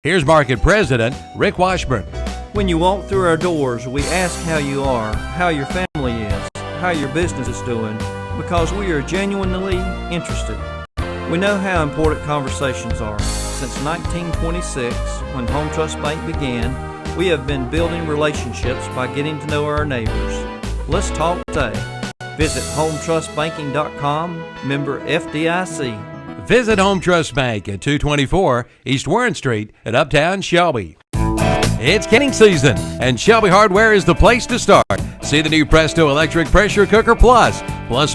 Here's Market President Rick Washburn. When you walk through our doors, we ask how you are, how your family is, how your business is doing, because we are genuinely interested. We know how important conversations are. Since 1926, when Home Trust Bank began, we have been building relationships by getting to know our neighbors. Let's talk today. Visit hometrustbanking.com, member FDIC. Visit Home Trust Bank at 224 East Warren Street at Uptown Shelby. It's canning season, and Shelby Hardware is the place to start. See the new Presto Electric Pressure Cooker Plus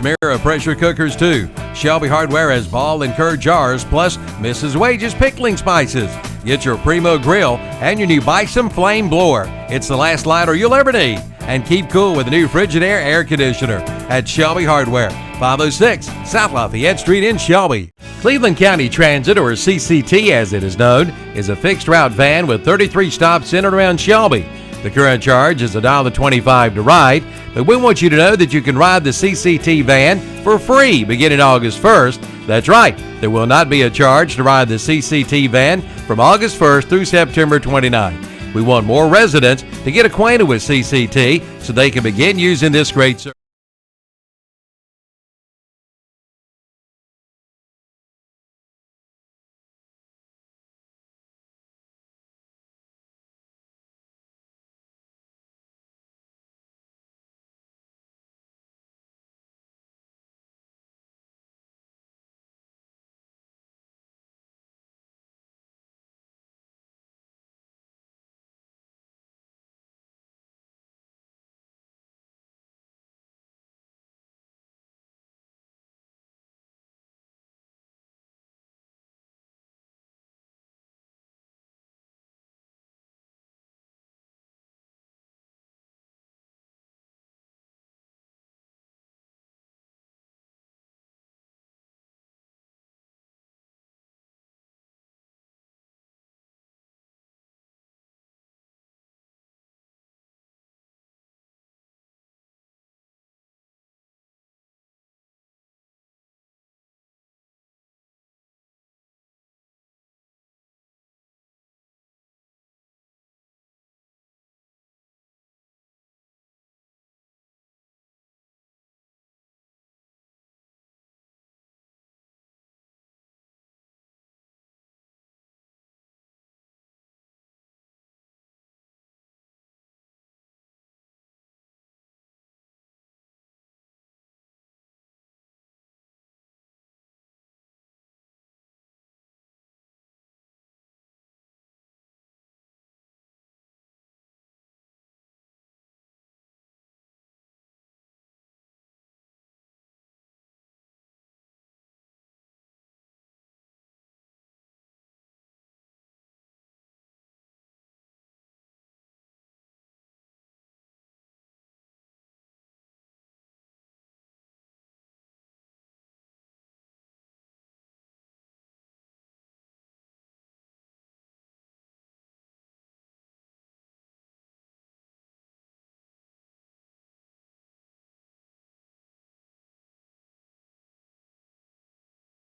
Mirror pressure cookers too. Shelby Hardware has ball and curd jars, plus Mrs. Wage's pickling spices. Get your Primo Grill and your new Bison Flame Blower. It's the last lighter you'll ever need. And keep cool with the new Frigidaire air conditioner at Shelby Hardware, 506 South Lafayette Street in Shelby. Cleveland County Transit, or CCT as it is known, is a fixed route van with 33 stops in and around Shelby. The current charge is $1.25 to ride, but we want you to know that you can ride the CCT van for free beginning August 1st. That's right, there will not be a charge to ride the CCT van from August 1st through September 29th. We want more residents to get acquainted with CCT so they can begin using this great service.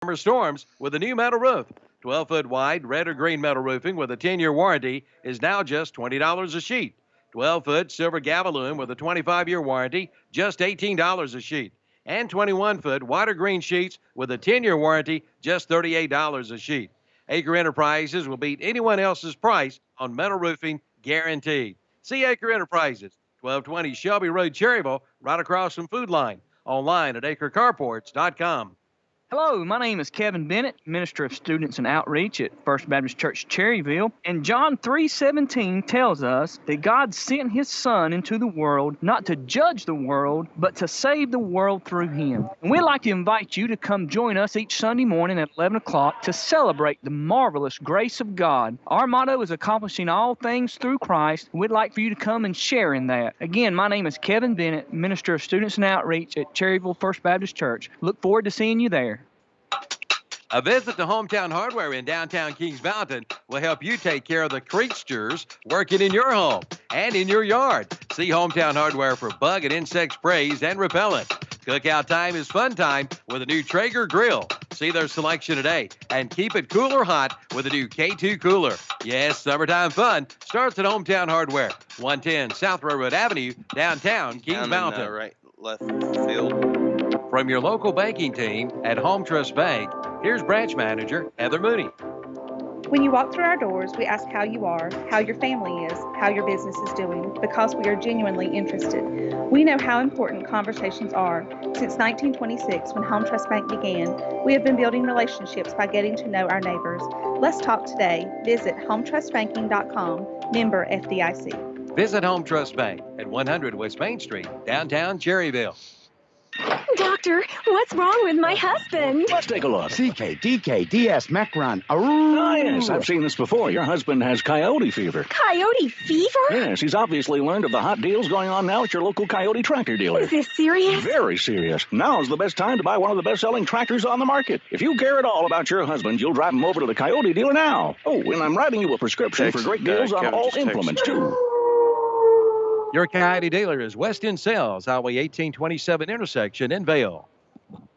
Summer storms with a new metal roof. 12-foot wide red or green metal roofing with a 10-year warranty is now just $20 a sheet. 12-foot silver Gavaloon with a 25-year warranty, just $18 a sheet. And 21-foot white or green sheets with a 10-year warranty, just $38 a sheet. Acre Enterprises will beat anyone else's price on metal roofing, guaranteed. See Acre Enterprises, 1220 Shelby Road, Cherryville, right across from Food Line. Online at acrecarports.com. Hello, my name is Kevin Bennett, Minister of Students and Outreach at First Baptist Church, Cherryville. And John 3:17 tells us that God sent His Son into the world not to judge the world, but to save the world through Him. And we'd like to invite you to come join us each Sunday morning at 11 o'clock to celebrate the marvelous grace of God. Our motto is accomplishing all things through Christ. We'd like for you to come and share in that. Again, my name is Kevin Bennett, Minister of Students and Outreach at Cherryville First Baptist Church. Look forward to seeing you there. A visit to Hometown Hardware in downtown Kings Mountain will help you take care of the creatures working in your home and in your yard. See Hometown Hardware for bug and insect sprays and repellent. Cookout time is fun time with a new Traeger grill. See their selection today and keep it cool or hot with the new K2 cooler. Yes, summertime fun starts at Hometown Hardware, 110 South Railroad Avenue, downtown Kings Mountain. Right, left field. From your local banking team at Home Trust Bank, here's branch manager Heather Mooney. When you walk through our doors, we ask how you are, how your family is, how your business is doing, because we are genuinely interested. We know how important conversations are. Since 1926, when Home Trust Bank began, we have been building relationships by getting to know our neighbors. Let's talk today. Visit hometrustbanking.com, member FDIC. Visit Home Trust Bank at 100 West Main Street, downtown Cherryville. Doctor, what's wrong with my husband? Let's take a look. CKDKDS Macron. Ah, yes, I've seen this before. Your husband has coyote fever. Coyote fever? Yes, he's obviously learned of the hot deals going on now at your local coyote tractor dealer. Is this serious? Very serious. Now's the best time to buy one of the best-selling tractors on the market. If you care at all about your husband, you'll drive him over to the coyote dealer now. Oh, and I'm writing you a prescription for great deals on all implements, too. Your Coyote dealer is Weston Sales, Highway 1827 intersection in Vail.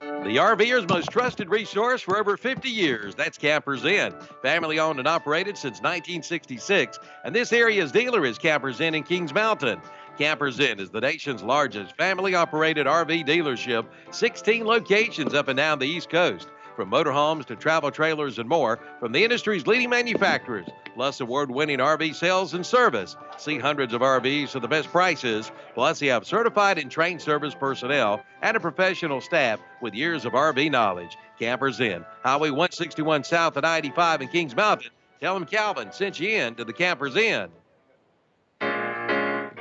The RVer's most trusted resource for over 50 years. That's Campers Inn. Family owned and operated since 1966. And this area's dealer is Campers Inn in Kings Mountain. Campers Inn is the nation's largest family-operated RV dealership, 16 locations up and down the East Coast. From motorhomes to travel trailers and more, from the industry's leading manufacturers, plus award-winning RV sales and service. See hundreds of RVs for the best prices, plus they have certified and trained service personnel and a professional staff with years of RV knowledge. Campers Inn, Highway 161 South at I-85 in Kings Mountain. Tell them Calvin sent you in to the Campers Inn.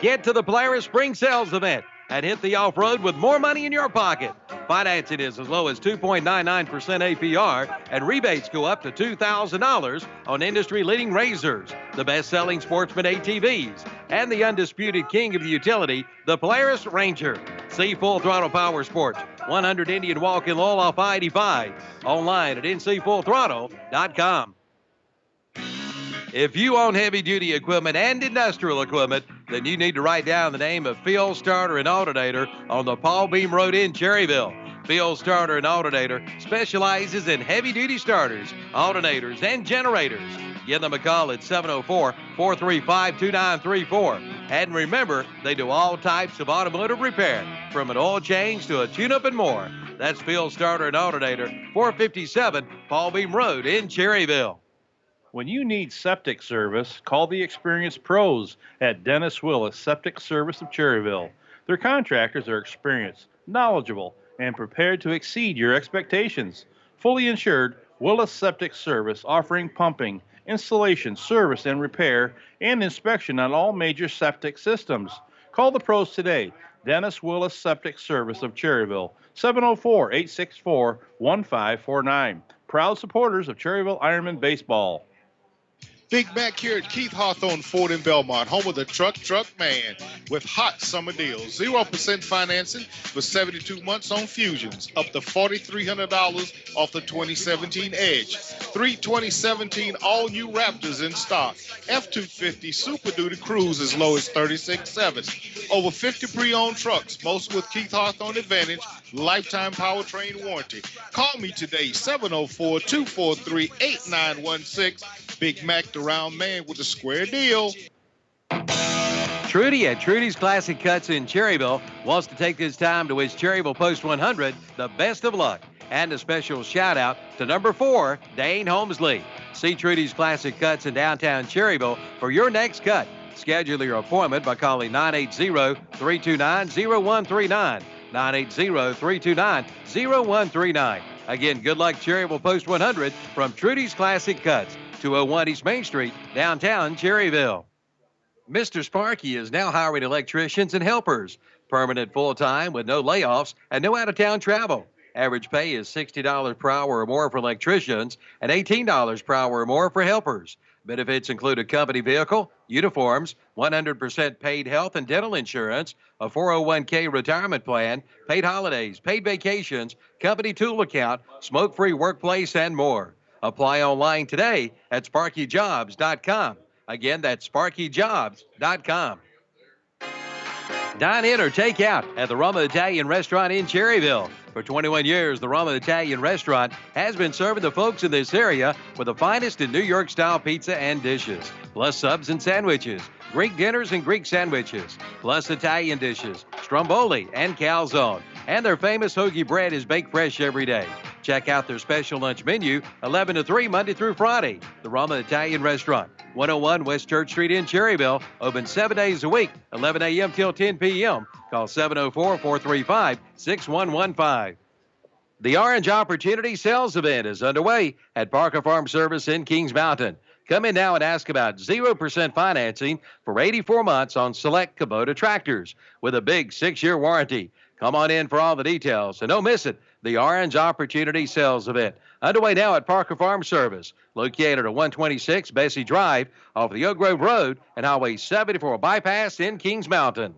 Get to the Polaris Spring Sales Event and hit the off-road with more money in your pocket. Financing is as low as 2.99% APR, and rebates go up to $2,000 on industry-leading razors, the best-selling Sportsman ATVs, and the undisputed king of the utility, the Polaris Ranger. See Full Throttle Power Sports, 100 Indian Walk in Lowell off I-85. Online at ncfullthrottle.com. If you own heavy-duty equipment and industrial equipment, then you need to write down the name of Phil Starter and Alternator on the Paul Beam Road in Cherryville. Phil Starter and Alternator specializes in heavy-duty starters, alternators, and generators. Give them a call at 704-435-2934. And remember, they do all types of automotive repair, from an oil change to a tune-up and more. That's Phil Starter and Alternator, 457 Paul Beam Road in Cherryville. When you need septic service, call the experienced pros at Dennis Willis Septic Service of Cherryville. Their contractors are experienced, knowledgeable, and prepared to exceed your expectations. Fully insured, Willis Septic Service offering pumping, installation, service and repair, and inspection on all major septic systems. Call the pros today. Dennis Willis Septic Service of Cherryville, 704-864-1549. Proud supporters of Cherryville Ironman Baseball. Big Mac here at Keith Hawthorne Ford in Belmont, home of the truck man, with hot summer deals. 0% financing for 72 months on Fusions, up to $4,300 off the 2017 Edge. 3 2017 all-new Raptors in stock. F-250 Super Duty Cruise as low as $36,700. Over 50 pre-owned trucks, most with Keith Hawthorne Advantage, lifetime powertrain warranty. Call me today, 704-243-8916. Big Mac, the round man with a square deal. Trudy at Trudy's Classic Cuts in Cherryville wants to take this time to wish Cherryville Post 100 the best of luck. And a special shout out to number 4, Dane Holmesley. See Trudy's Classic Cuts in downtown Cherryville for your next cut. Schedule your appointment by calling 980-329-0139. 980-329-0139. Again, good luck Cherryville Post 100 from Trudy's Classic Cuts, 201 East Main Street, downtown Cherryville. Mr. Sparky is now hiring electricians and helpers. Permanent full-time with no layoffs and no out-of-town travel. Average pay is $60 per hour or more for electricians and $18 per hour or more for helpers. Benefits include a company vehicle, uniforms, 100% paid health and dental insurance, a 401k retirement plan, paid holidays, paid vacations, company tool account, smoke-free workplace, and more. Apply online today at sparkyjobs.com. Again, that's sparkyjobs.com. Dine in or take out at the Roma Italian Restaurant in Cherryville. For 21 years, the Roma Italian Restaurant has been serving the folks in this area with the finest in New York-style pizza and dishes, plus subs and sandwiches, Greek dinners and Greek sandwiches, plus Italian dishes, stromboli and calzone. And their famous hoagie bread is baked fresh every day. Check out their special lunch menu, 11 to 3, Monday through Friday. The Roma Italian Restaurant, 101 West Church Street in Cherryville, open 7 days a week, 11 a.m. till 10 p.m. Call 704-435-6115. The Orange Opportunity Sales Event is underway at Parker Farm Service in Kings Mountain. Come in now and ask about 0% financing for 84 months on select Kubota tractors with a big 6-year warranty. Come on in for all the details, and don't miss it. The Orange Opportunity Sales Event, underway now at Parker Farm Service, located at 126 Bessie Drive off the Oak Grove Road and Highway 74 bypass in Kings Mountain.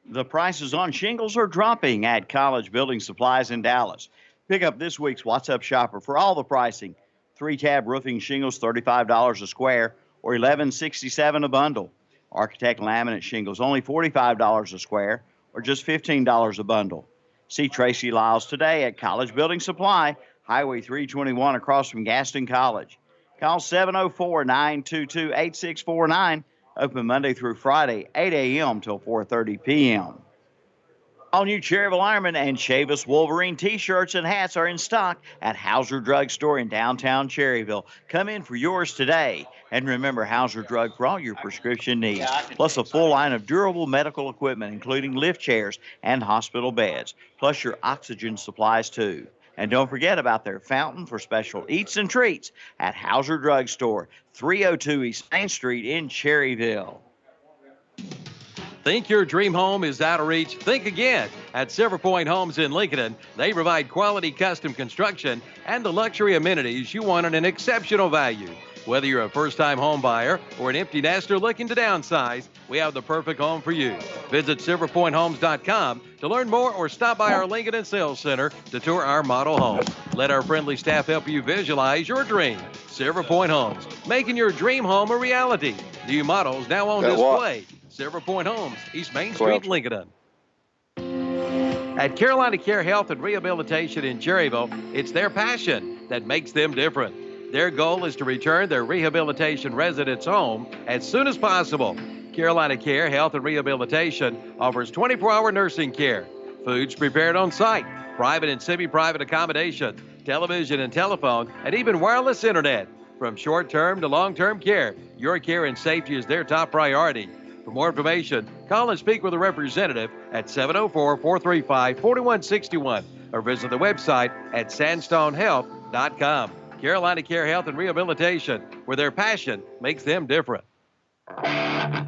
The prices on shingles are dropping at College Building Supplies in Dallas. Pick up this week's What's Up Shopper for all the pricing. 3-tab roofing shingles, $35 a square or $11.67 a bundle. Architect laminate shingles, only $45 a square or just $15 a bundle. See Tracy Lyles today at College Building Supply, Highway 321 across from Gaston College. Call 704-922-8649. Open Monday through Friday, 8 a.m. till 4:30 p.m. All new Cherryville Ironman and Chavis Wolverine t-shirts and hats are in stock at Hauser Drug Store in downtown Cherryville. Come in for yours today. And remember, Hauser Drug for all your prescription needs, plus a full line of durable medical equipment, including lift chairs and hospital beds, plus your oxygen supplies, too. And don't forget about their fountain for special eats and treats at Hauser Drug Store, 302 East Main Street in Cherryville. Think your dream home is out of reach? Think again. At Silver Point Homes in Lincoln, they provide quality custom construction and the luxury amenities you want at an exceptional value. Whether you're a first-time home buyer or an empty nester looking to downsize, we have the perfect home for you. Visit silverpointhomes.com to learn more or stop by our Lincoln and Sales Center to tour our model home. Let our friendly staff help you visualize your dream. Silver Point Homes, making your dream home a reality. New models now on display. Silver Point Homes, East Main Street, Lincoln. At Carolina Care Health and Rehabilitation in Cherryville, it's their passion that makes them different. Their goal is to return their rehabilitation residents home as soon as possible. Carolina Care Health and Rehabilitation offers 24-hour nursing care, foods prepared on site, private and semi-private accommodation, television and telephone, and even wireless internet. From short-term to long-term care, your care and safety is their top priority. For more information, call and speak with a representative at 704-435-4161 or visit the website at sandstonehealth.com. Carolina Care Health and Rehabilitation, where their passion makes them different.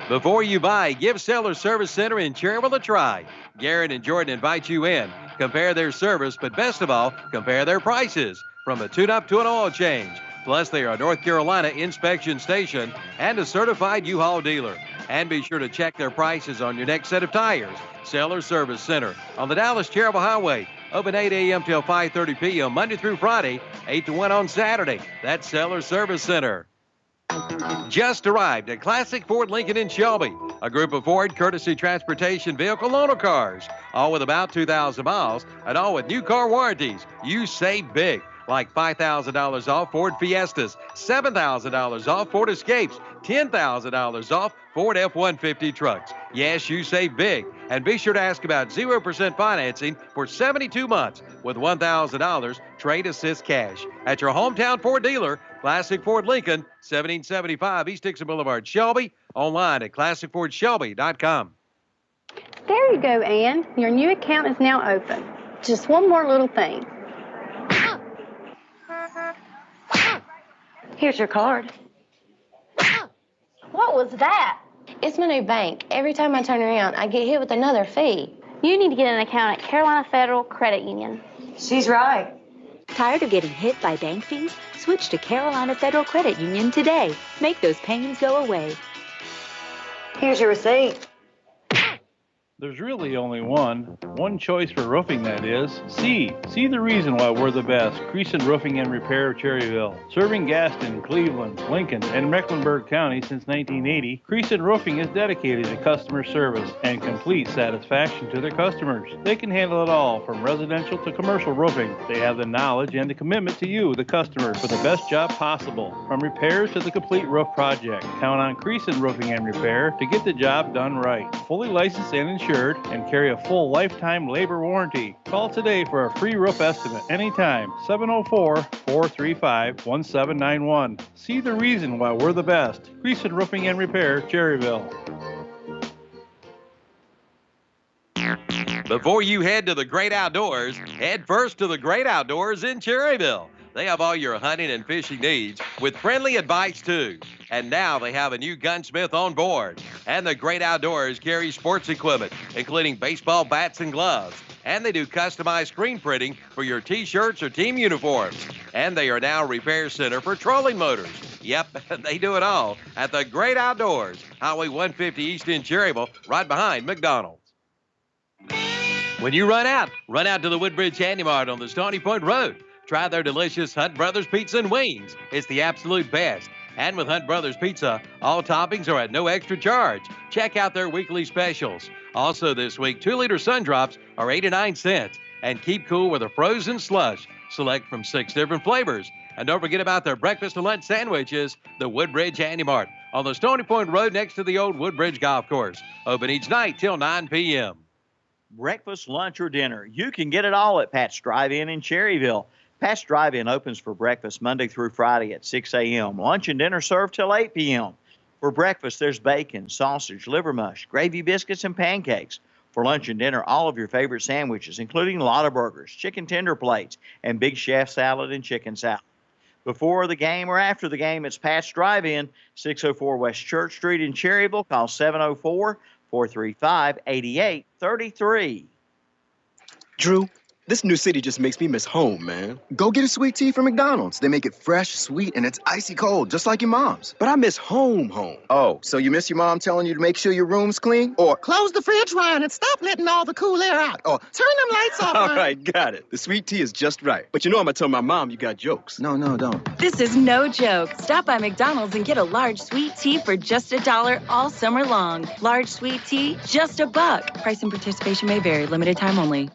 Before you buy, give Seller Service Center in Cherryville a try. Garrett and Jordan invite you in. Compare their service, but best of all, compare their prices, from a tune-up to an oil change. Plus, they are a North Carolina inspection station and a certified U-Haul dealer. And be sure to check their prices on your next set of tires. Seller Service Center on the Dallas-Cherryville Highway. Open 8 a.m. till 5:30 p.m. Monday through Friday, 8 to 1 on Saturday. That's Seller Service Center. Just arrived at Classic Ford Lincoln in Shelby. A group of Ford courtesy transportation vehicle loaner cars. All with about 2,000 miles and all with new car warranties. You save big. Like $5,000 off Ford Fiestas, $7,000 off Ford Escapes, $10,000 off Ford F-150 trucks. Yes, you save big. And be sure to ask about 0% financing for 72 months with $1,000 trade assist cash. At your hometown Ford dealer, Classic Ford Lincoln, 1775 East Dixon Boulevard, Shelby. Online at classicfordshelby.com. There you go, Ann. Your new account is now open. Just one more little thing. Here's your card. What was that? It's my new bank. Every time I turn around, I get hit with another fee. You need to get an account at Carolina Federal Credit Union. She's right. Tired of getting hit by bank fees? Switch to Carolina Federal Credit Union today. Make those pains go away. Here's your receipt. There's really only one choice for roofing, that is. See the reason why we're the best. Creason Roofing and Repair of Cherryville. Serving Gaston, Cleveland, Lincoln, and Mecklenburg County since 1980, Creason Roofing is dedicated to customer service and complete satisfaction to their customers. They can handle it all, from residential to commercial roofing. They have the knowledge and the commitment to you, the customer, for the best job possible. From repairs to the complete roof project, count on Creason Roofing and Repair to get the job done right. Fully licensed and insured, and carry a full lifetime labor warranty. Call today for a free roof estimate anytime. 704-435-1791. See the reason why we're the best. Creason Roofing and Repair, Cherryville. Before you head to the great outdoors, head first to the great outdoors in Cherryville. They have all your hunting and fishing needs with friendly advice, too. And now they have a new gunsmith on board. And the Great Outdoors carries sports equipment, including baseball bats and gloves. And they do customized screen printing for your T-shirts or team uniforms. And they are now a repair center for trolling motors. Yep, they do it all at the Great Outdoors, Highway 150 East in Cherryville, right behind McDonald's. When you run out to the Woodbridge Handy Mart on the Stony Point Road. Try their delicious Hunt Brothers Pizza and Wings. It's the absolute best. And with Hunt Brothers Pizza, all toppings are at no extra charge. Check out their weekly specials. Also this week, 2-liter Sun Drops are 89 cents. And keep cool with a frozen slush. Select from 6 different flavors. And don't forget about their breakfast and lunch sandwiches, the Woodbridge Handy Mart, on the Stony Point Road next to the old Woodbridge Golf Course. Open each night till 9 p.m. Breakfast, lunch, or dinner, you can get it all at Pat's Drive-In in Cherryville. Pat's Drive-In opens for breakfast Monday through Friday at 6 a.m. Lunch and dinner served till 8 p.m. For breakfast, there's bacon, sausage, liver mush, gravy biscuits, and pancakes. For lunch and dinner, all of your favorite sandwiches, including Lotta Burgers, chicken tender plates, and Big Chef salad and chicken salad. Before the game or after the game, it's Pat's Drive-In, 604 West Church Street in Cherryville. Call 704-435-8833. Drew, this new city just makes me miss home, man. Go get a sweet tea from McDonald's. They make it fresh, sweet, and it's icy cold, just like your mom's. But I miss home. Oh, so you miss your mom telling you to make sure your room's clean? Or close the fridge, Ryan, and stop letting all the cool air out. Or turn them lights off, All right, got it. The sweet tea is just right. But you know I'm gonna tell my mom you got jokes. No, don't. This is no joke. Stop by McDonald's and get a large sweet tea for just $1 all summer long. Large sweet tea, just $1. Price and participation may vary. Limited time only.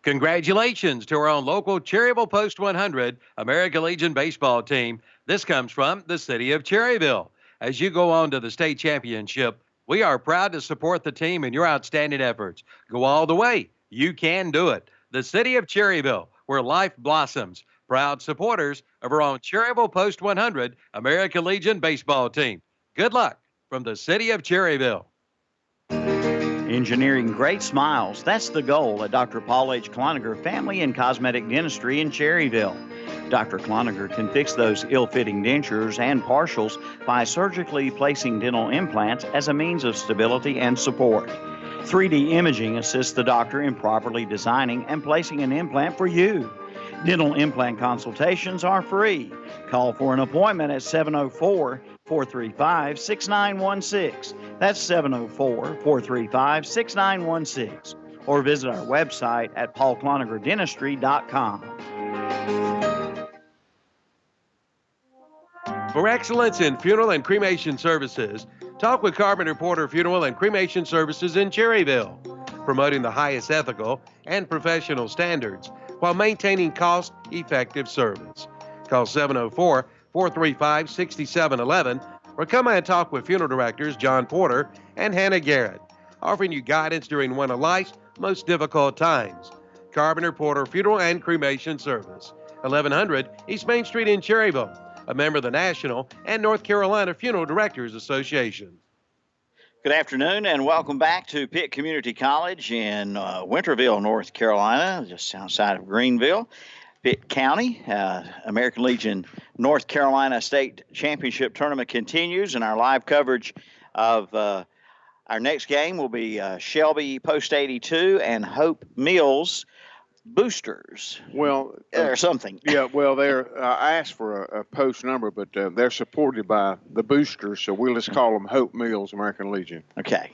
Congratulations to our own local Cherryville Post 100 American Legion baseball team. This comes from the city of Cherryville. As you go on to the state championship, we are proud to support the team in your outstanding efforts. Go all the way. You can do it. The city of Cherryville, where life blossoms. Proud supporters of our own Cherryville Post 100 American Legion baseball team. Good luck from the city of Cherryville. Engineering great smiles, that's the goal at Dr. Paul H. Cloninger Family and Cosmetic Dentistry in Cherryville. Dr. Cloninger can fix those ill-fitting dentures and partials by surgically placing dental implants as a means of stability and support. 3D imaging assists the doctor in properly designing and placing an implant for you. Dental implant consultations are free. Call for an appointment at 704-435-6916. That's 704-435-6916. Or visit our website at paulcloningerdentistry.com. For excellence in funeral and cremation services, talk with Carpenter Porter Funeral and Cremation Services in Cherryville, promoting the highest ethical and professional standards while maintaining cost-effective service. Call 704-435-6711 or come and talk with funeral directors John Porter and Hannah Garrett, offering you guidance during one of life's most difficult times. Carpenter Porter Funeral and Cremation Service, 1100 East Main Street in Cherryville, a member of the National and North Carolina Funeral Directors Association. Good afternoon and welcome back to Pitt Community College in Winterville, North Carolina, just outside of Greenville. Pitt County, American Legion North Carolina State Championship Tournament continues, and our live coverage of our next game will be Shelby Post 82 and Hope Mills Boosters. Well, or something. Yeah, well, I asked for a post number, but they're supported by the Boosters, so we'll just call them Hope Mills American Legion. Okay.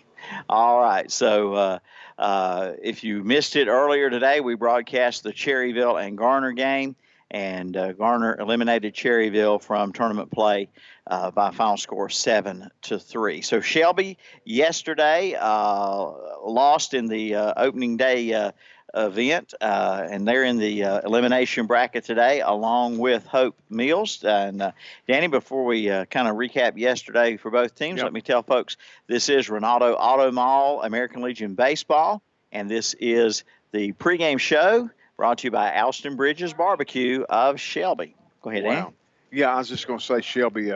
All right. So if you missed it earlier today, we broadcast the Cherryville and Garner game, and Garner eliminated Cherryville from tournament play by a final score 7-3. So Shelby yesterday lost in the opening day event, and they're in the elimination bracket today, along with Hope Mills. And Danny, before we kind of recap yesterday for both teams, let me tell folks this is Ronaldo Auto Mall American Legion Baseball, and this is the pregame show brought to you by Alston Bridges Barbecue of Shelby. Go ahead, Dan. Yeah, I was just going to say Shelby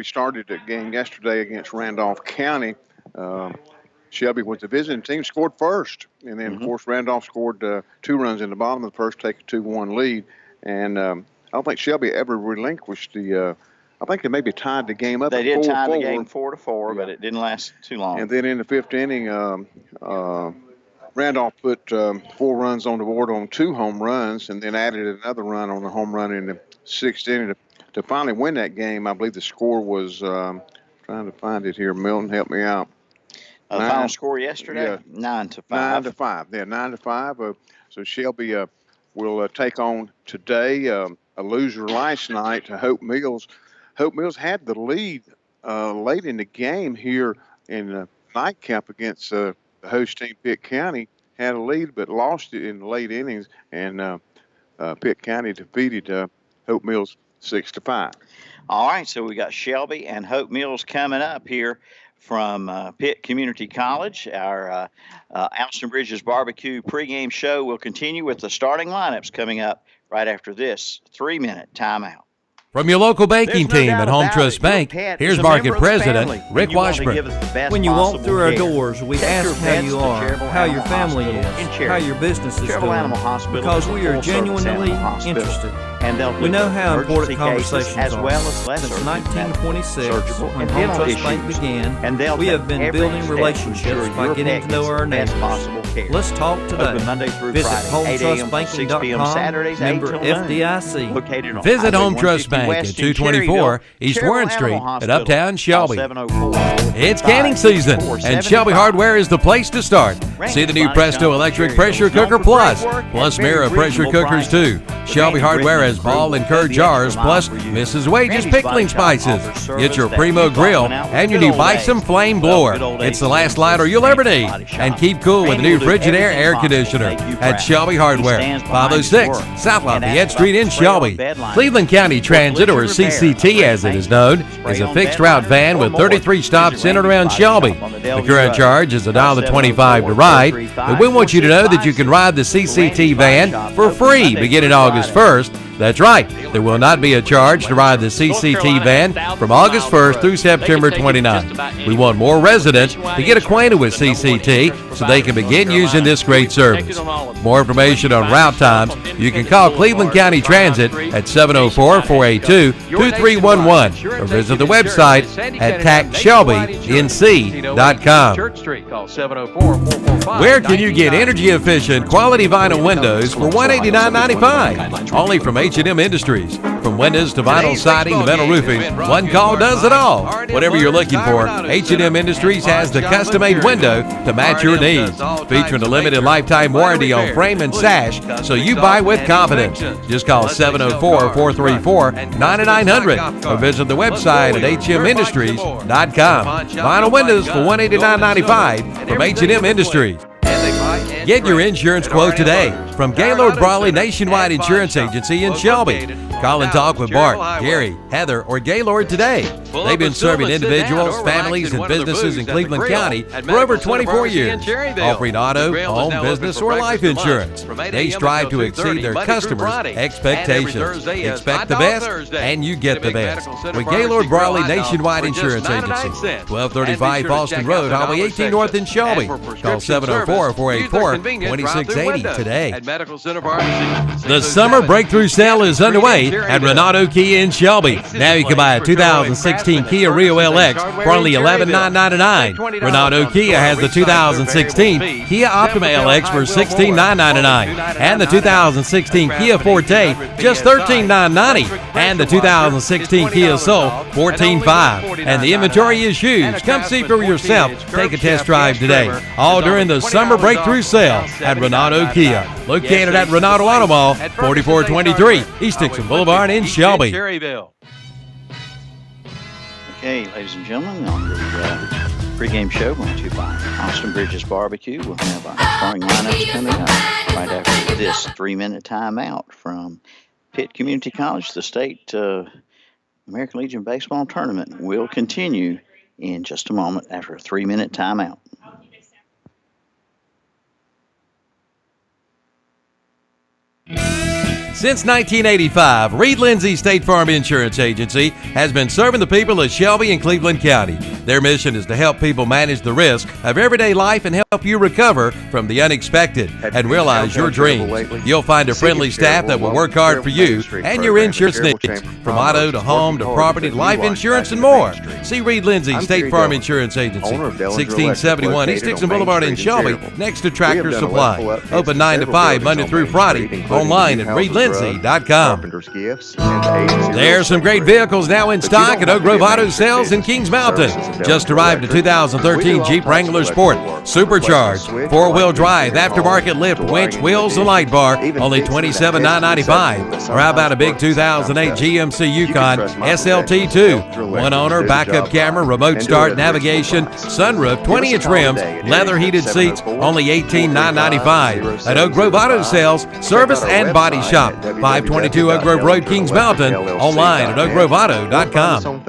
started the game yesterday against Randolph County. Shelby was the visiting team, scored first. And then, of course, Randolph scored 2 runs in the bottom of the first, take a 2-1 lead. And I don't think Shelby ever relinquished the I think they maybe tied the game up. They did tie the game 4-4, but it didn't last too long. And then in the 5th inning, Randolph put 4 runs on the board on 2 home runs, and then added another run on the home run in the 6th inning to finally win that game. I believe the score was trying to find it here. Milton, help me out. Final score yesterday, 9-5. 9-5. Yeah, 9-5. So Shelby will take on today a loser last night to Hope Mills. Hope Mills had the lead late in the game here in the nightcap against the host team, Pitt County. Had a lead but lost it in the late innings, and Pitt County defeated Hope Mills 6-5. All right, so we got Shelby and Hope Mills coming up here from Pitt Community College. Our Alston Bridges Barbecue pregame show will continue with the starting lineups coming up right after this 3-minute timeout. From your local banking team at Home Trust Bank, here's Market President Rick Washburn. When you walk through our doors, we ask how you are, how your family is, how your business is doing, because we are genuinely interested. We know how important conversations are. Since 1926, when Home Trust Bank began, we have been building relationships by getting to know our neighbors. Let's talk today. Visit HomeTrustBanking.com, member FDIC. Visit Home Trust Bank at 224 East Warren Street at Uptown Shelby. It's canning season, and Shelby Hardware is the place to start. See the new Presto Electric Pressure Cooker Plus Mira pressure cookers too. Shelby Hardware has ball and curd jars, plus Mrs. Wage's pickling spices. Get your Primo grill and your new Bison Flame blower. It's the last lighter you'll ever need. And keep cool with the new Frigidaire air conditioner at Shelby Hardware, 506 South Lafayette Street in Shelby. Cleveland County Transit, or CCT as it is known, is a fixed route van with 33 stops centered around Shelby. The current charge is $1.25 to ride, but we want you to know that you can ride the CCT van for free beginning August 1st. That's right, there will not be a charge to ride the CCT van from August 1st through September 29th. We want more residents to get acquainted with CCT so they can begin using this great service. More information on route times, you can call Cleveland County Transit at 704-482-2311 or visit the website at tacshelbync.com. Where can you get energy-efficient, quality vinyl windows for $189.95? Only from H&M Industries. From windows to vinyl siding to metal roofing, one call does it all. Whatever you're looking for, H&M Industries has the custom-made window to match your needs. Featuring a limited lifetime warranty on frame and sash, so you buy with confidence. Just call 704-434-9900 or visit the website at hmindustries.com. Vinyl windows for $189.95 from H&M Industries. Get your insurance quote today from Gaylord Brawley Nationwide Insurance Agency in Shelby. Call and talk with Bart, Gary, Heather, or Gaylord today. They've been serving individuals, families, and businesses in Cleveland County for over 24 years, offering auto, home, business, or life insurance. They strive to exceed their customers' expectations. Expect the best, and you get the best. With Gaylord Brawley Nationwide Insurance Agency, 1235 Boston Road, Highway 18 North in Shelby. Call 704-484-2680 today. The summer breakthrough sale is underway at Renato Kia in Shelby. Now you can buy a 2006 2016 Kia Rio LX for only $11,999. Renato Kia has the 2016 Kia Optima LX for $16,999. And the 2016 Kia Forte, just $13,990. And the 2016 Kia Soul, $14,500. And the inventory is huge. Come see for yourself. Take a test drive today. All during the Summer Breakthrough Sale at Renato Kia. Located at Renato Auto Mall, 4423 East Dixon Boulevard in Shelby. Okay, ladies and gentlemen, on the pregame show brought to you by Austin Bridges Barbecue. We'll have our starting lineups coming up right after this 3-minute timeout from Pitt Community College. The state American Legion baseball tournament will continue in just a moment after a 3-minute timeout. Since 1985, Reed Lindsay State Farm Insurance Agency has been serving the people of Shelby and Cleveland County. Their mission is to help people manage the risk of everyday life and help you recover from the unexpected and realize your dreams. You'll find a friendly staff that will work hard for you and your insurance needs, from auto to home to property, life insurance, and more. See Reed Lindsay State Farm Insurance Agency, 1671 East Dixon Boulevard in Shelby, next to Tractor Supply. Open 9 to 5 Monday through Friday. Online at reedlindsay.com. There's some great vehicles now in stock at Oak Grove Auto Sales in Kings Mountain. Just arrived a 2013 Jeep Wrangler Sport, supercharged, 4-wheel drive, aftermarket lift, winch, wheels, and light bar, only $27,995. Or how about a big 2008 GMC Yukon SLT2, one owner, backup camera, remote start, navigation, sunroof, 20-inch rims, leather heated seats, only $18,995. At Oak Grove Auto Sales, service and body shop, 522 Oak Grove Road, Kings Mountain. Online at oakgroveauto.com.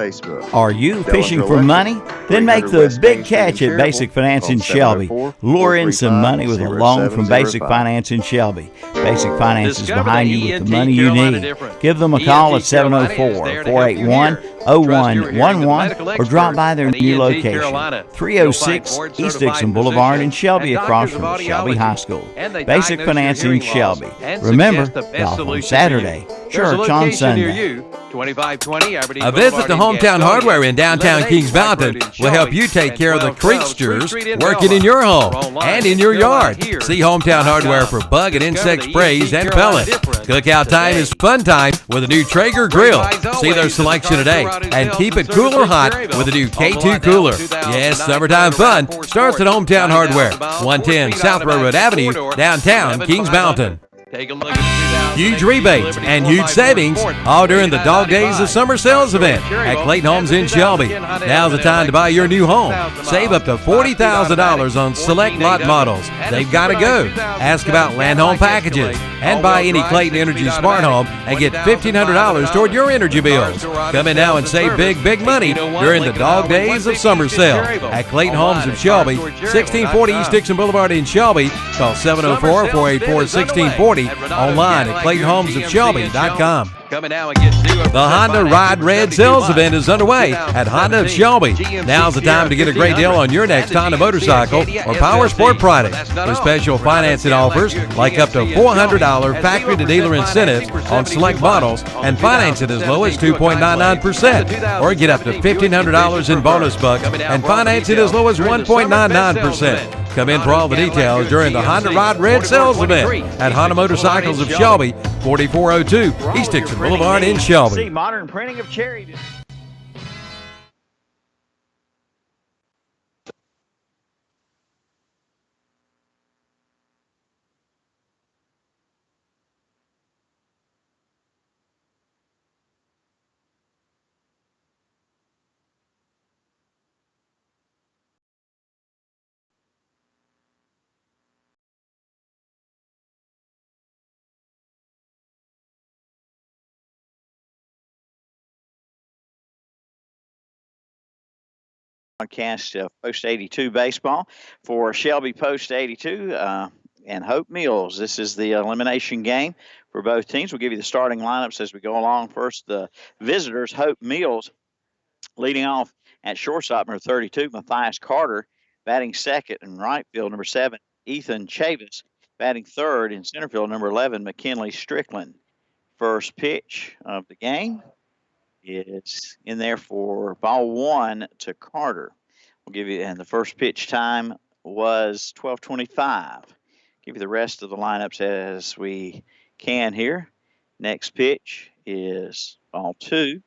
Are you fishing for money? Then make the big catch at Basic Finance in Shelby. Lure in some money with a loan from Basic Finance in Shelby. Basic Finance is behind you with the money you need. Give them a call at 704-481-0111 or drop by their new location, 306 East Dixon Boulevard in Shelby, across from Shelby High School. Basic Finance in Shelby. Remember, golf on Saturday, church on Sunday. A visit to Hometown Hardware in downtown Kings Mountain will help you take care of the creatures working in your home and in your yard. See Hometown Hardware for bug and insect sprays and pellets. Cookout time is fun time with a new Traeger grill. See their selection today and keep it cool or hot with a new K2 cooler. Yes, summertime fun starts at Hometown Hardware, 110 South Railroad Avenue, downtown Kings Mountain. Take a look at huge rebates and huge savings all during the Dog Days of Summer Sales event at Clayton Homes in Shelby. Now's the time to buy your new home. Save up to $40,000 on select lot models. They've got to go. Ask about land home packages and buy any Clayton Energy Smart Home and get $1,500 toward your energy bills. Come in now and save big money during the Dog Days of Summer Sale at Clayton Homes of Shelby, 1640 East Dixon Boulevard in Shelby. Call 704-484-1640. Online at ClaytonHomesOfShelby.com. The Honda Ride Red sales event is underway at Honda of Shelby. Now's the time to get a great deal on your next Honda motorcycle or power sport product. With special financing offers like up to $400 factory-to-dealer incentives on select models and financing as low as 2.99%. Or get up to $1,500 in bonus bucks and financing as low as 1.99%. Come in for all the details during the Honda Ride Red sales event at Honda Motorcycles of Shelby, 4402 East Dixon Boulevard in Shelby. Modern printing of cherry. Broadcast Post 82 baseball for Shelby Post 82 and Hope Mills. This is the elimination game for both teams. We'll give you the starting lineups as we go along. First, the visitors, Hope Mills, leading off at shortstop, number 32, Matthias Carter, batting second in right field, number 7, Ethan Chavis, batting third in center field, number 11, McKinley Strickland. First pitch of the game is in there for ball 1 to Carter. We'll give you, and the first pitch time was 12:25. Give you the rest of the lineups as we can here. Next pitch is ball 2.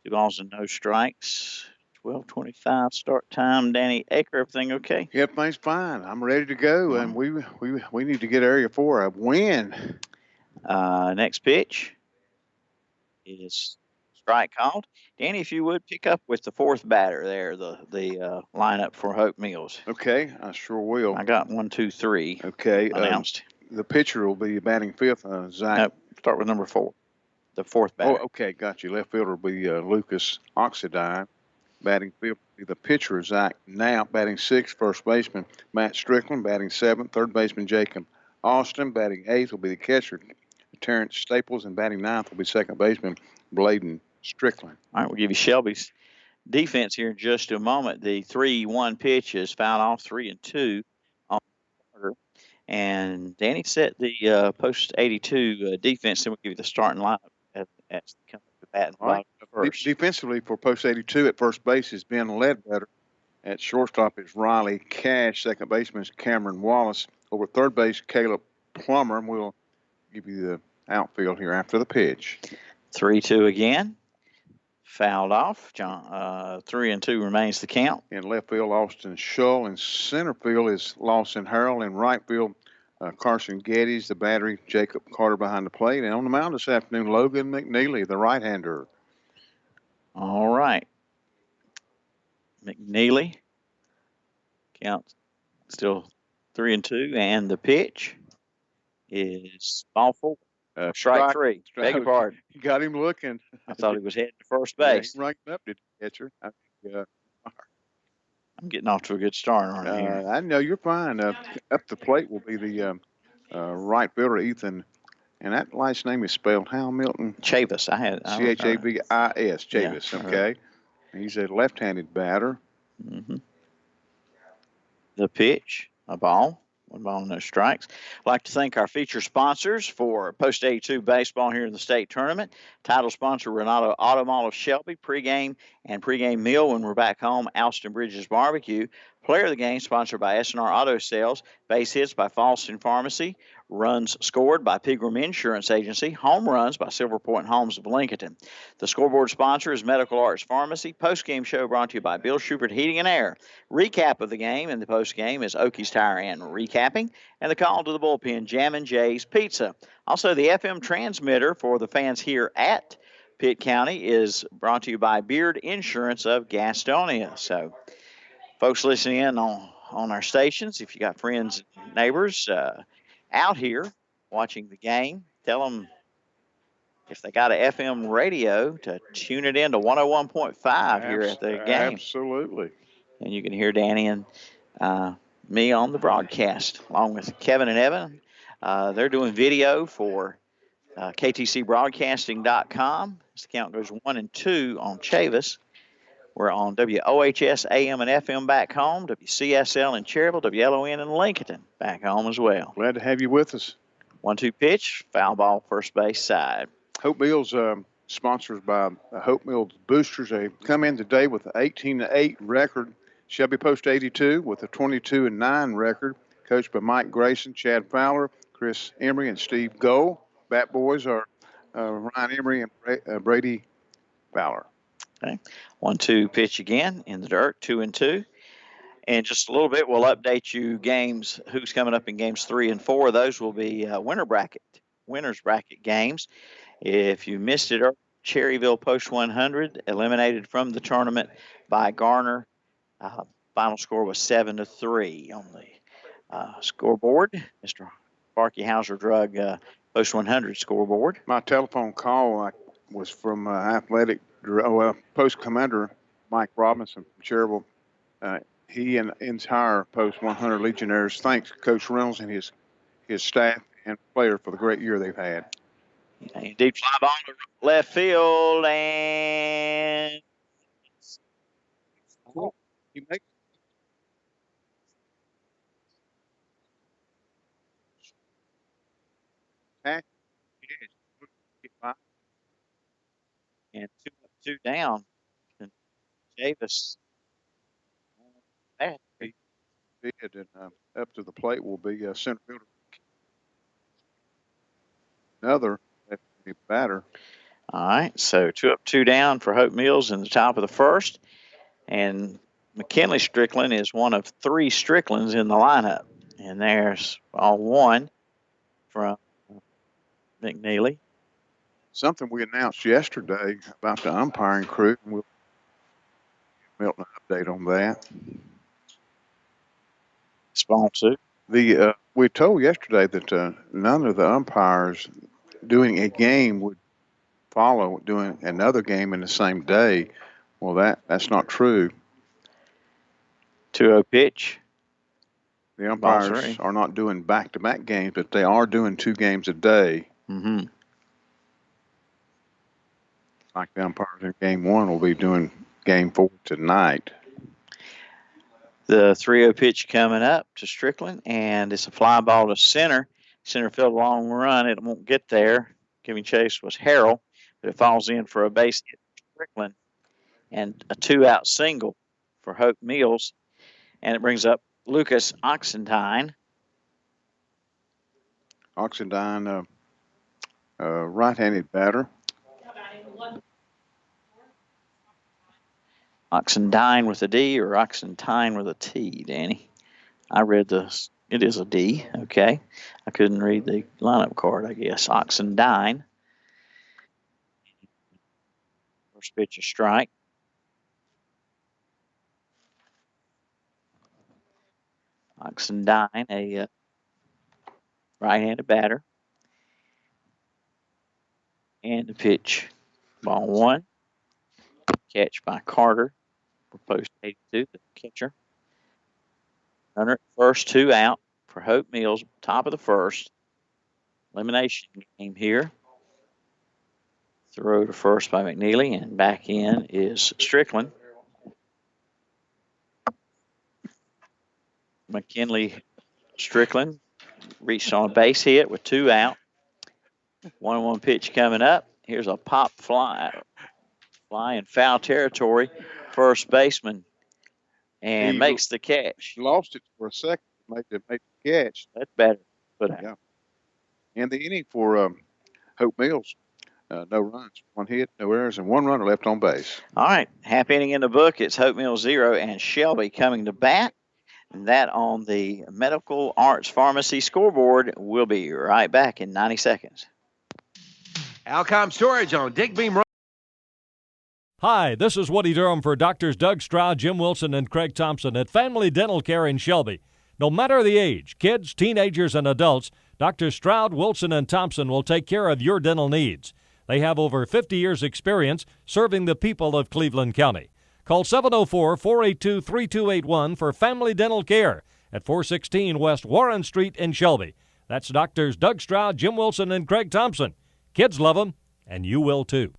2 balls and no strikes. 12:25 start time. Danny Aker, everything okay? Everything's fine. I'm ready to go, and we need to get Area 4 a win. Next pitch is strike called. Danny, if you would pick up with the fourth batter there, the lineup for Hope Mills. Okay, I sure will. I got 1, 2, 3. Okay, announced. The pitcher will be batting fifth. Zach. Nope, start with number 4. The fourth batter. Oh, okay, got you. Left fielder will be Lucas Oxidine. Batting fifth will be the pitcher, Zach Knapp. Batting sixth, first baseman Matt Strickland. Batting seventh, third baseman Jacob Austin. Batting eighth will be the catcher, Terrence Staples. And batting ninth will be second baseman Bladen Strickland. All right, we'll give you Shelby's defense here in just a moment. The 3-1 pitch is fouled off, 3-2 on Carter. And Danny set the post 82 defense. Then we'll give you the starting lineup as they come up to bat and Right. first. Defensively for post 82 at first base is Ben Ledbetter. At shortstop is Riley Cash. Second baseman is Cameron Wallace. Over at third base, Caleb Plummer. And we'll give you the outfield here after the pitch. 3-2 again. Fouled off. 3-2 remains the count. In left field, Austin Shull. In center field is Lawson Harrell. In right field, Carson Geddes, the battery, Jacob Carter behind the plate. And on the mound this afternoon, Logan McNeely, the right-hander. All right. McNeely. Count still 3-2. And the pitch is ball 4. Strike 3. Beg your pardon. You got him looking. I thought he was heading to first base. Yeah, he up, did the catcher. I'm getting off to a good start, aren't I? Here? I know you're fine. Up the plate will be the right fielder, Ethan. And that last name is spelled how, Milton? Chavis. Chavis. Chavis, yeah, okay. He's a left-handed batter. Mm-hmm. The pitch, a ball. 1 ball, no strikes. I'd like to thank our feature sponsors for Post 82 baseball here in the state tournament. Title sponsor, Renato Auto Mall of Shelby, pregame and pregame meal when we're back home, Alston Bridges Barbecue. Player of the game, sponsored by S&R Auto Sales. Base hits by Falston Pharmacy. Runs scored by Pegram Insurance Agency. Home runs by Silver Point Homes of Lincoln. The scoreboard sponsor is Medical Arts Pharmacy. Post-game show brought to you by Bill Schubert Heating and Air. Recap of the game and the post-game is Okies Tire and Recapping. And the call to the bullpen, Jammin' Jay's Pizza. Also, the FM transmitter for the fans here at Pitt County is brought to you by Beard Insurance of Gastonia. So, folks listening in on our stations, if you got friends and neighbors out here watching the game, tell them if they got an FM radio to tune it in to 101.5 here at the game. Absolutely. And you can hear Danny and me on the broadcast, along with Kevin and Evan. They're doing video for KTCBroadcasting.com. As the count goes 1 and 2 on Chavis. We're on WOHS AM and FM back home, WCSL in Cherryville, WLON in Lincoln back home as well. Glad to have you with us. 1-2 pitch, foul ball, first base side. Hope Mills, sponsored by Hope Mills Boosters. They come in today with an 18-8 record. Shelby Post 82 with a 22-9 record. Coached by Mike Grayson, Chad Fowler, Chris Emery, and Steve Gold. Bat boys are Ryan Emery and Brady Fowler. Okay. 1-2 pitch again in the dirt, 2-2. And just a little bit, we'll update you games, who's coming up in games 3 and 4. Those will be winners bracket games. If you missed it, Cherryville Post 100 eliminated from the tournament by Garner. Final score was 7-3 on the scoreboard. Mr. Sparky Hauser Drug Post 100 scoreboard. My telephone call was from athletic post commander Mike Robinson from Cherryville. He and entire Post 100 Legionnaires thanks Coach Reynolds and his staff and players for the great year they've had. And deep fly ball to left field, and he makes and 2 2 down. And Davis. He did, and up to the plate will be center fielder. Another batter. All right, so 2 up, 2 down for Hope Mills in the top of the first. And McKinley Strickland is one of 3 Stricklands in the lineup. And there's ball 1 from McNeely. Something we announced yesterday about the umpiring crew. We'll give Milton an update on that. It's ball 2. We told yesterday that none of the umpires doing a game would follow doing another game in the same day. Well, that's not true. 2-0 pitch. The umpires are not doing back-to-back games, but they are doing 2 games a day. Mm-hmm. Like the umpires in game 1 will be doing game 4 tonight. The 3-0 pitch coming up to Strickland, and it's a fly ball to center. Center field long run. It won't get there. Giving chase was Harrell, but it falls in for a base hit for Strickland and a 2-out single for Hope Mills. And it brings up Lucas Oxendine. Oxendine, right-handed batter. Oxendine with a D or Oxentine with a T, Danny? I read this. It is a D, okay. I couldn't read the lineup card, I guess. Oxendine. First pitch, a strike. Oxendine, a right-handed batter. And the pitch, ball 1. Catch by Carter for post 82, the catcher. Runner at first, 2 out for Hope Mills, top of the first. Elimination game here. Throw to first by McNeely, and back in is Strickland. McKinley Strickland reached on a base hit with 2 out. 1-1 pitch coming up. Here's a pop fly in foul territory. First baseman and makes the catch. Lost it for a second. Made the catch. That's better. But yeah. And the inning for Hope Mills, no runs, 1 hit, no errors, and 1 runner left on base. All right, half inning in the book. It's Hope Mills 0 and Shelby coming to bat. And that on the Medical Arts Pharmacy scoreboard. We'll be right back in 90 seconds. Alcom Storage on Digbeam Road. Hi, this is Woody Durham for Doctors Doug Stroud, Jim Wilson, and Craig Thompson at Family Dental Care in Shelby. No matter the age, kids, teenagers, and adults, Drs. Stroud, Wilson, and Thompson will take care of your dental needs. They have over 50 years' experience serving the people of Cleveland County. Call 704-482-3281 for Family Dental Care at 416 West Warren Street in Shelby. That's Doctors Doug Stroud, Jim Wilson, and Craig Thompson. Kids love them, and you will too.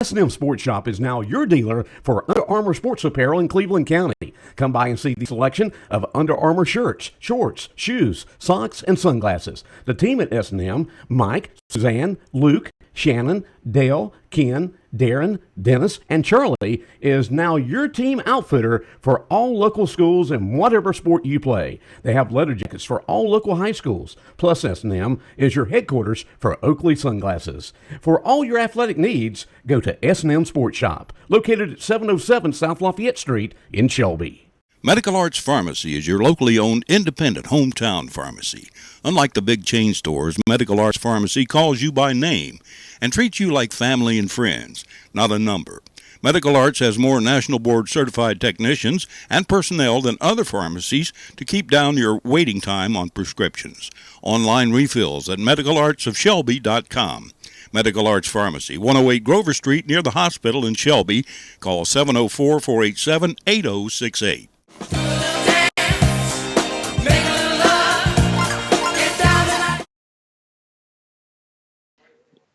S&M Sports Shop is now your dealer for Under Armour sports apparel in Cleveland County. Come by and see the selection of Under Armour shirts, shorts, shoes, socks, and sunglasses. The team at S&M, Mike, Suzanne, Luke, Shannon, Dale, Ken, Darren, Dennis, and Charlie, is now your team outfitter for all local schools and whatever sport you play. They have leather jackets for all local high schools. Plus, S&M is your headquarters for Oakley Sunglasses. For all your athletic needs, go to S&M Sports Shop, located at 707 South Lafayette Street in Shelby. Medical Arts Pharmacy is your locally owned independent hometown pharmacy. Unlike the big chain stores, Medical Arts Pharmacy calls you by name and treats you like family and friends, not a number. Medical Arts has more National Board certified technicians and personnel than other pharmacies to keep down your waiting time on prescriptions. Online refills at medicalartsofshelby.com. Medical Arts Pharmacy, 108 Grover Street near the hospital in Shelby. Call 704-487-8068.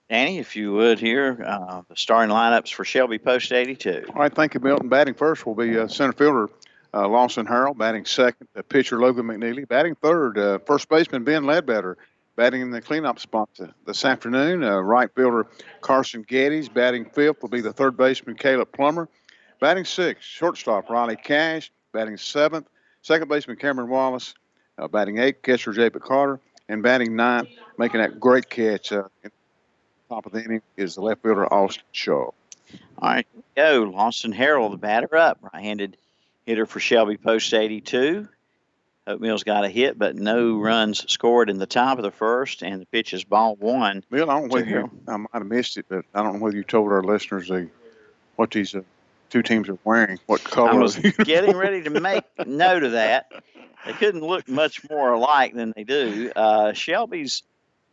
Danny, if you would here, the starting lineups for Shelby Post 82. All right, thank you, Milton. Batting first will be center fielder Lawson Harrell. Batting second, pitcher Logan McNeely. Batting third, first baseman Ben Ledbetter. Batting in the cleanup spot this afternoon, right fielder Carson Geddes. Batting fifth will be the third baseman Caleb Plummer. Batting sixth, shortstop Riley Cash. Batting seventh, second baseman Cameron Wallace. Batting eighth, catcher Jacob Carter. And batting ninth, making that great catch in the top of the inning, is the left fielder Austin Shaw. All right, go. Lawson Harrell, the batter up. Right-handed hitter for Shelby, post 82. Hope Mills got a hit, but no runs scored in the top of the first, and the pitch is ball one. Bill, I don't know whether I might have missed it, but I don't know whether you told our listeners what these two teams are wearing, what color. I was getting ready to make note of that. They couldn't look much more alike than they do. Shelby's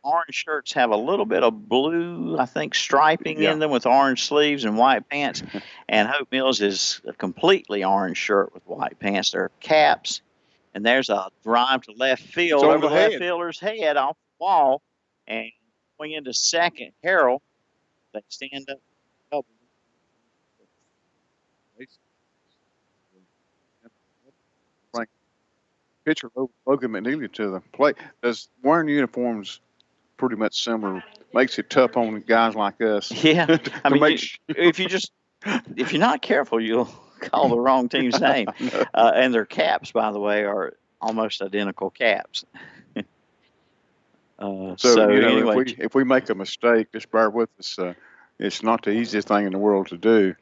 orange shirts have a little bit of blue, I think, striping in them with orange sleeves and white pants, and Hope Mills is a completely orange shirt with white pants. There are caps. And there's a drive to left field over the left fielder's head off the wall. And going into second, Harrell, they stand up. Pitcher Logan McNeely to the plate. Wearing uniforms pretty much similar makes it tough on guys like us. Yeah. I mean, if you're not careful, you'll call the wrong team's name. And their caps, by the way, are almost identical caps. Anyway, if we make a mistake, just bear with us. It's not the easiest thing in the world to do.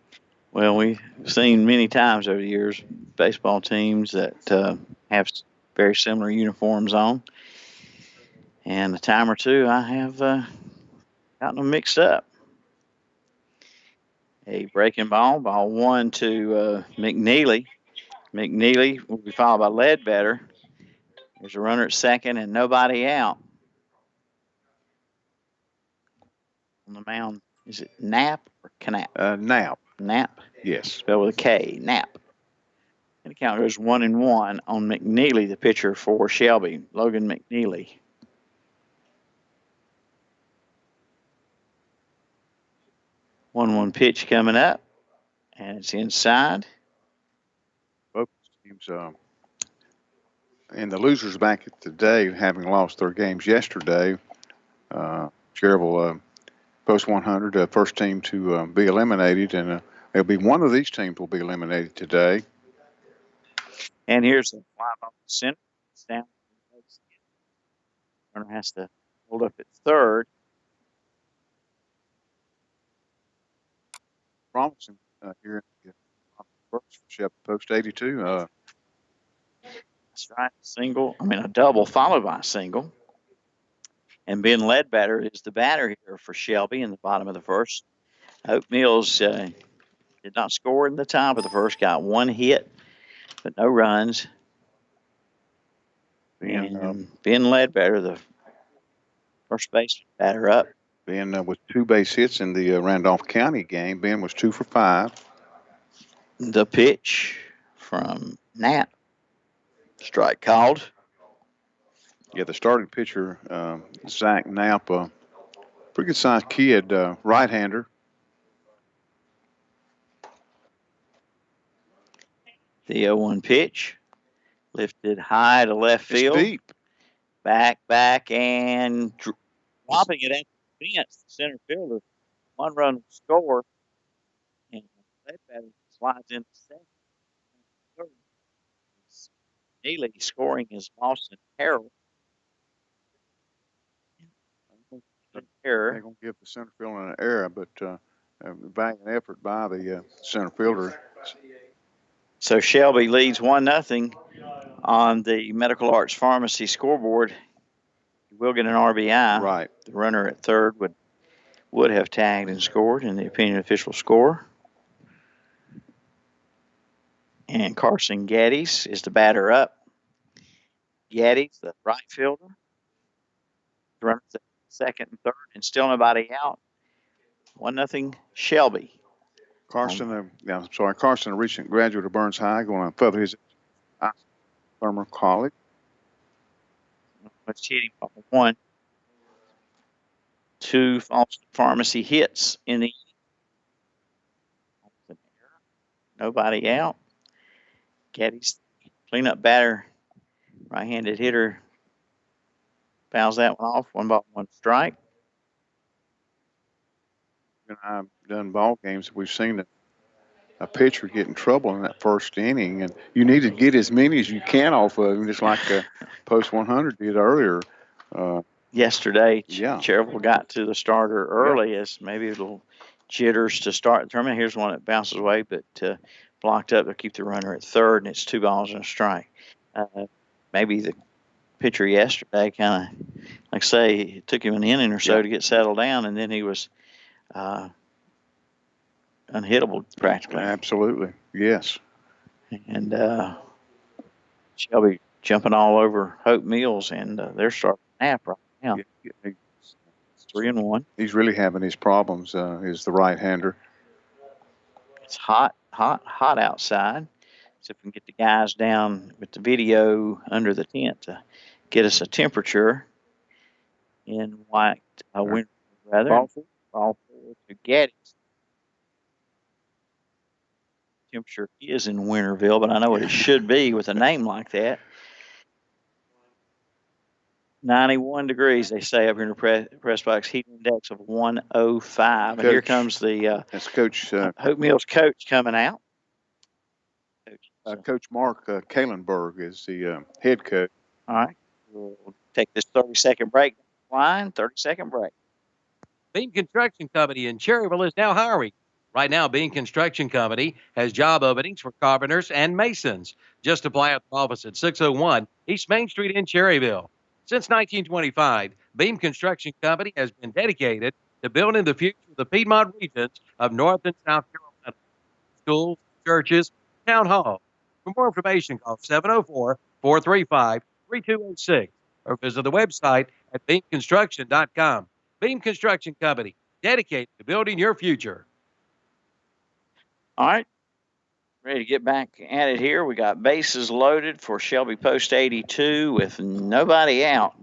Well, we've seen many times over the years baseball teams that have very similar uniforms on. And a time or two, I have gotten them mixed up. A breaking ball one to McNeely. McNeely will be followed by Ledbetter. There's a runner at second and nobody out. On the mound, is it Knapp or Knapp? Knapp. Knapp? Yes. Spelled with a K, Knapp. And the count goes 1-1 on McNeely, the pitcher for Shelby, Logan McNeely. One pitch coming up, and it's inside. Both teams and the losers back at today, having lost their games yesterday. Cherryville post 100, first team to be eliminated, and it'll be one of these teams will be eliminated today. And here's the fly ball center. It's down. Runner has to hold up at third. Promising here in the first Shelby post 82. That's right. A double followed by a single. And Ben Ledbetter is the batter here for Shelby in the bottom of the first. Hope Mills did not score in the top of the first, got one hit, but no runs. Ben Ledbetter, the first base batter up. Ben with 2 base hits in the Randolph County game. Ben was 2 for 5. The pitch from Knapp. Strike called. Yeah, the starting pitcher, Zach Knapp, pretty good-sized kid, right-hander. The 0-1 pitch. Lifted high to left field. It's deep. Back, and dropping it at the fence. The center fielder. One run will score. And Ledbetter slides into second. Neely scoring is Austin Harrell. They're going to give the center fielder an error, but valiant effort by the center fielder. So Shelby leads 1-0 on the Medical Arts Pharmacy scoreboard. You will get an RBI. Right. The runner at third would have tagged and scored in the opinion of official score. And Carson Geddes is the batter up. Geddes, the right fielder. The runner's at second and third, and still nobody out. 1-0 Shelby. Carson, a recent graduate of Burns High, going to further his Farmer College. Let's hit him on 1-2 Pharmacy hits in the nobody out. Geddes, cleanup batter, right-handed hitter Fouls that one off. 1 ball, 1 strike. And I've done ball games. We've seen a pitcher get in trouble in that first inning, and you need to get as many as you can off of him, just like Post 100 did earlier. Yesterday, Yeah. Cherville got to the starter early as maybe a little jitters to start the tournament. Here's one that bounces away, but blocked up to keep the runner at third, and it's 2 balls and a strike. Maybe the pitcher yesterday kind of, like say, it took him an inning or so to get settled down, and then he was unhittable practically. Absolutely, yes. And Shelby jumping all over Hope Mills, and they're starting to nap right now. Yeah. 3-1. He's really having his problems. Is the right-hander. It's hot outside. So if we can get the guys down with the video under the tent to get us a temperature in white winter weather. Ball four to Geddes. Temperature is in Winterville, but I know what it should be with a name like that. 91 degrees, they say up here in the press box. Heat index of 105. And here comes the that's Coach Hope Mills coach coming out. Coach Mark Kalenberg is the head coach. All right. We'll take this 30-second break. Line, 30-second break. Beam Construction Company in Cherryville is now hiring. Right now, Beam Construction Company has job openings for carpenters and masons. Just apply at the office at 601 East Main Street in Cherryville. Since 1925, Beam Construction Company has been dedicated to building the future of the Piedmont regions of North and South Carolina. Schools, churches, town halls. For more information, call 704-435-3206 or visit the website at beamconstruction.com. Beam Construction Company, dedicated to building your future. All right. Ready to get back at it here. We got bases loaded for Shelby Post 82 with nobody out.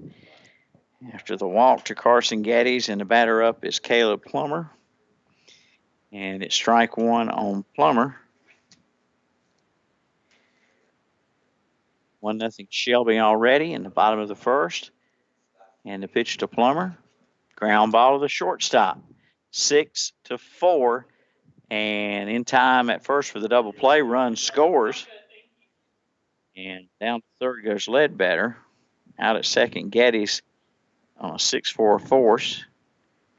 After the walk to Carson Geddes, and the batter up is Caleb Plummer. And it's strike 1 on Plummer. 1-0 Shelby already in the bottom of the first. And the pitch to Plummer. Ground ball to the shortstop. 6-4. And in time at first for the double play, run scores. And down to third goes Ledbetter. Out at second, Geddes on a 6-4 force.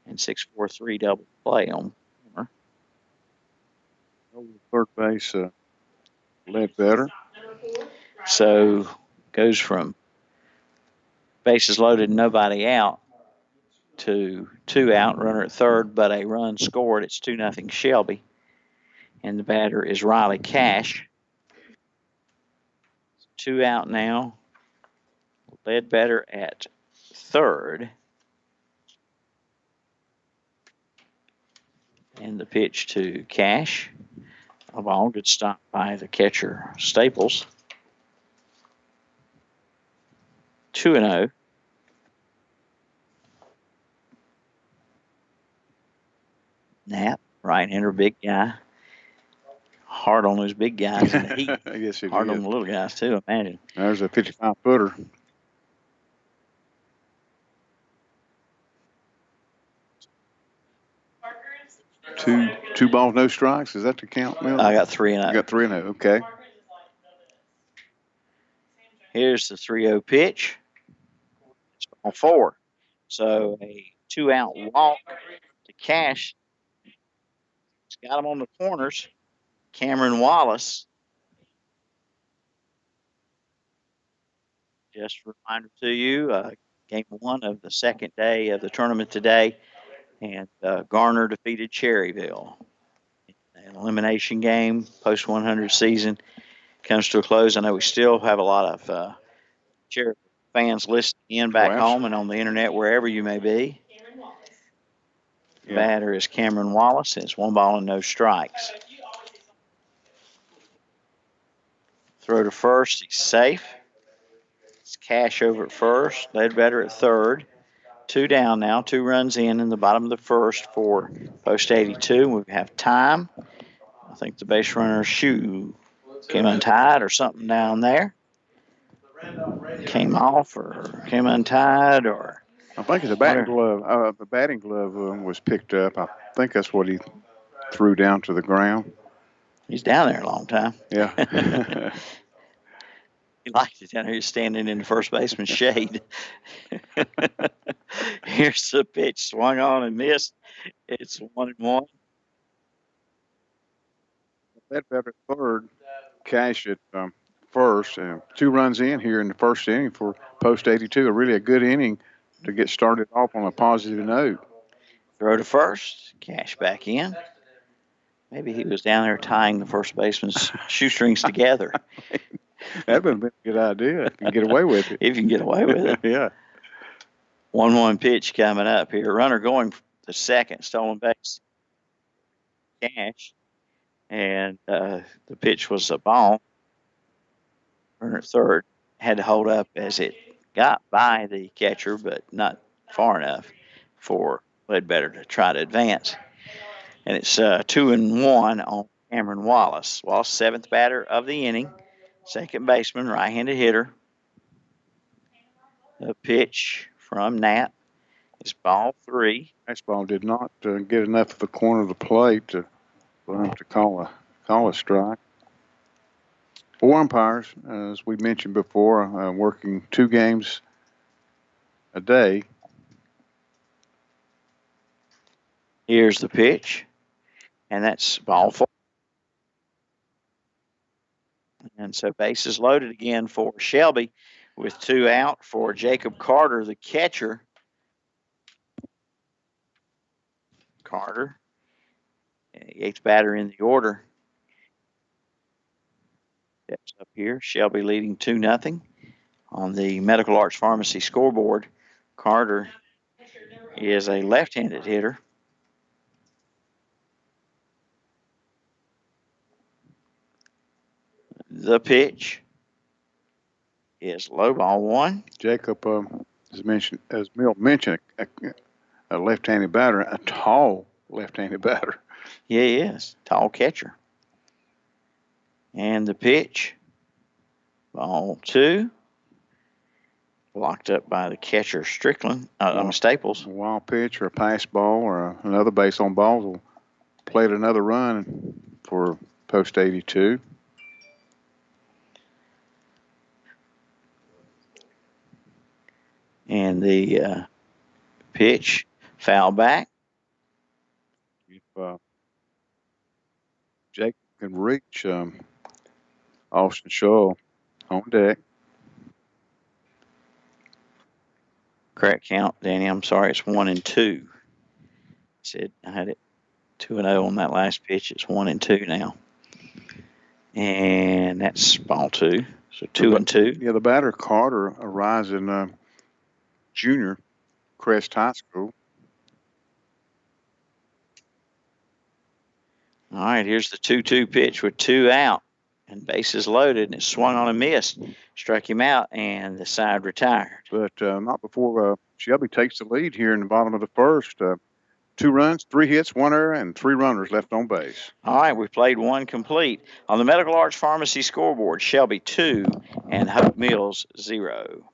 And 6-4-3 double play on Plummer. Third base, Ledbetter. So goes from bases loaded, nobody out, to 2 out, runner at third, but a run scored. It's 2-0 Shelby. And the batter is Riley Cash. 2 out now. Ledbetter at third. And the pitch to Cash. A ball, good stop by the catcher, Staples. 2-0. Knapp, right-hander, big guy. Hard on those big guys in the heat. Yes, it Hard is. on the little guys, too, imagine. There's a 55-footer. Two balls, no strikes. Is that the count, Mel? I got 3-0. You got 3-0, okay. Here's the 3-0 pitch. It's on 4. So a 2-out walk to Cash. He's got him on the corners. Cameron Wallace. Just a reminder to you, game 1 of the second day of the tournament today. And Garner defeated Cherryville. An elimination game, post 100 season comes to a close. I know we still have a lot of Cherryville fans listening in back home and on the internet, wherever you may be. The batter is Cameron Wallace. It's 1 ball and no strikes. Throw to first. He's safe. It's Cash over at first. Ledbetter at third. 2 down now. 2 runs in the bottom of the first for Post 82. We have time. I think the base runner's shoe came untied or something down there. came off or came untied, or I think it's a batting glove. The batting glove was picked up. I think that's what he threw down to the ground. He's down there a long time. Yeah. He likes it down here standing in the first baseman's shade. Here's the pitch, swung on and missed. It's 1-1. That better third, Cash at first. 2 runs in here in the first inning for post 82. Really a good inning to get started off on a positive note. Throw to first, Cash back in. Maybe he was down there tying the first baseman's shoestrings together. That would have been a good idea if you can get away with it. If you can get away with it. Yeah. 1-1 pitch coming up here. Runner going to second, stolen base. Cash. And the pitch was a ball. Runner at third had to hold up as it got by the catcher, but not far enough for Ledbetter to try to advance. And it's 2-1 on Cameron Wallace. Wallace, 7th batter of the inning. Second baseman, right-handed hitter. The pitch from Nat is ball 3. Fastball did not get enough of the corner of the plate for him to call a strike. 4 umpires, as we mentioned before, working 2 games a day. Here's the pitch, and that's ball 4. And so bases loaded again for Shelby with 2 out for Jacob Carter, the catcher. Carter, 8th batter in the order. Steps up here. Shelby leading 2-0 on the Medical Arts Pharmacy scoreboard. Carter is a left-handed hitter. The pitch is low, ball 1. Jacob, as Mill mentioned, a left-handed batter, a tall left-handed batter. Yeah, he is. Tall catcher. And the pitch, ball 2. Blocked up by the catcher, Strickland, Staples. A wild pitch or a pass ball or another base on balls will play another run for post 82. And the pitch, foul back. If Jake can reach Austin Shaw on deck. Correct count, Danny. I'm sorry, it's 1-2. Said I had it 2-0 on that last pitch. It's 1-2 now. And that's ball 2. So 2-2. Yeah, the batter Carter arrives in junior Crest High School. All right, here's the 2-2 pitch with 2 out and bases loaded, and it swung on and missed. Struck him out, and the side retired. But not before Shelby takes the lead here in the bottom of the first. 2 runs, 3 hits, 1 error, and 3 runners left on base. All right, we've played 1 complete. On the Medical Arts Pharmacy scoreboard, Shelby 2 and Hope Mills 0.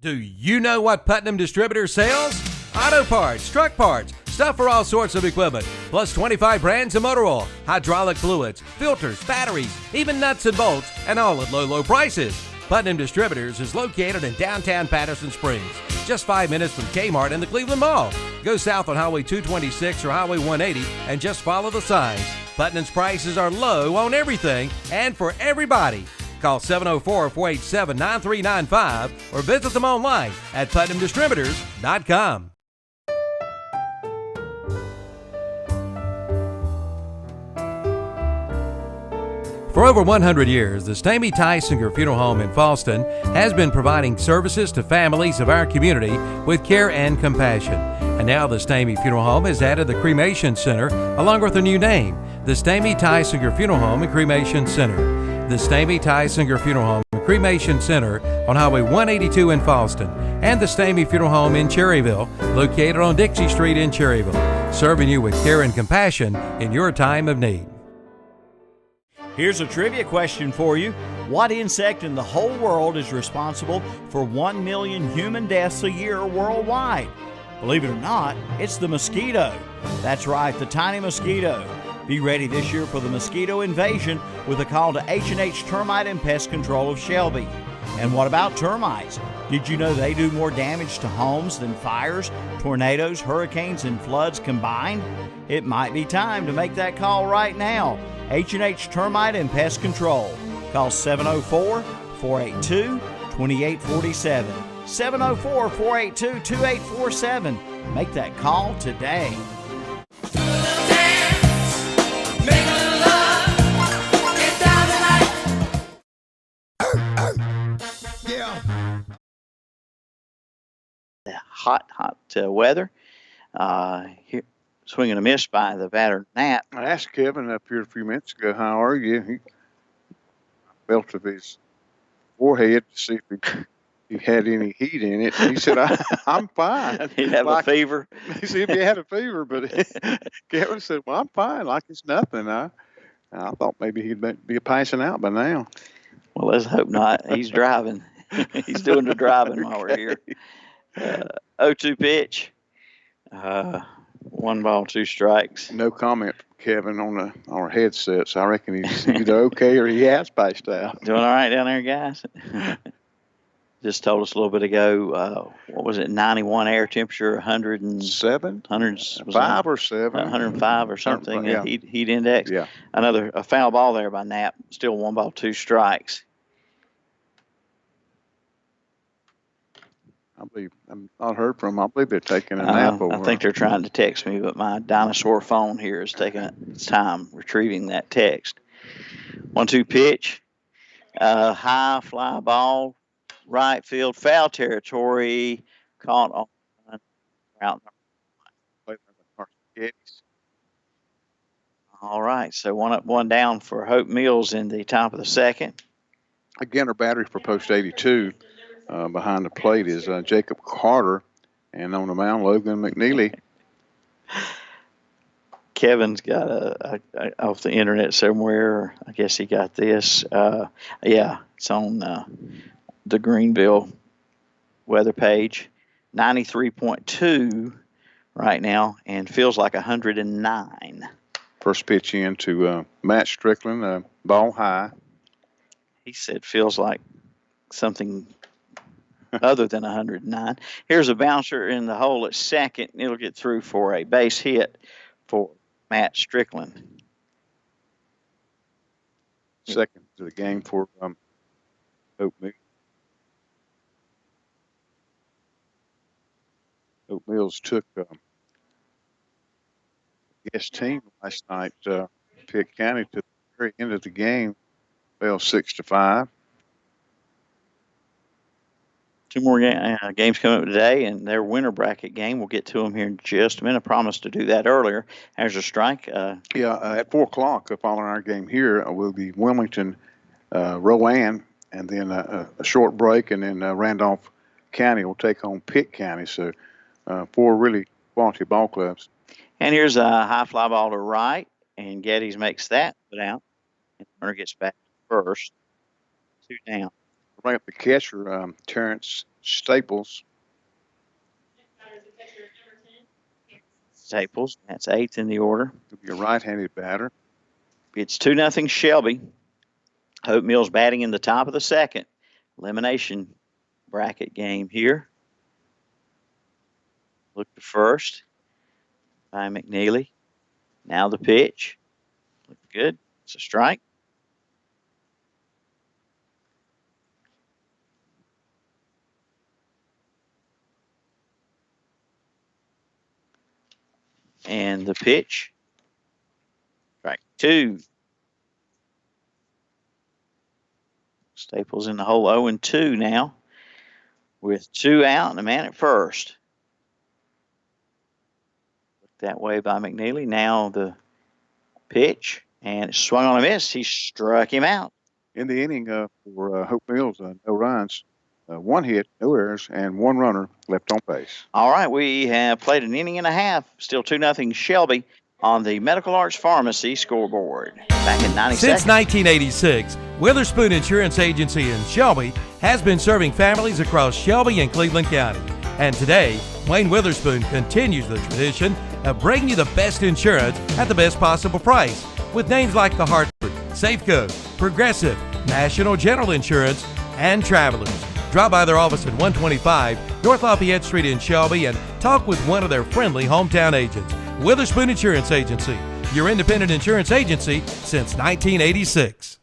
Do you know what Putnam Distributors sells? Auto parts, truck parts, stuff for all sorts of equipment, plus 25 brands of motor oil, hydraulic fluids, filters, batteries, even nuts and bolts, and all at low, low prices. Putnam Distributors is located in downtown Patterson Springs, just 5 minutes from Kmart and the Cleveland Mall. Go south on Highway 226 or Highway 180 and just follow the signs. Putnam's prices are low on everything and for everybody. Call 704-487-9395 or visit them online at PutnamDistributors.com. For over 100 years, the Stamey Tysinger Funeral Home in Fallston has been providing services to families of our community with care and compassion. And now the Stamey Funeral Home has added the Cremation Center along with a new name, the Stamey Tysinger Funeral Home and Cremation Center. The Stamey Tysinger Funeral Home and Cremation Center on Highway 182 in Fallston, and the Stamey Funeral Home in Cherryville, located on Dixie Street in Cherryville, serving you with care and compassion in your time of need. Here's a trivia question for you. What insect in the whole world is responsible for 1 million human deaths a year worldwide? Believe it or not, it's the mosquito. That's right, the tiny mosquito. Be ready this year for the mosquito invasion with a call to H&H Termite and Pest Control of Shelby. And what about termites? Did you know they do more damage to homes than fires, tornadoes, hurricanes, and floods combined? It might be time to make that call right now. H&H Termite and Pest Control. Call 704-482-2847. 704-482-2847. Make that call today. Hot weather. Here, swinging a miss by the batter, Nat. I asked Kevin up here a few minutes ago, how are you? He felt of his forehead to see if he had any heat in it. He said, I'm fine. He'd have a fever. He said he had a fever, but Kevin said, well, I'm fine, like it's nothing. I thought maybe he'd be passing out by now. Well, let's hope not. He's driving. He's doing the driving while we're here. 0-2 pitch. 1 ball, 2 strikes. No comment from Kevin on our headsets. I reckon he's either okay or he has passed out. Doing all right down there, guys? Just told us a little bit ago, what was it, 91 air temperature, 107? 5 or 7. 105 or something, yeah. heat index. Yeah. A foul ball there by Knapp. Still 1 ball, 2 strikes. I've not heard from them. I believe they're taking a nap over. I think they're trying to text me, but my dinosaur phone here is taking its time retrieving that text. 1-2 pitch. High fly ball, right field, foul territory, caught on route number 1. All right, so 1 up, 1 down for Hope Mills in the top of the second. Again, our battery for post 82. Behind the plate is Jacob Carter, and on the mound, Logan McNeely. Kevin's got a off the internet somewhere. I guess he got this. Yeah, it's on the Greenville weather page. 93.2 right now, and feels like 109. First pitch in to Matt Strickland, ball high. He said feels like something other than 109. Here's a bouncer in the hole at second. It'll get through for a base hit for Matt Strickland. Second to the game for Hope Mills. Hope Mills took guest team last night, Pitt County, to the very end of the game, fell 6-5. 2 more games coming up today, and their winter bracket game. We'll get to them here in just a minute. I promised to do that earlier. There's a strike. At 4 o'clock, following our game here, will be Wilmington, Rowan, and then a short break, and then Randolph County will take on Pitt County. So 4 really quality ball clubs. And here's a high fly ball to right, and Geddes makes that put out. And Turner gets back first. 2 down. Bring up the catcher, Terrence Staples. Staples, that's 8th in the order. He'll be a right-handed batter. It's 2-0 Shelby. Hope Mills batting in the top of the second. Elimination bracket game here. Look to first by McNeely. Now the pitch. Look good. It's a strike. And the pitch. Strike 2. Staples in the hole 0-2 now, with 2 out and a man at first. Looked that way by McNeely. Now the pitch, and it swung on a miss. He struck him out. In the inning for Hope Mills, no runs, 1 hit, no errors, and 1 runner left on base. All right, we have played an inning and a half. Still 2-0 Shelby. on the Medical Arts Pharmacy scoreboard. Back in 96. Since 1986, Witherspoon Insurance Agency in Shelby has been serving families across Shelby and Cleveland County. And today, Wayne Witherspoon continues the tradition of bringing you the best insurance at the best possible price with names like the Hartford, Safeco, Progressive, National General Insurance, and Travelers. Drop by their office at 125 North Lafayette Street in Shelby and talk with one of their friendly hometown agents. Witherspoon Insurance Agency, your independent insurance agency since 1986.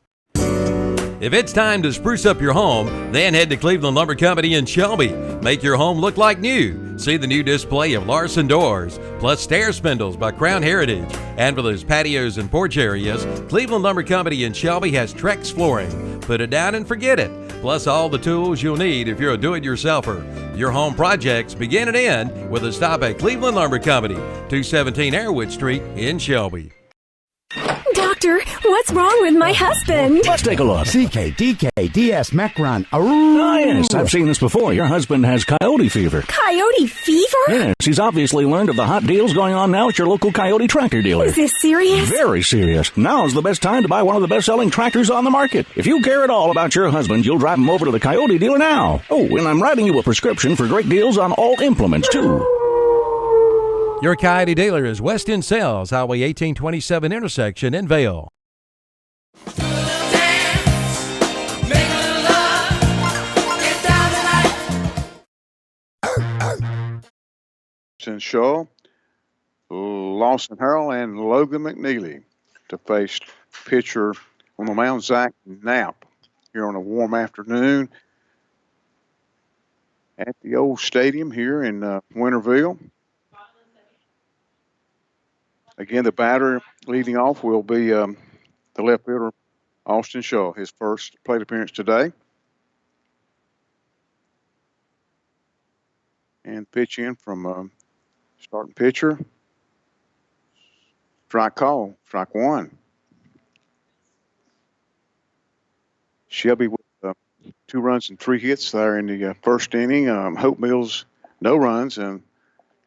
If it's time to spruce up your home, then head to Cleveland Lumber Company in Shelby. Make your home look like new. See the new display of Larson doors, plus stair spindles by Crown Heritage. And for those patios and porch areas, Cleveland Lumber Company in Shelby has Trex flooring. Put it down and forget it. Plus all the tools you'll need if you're a do-it-yourselfer. Your home projects begin and end with a stop at Cleveland Lumber Company, 217 Airwood Street in Shelby. Doctor, what's wrong with my husband? Let's take a look. CK, DS, Macron. Ah, yes, I've seen this before. Your husband has coyote fever. Coyote fever? Yes, he's obviously learned of the hot deals going on now at your local Coyote tractor dealer. Is this serious? Very serious. Now's the best time to buy one of the best-selling tractors on the market. If you care at all about your husband, you'll drive him over to the Coyote dealer now. Oh, and I'm writing you a prescription for great deals on all implements, too. Your Coyote dealer is West End Sales, Highway 1827 intersection in Vale. Shaw, Lawson Harrell, and Logan McNeely to face pitcher on the mound, Zach Knapp, here on a warm afternoon at the old stadium here in Winterville. Again, the batter leading off will be the left fielder, Austin Shaw, his first plate appearance today. And pitch in from starting pitcher. Strike call, strike one. Shelby with 2 runs and 3 hits there in the first inning. Hope Mills, no runs and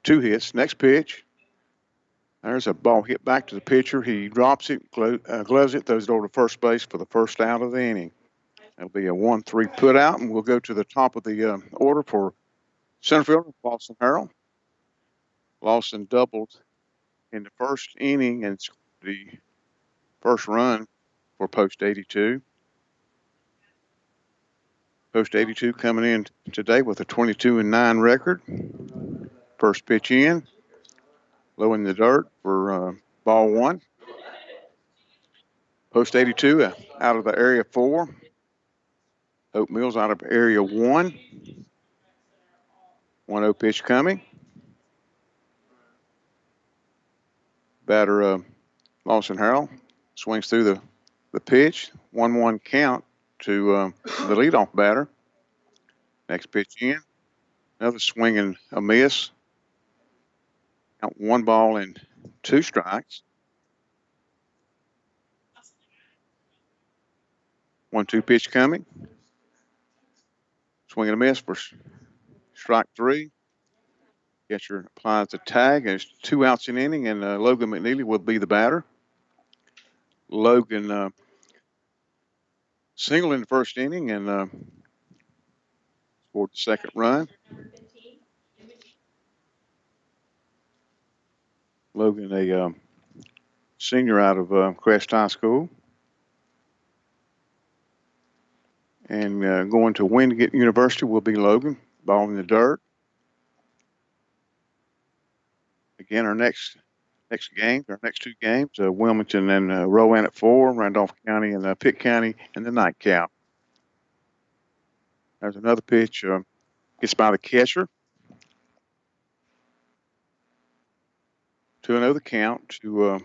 2 hits. Next pitch. There's a ball hit back to the pitcher. He drops it, gloves it, throws it over to first base for the first out of the inning. It'll be a 1-3 put out, and we'll go to the top of the order for center fielder, Lawson Harrell. Lawson doubled in the first inning and scored the first run for Post 82. Post 82 coming in today with a 22-9 record. First pitch in. Low in the dirt for ball 1. Post 82 out of the area 4. Hope Mills out of area 1. 1-0 pitch coming. Batter Lawson Harrell swings through the pitch. 1-1 count to the leadoff batter. Next pitch in. Another swing and a miss. Out 1 ball and 2 strikes. 1-2 pitch coming. Swing and a miss for strike 3. Catcher applies the tag. There's 2 outs in inning, and Logan McNeely will be the batter. Logan singled in the first inning and scored the second run. Logan, a senior out of Crest High School. And going to Wingate University will be Logan. Ball in the dirt. Again, our next game, our next 2 games, Wilmington and Rowan at 4, Randolph County and Pitt County in the nightcap. There's another pitch. Gets by the catcher. 2-0 the count to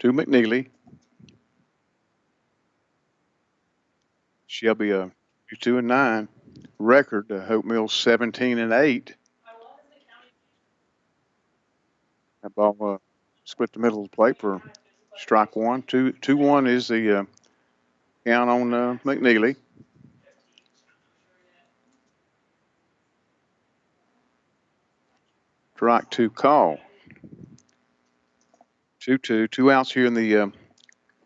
McNeely. Shelby a 2-9 record. Hope Mills 17-8. That ball split the middle of the plate for strike 1. 2-1 is the count on McNeely. Strike 2 call. 2-2. 2 outs here in the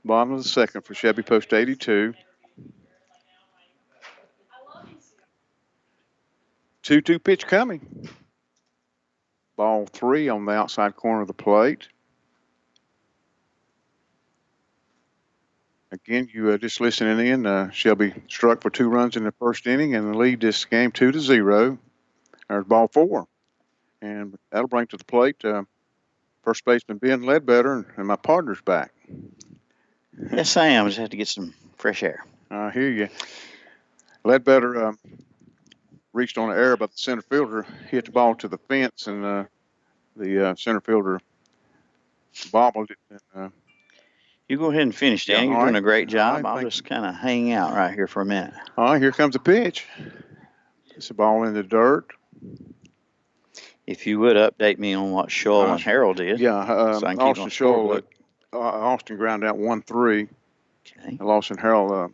bottom of the second for Shelby Post 82. 2-2 pitch coming. Ball 3 on the outside corner of the plate. Again, you just listening in. Shelby struck for 2 runs in the first inning and the lead this game 2-0. There's ball 4. And that'll bring to the plate first baseman Ben Ledbetter, and my partner's back. Yes, I am. I just have to get some fresh air. I hear you. Ledbetter reached on an error, but the center fielder hit the ball to the fence, and the center fielder bobbled it. And, you go ahead and finish, Danny. You're doing a great job. I'll just kind of hang out right here for a minute. All right, here comes the pitch. It's a ball in the dirt. If you would update me on what Shull and Harold did. Yeah, so Austin Shull, Austin ground out 1-3. Okay. Lawson Harold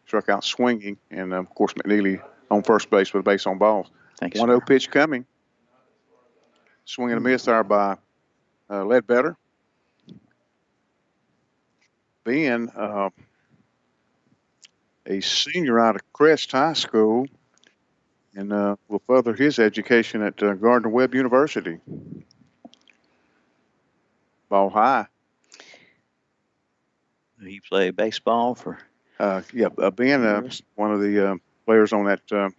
struck out swinging, and of course McNeely on first base with a base on balls. Thanks. 1-0 pitch coming. Swing and a miss there by Ledbetter. Ben, a senior out of Crest High School, and will further his education at Gardner-Webb University. Ball high. He played baseball for? Ben, one of the players on that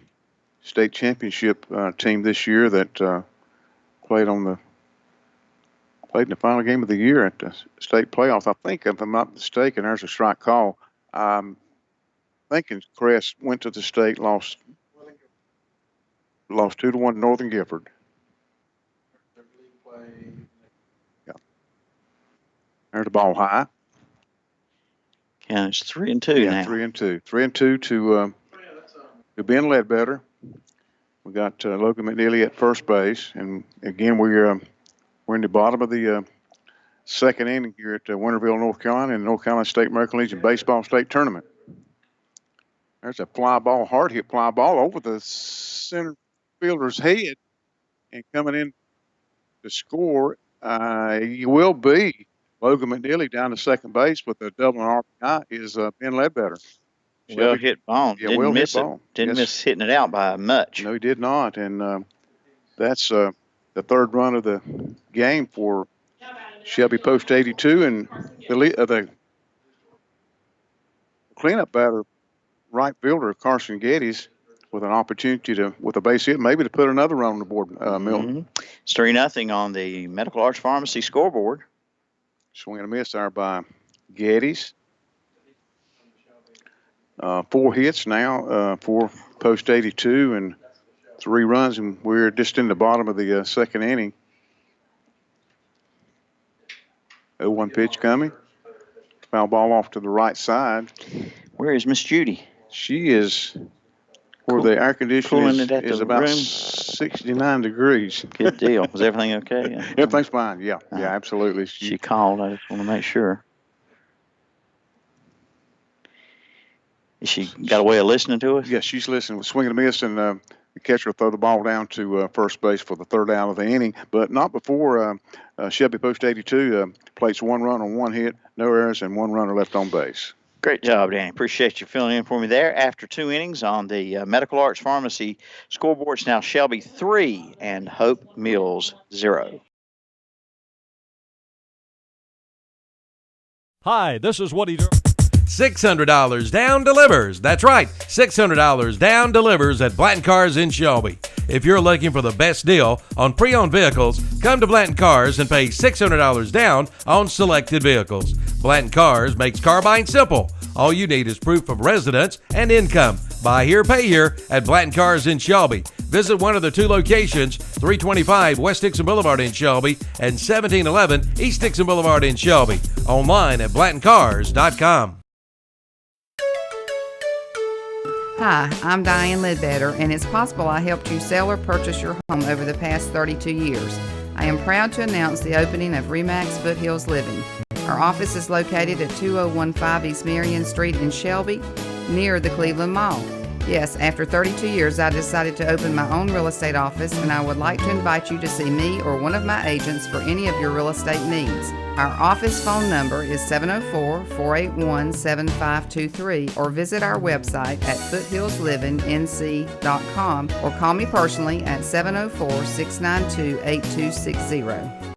state championship team this year that played in the final game of the year at the state playoffs. I think, if I'm not mistaken, there's a strike call. I'm thinking Crest went to the state, lost 2-1 to Northern Gifford. Yeah. There's the ball high. Yeah, it's 3-2 now. 3-2. 3-2 to Ben Ledbetter. We got Logan McNeely at first base, and again we're in the bottom of the second inning here at Winterville, North Carolina, in the North Carolina State American Legion Baseball State Tournament. There's a fly ball, hard hit fly ball over the center fielder's head, and coming in to score, he will be Logan McNeely down to second base with a double RBI is Ben Ledbetter. Well hit ball. Yeah, Didn't miss it. Didn't miss hitting it out by much. No, he did not, and that's the third run of the game for Shelby Post 82, and the cleanup batter, right fielder Carson Geddes, with an opportunity to, with a base hit, maybe to put another run on the board, Milton. It's 3-0 on the Medical Arts Pharmacy scoreboard. Swing and a miss there by Geddes. 4 hits now for Post 82 and 3 runs, and we're just in the bottom of the second inning. 0-1 pitch coming. Foul ball off to the right side. Where is Miss Judy? She is where the air conditioning is about 69 degrees. Good deal. Was everything okay? Everything's fine. Yeah, absolutely. She called. I just want to make sure. Is she got a way of listening to us? Yes, she's listening. With swing and a miss, and the catcher will throw the ball down to first base for the third out of the inning, but not before Shelby Post 82 plates 1 run on 1 hit, no errors, and 1 runner left on base. Great job, Danny. Appreciate you filling in for me there. After 2 innings on the Medical Arts Pharmacy scoreboard, it's now Shelby 3 and Hope Mills 0. Hi, this is Woody $600 down delivers. That's right, $600 down delivers at Blanton Cars in Shelby. If you're looking for the best deal on pre-owned vehicles, come to Blanton Cars and pay $600 down on selected vehicles. Blanton Cars makes car buying simple. All you need is proof of residence and income. Buy here, pay here at Blanton Cars in Shelby. Visit one of the 2 locations, 325 West Dixon Boulevard in Shelby and 1711 East Dixon Boulevard in Shelby. Online at BlantonCars.com. Hi, I'm Diane Ledbetter, and it's possible I helped you sell or purchase your home over the past 32 years. I am proud to announce the opening of RE/MAX Foothills Living. Our office is located at 2015 East Marion Street in Shelby, near the Cleveland Mall. Yes, after 32 years, I decided to open my own real estate office, and I would like to invite you to see me or one of my agents for any of your real estate needs. Our office phone number is 704-481-7523 or visit our website at foothillslivingnc.com or call me personally at 704-692-8260.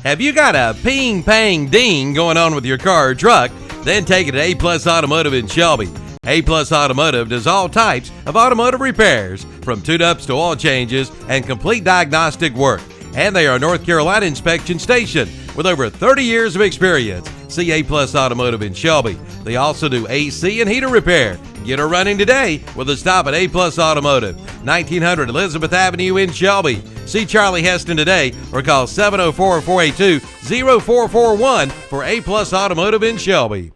Have you got a ping, pang, ding going on with your car or truck? Then take it to A Plus Automotive in Shelby. A Plus Automotive does all types of automotive repairs, from tune-ups to oil changes and complete diagnostic work. And they are a North Carolina inspection station with over 30 years of experience. See A Plus Automotive in Shelby. They also do AC and heater repair. Get her running today with a stop at A Plus Automotive, 1900 Elizabeth Avenue in Shelby. See Charlie Heston today or call 704-482-0441 for A Plus Automotive in Shelby.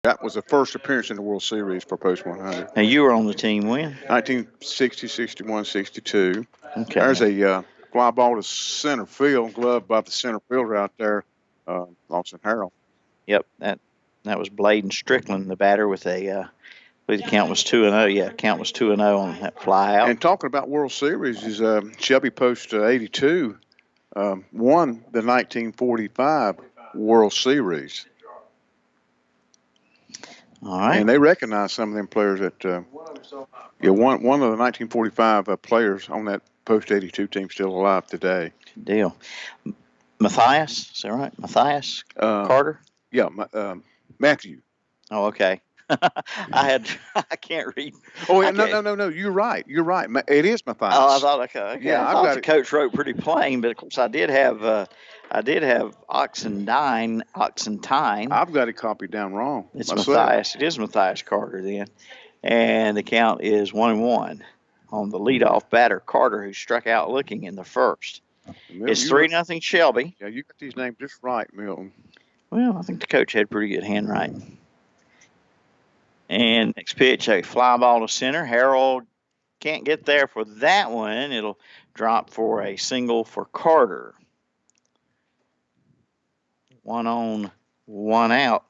That was the first appearance in the World Series for Post 100. Now, you were on the team when? 1960, 61, 62. Okay. There's a fly ball to center field, glove by the center fielder out there, Lawson Harrell. Yep, that was Bladen Strickland, the batter, with a, I believe the count was 2-0. Yeah, count was 2-0 on that fly out. And talking about World Series, is Shelby Post 82 won the 1945 World Series. All right. And they recognize some of them players that, one of the 1945 players on that Post 82 team still alive today. Good deal. Matthias, is that right? Matthias Carter? Yeah, Matthew. Oh, okay. I can't read. Oh, yeah, no. You're right. It is Matthias. Oh, I thought, okay. Yeah, I thought the coach wrote pretty plain, but of course I did have Oxentine. I've got it copied down wrong. It's Matthias. It is Matthias Carter then. And the count is 1-1 on the leadoff batter, Carter, who struck out looking in the first. It's 3-0 Shelby. Yeah, you got these names just right, Milton. Well, I think the coach had pretty good handwriting. And next pitch, a fly ball to center. Harold can't get there for that one. It'll drop for a single for Carter. 1 on, 1 out.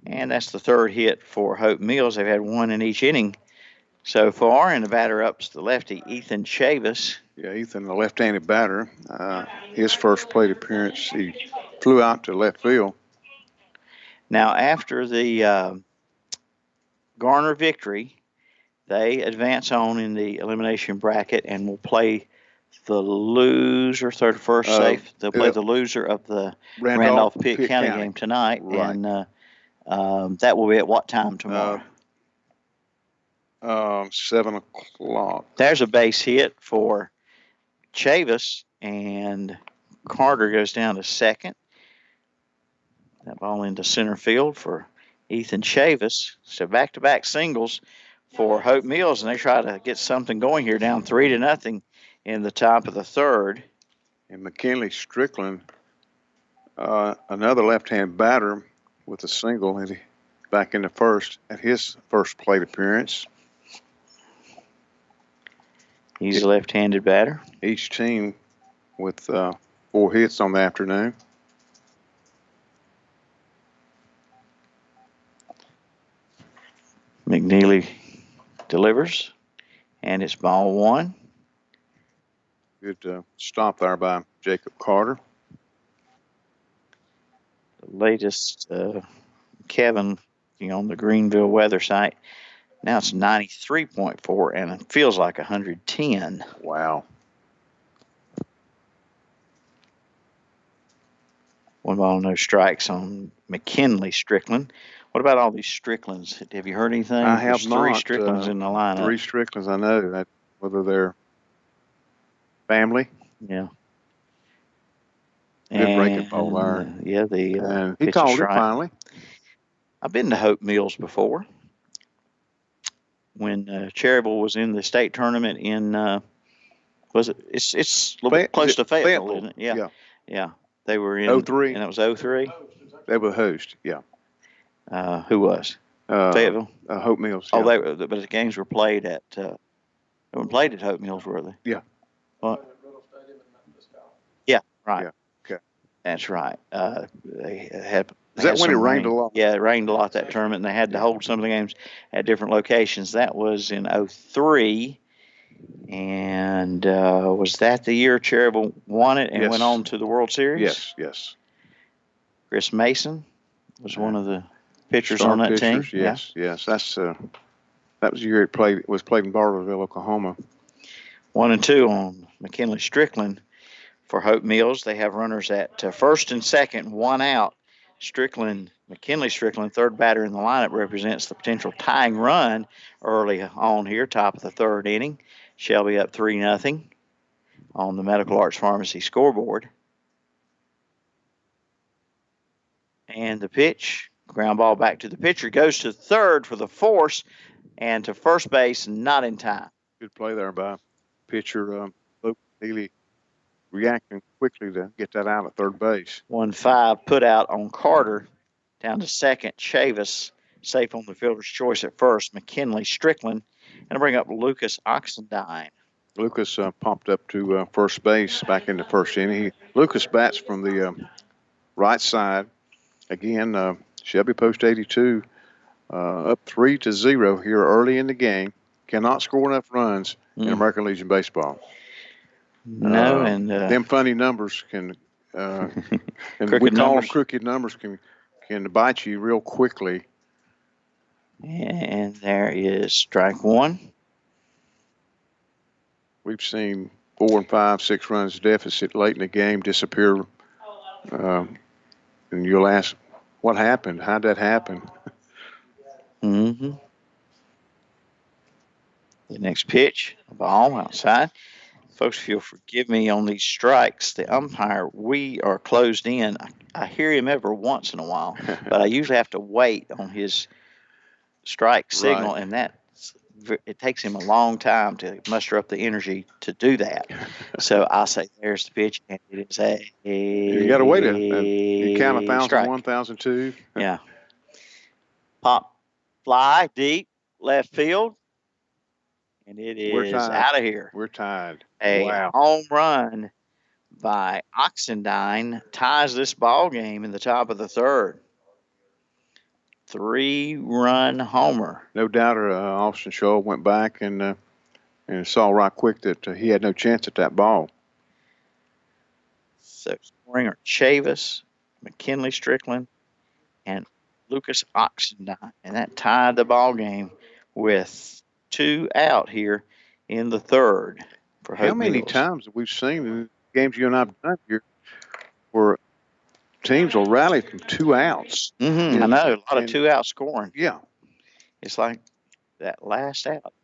And that's the third hit for Hope Mills. They've had one in each inning so far. And the batter up's the lefty, Ethan Chavis. Yeah, Ethan, the left-handed batter. His first plate appearance, he flew out to left field. Now, after the Garner victory, they advance on in the elimination bracket and will play the loser, third to first safe. They'll play the loser of the Randolph-Pitt County game tonight. Right. And that will be at what time tomorrow? 7 o'clock. There's a base hit for Chavis, and Carter goes down to second. That ball into center field for Ethan Chavis. So back-to-back singles for Hope Mills, and they try to get something going here, down 3-0 in the top of the third. And McKinley Strickland, another left-hand batter with a single back in the first at his first plate appearance. He's a left-handed batter. Each team with 4 hits on the afternoon. McNeely delivers, and it's ball 1. Good stop there by Jacob Carter. The latest Kevin on the Greenville weather site. Now it's 93.4, and it feels like 110. Wow. 1 ball, no strikes on McKinley Strickland. What about all these Stricklands? Have you heard anything? I have not. 3 Stricklands in the lineup. 3 Stricklands, I know that, whether they're family. Yeah. Good breaking ball there. Yeah, and he called it finally. I've been to Hope Mills before. when Cherryville was in the state tournament in was it? It's a little bit close to Fayetteville, isn't it? Yeah. Yeah. They were in 03. And it was 03. They were the host. Yeah. Who was? Fayetteville. Hope Mills. Oh, yeah. but the games were played at. They were played at Hope Mills, were they? Yeah. What? Yeah. Right. Yeah. Okay. That's right. They had. Is that when it rained a lot? Yeah, it rained a lot that tournament, and they had to hold some of the games at different locations. That was in 03. And was that the year Cherryville won it and went on to the World Series? Yes, yes. Chris Mason was one of the pitchers on that team. Yes, yes. That was the year it was played in Bartlesville, Oklahoma. 1 and 2 on McKinley Strickland for Hope Mills. They have runners at first and second, 1 out. McKinley Strickland, third batter in the lineup, represents the potential tying run early on here, top of the third inning. Shelby up 3-0 on the Medical Arts Pharmacy scoreboard. And the pitch, ground ball back to the pitcher, goes to third for the force, and to first base, not in time. Good play there by pitcher Luke Healy, reacting quickly to get that out at third base. 1-5 put out on Carter, down to second. Chavis safe on the fielder's choice at first. McKinley Strickland. And bring up Lucas Oxendine. Lucas popped up to first base back in the first inning. Lucas bats from the right side. Again, Shelby Post 82 up 3-0 here early in the game. Cannot score enough runs in American Legion baseball. No, and them funny numbers can, and crooked we call numbers. them crooked numbers, can bite you real quickly. And there is strike one. We've seen 4 and 5, 6 runs deficit late in the game disappear. And you'll ask, what happened? How'd that happen? Mm-hmm. The next pitch, a ball outside. Folks, if you'll forgive me on these strikes, the umpire, we are closed in. I hear him every once in a while, but I usually have to wait on his strike signal, and it takes him a long time to muster up the energy to do that. So I say, there's the pitch, and it is you got to wait you count 1,000, strike. 1,002. Yeah. Pop fly deep left field, and it is out of here. We're tied. A home run by Oxendine ties this ball game in the top of the third. 3-run homer. No doubter, Austin Shaw went back and saw right quick that he had no chance at that ball. So scoring are Chavis, McKinley Strickland, and Lucas Oxendine, and that tied the ball game with 2 out here in the third. For How Hope many Mills. times have we seen in the games you and I have done here where teams will rally from 2 outs? Mm-hmm. I know, a lot of 2-out scoring. Yeah. It's like that last out.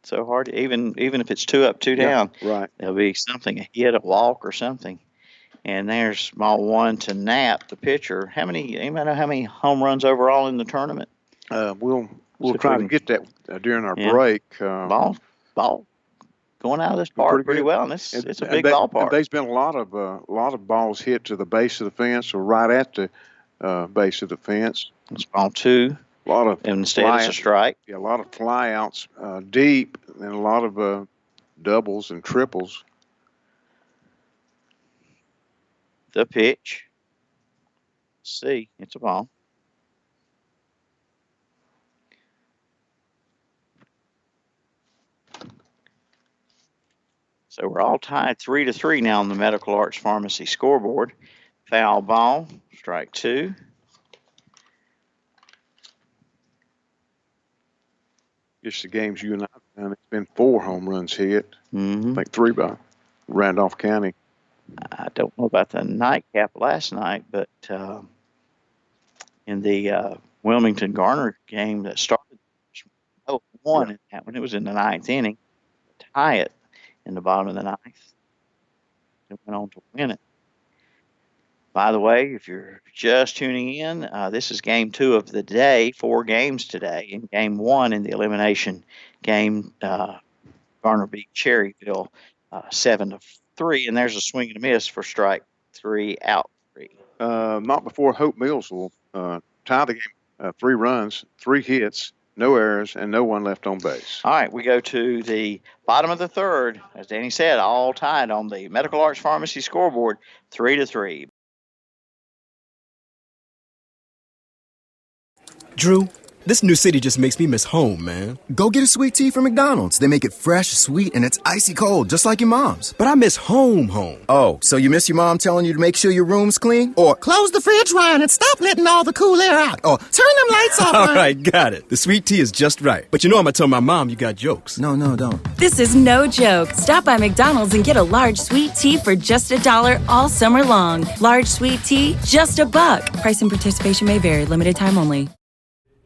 So hard, even if it's 2 up, 2 down. Right. There'll be something, a hit, a walk, or something. And there's ball 1 to Knapp, the pitcher. Anybody know how many home runs overall in the tournament? We'll try to get that during our break. Ball going out of this park pretty well, and it's a big ballpark. There's been a lot of balls hit to the base of the fence or right at the base of the fence. It's ball 2. A lot of instead it's a strike. Yeah, a lot of flyouts deep, and a lot of doubles and triples. The pitch. See, it's a ball. So we're all tied 3-3 now on the Medical Arts Pharmacy scoreboard. Foul ball, strike 2. Just the games you and I have done, it's been 4 home runs hit. Mm-hmm. I think 3 by Randolph County. I don't know about the nightcap last night, but in the Wilmington Garner game that started 0-1 in that one, it was in the 9th inning, tie it in the bottom of the 9th. It went on to win it. By the way, if you're just tuning in, this is game 2 of the day. 4 games today. In game 1 in the elimination game, Garner beat Cherryville 7-3, and there's a swing and a miss for strike 3 out 3. Not before Hope Mills will tie the game. 3 runs, 3 hits, no errors, and no one left on base. All right, we go to the bottom of the third. As Danny said, all tied on the Medical Arts Pharmacy scoreboard, 3-3. Drew, this new city just makes me miss home, man. Go get a sweet tea from McDonald's. They make it fresh, sweet, and it's icy cold, just like your mom's. But I miss home. Oh, so you miss your mom telling you to make sure your room's clean? Or close the fridge, Ryan, and stop letting all the cool air out. Or turn them lights off, All right, got it. The sweet tea is just right. But you know I'm going to tell my mom you got jokes. No, don't. This is no joke. Stop by McDonald's and get a large sweet tea for just $1 all summer long. Large sweet tea, just $1. Price and participation may vary. Limited time only.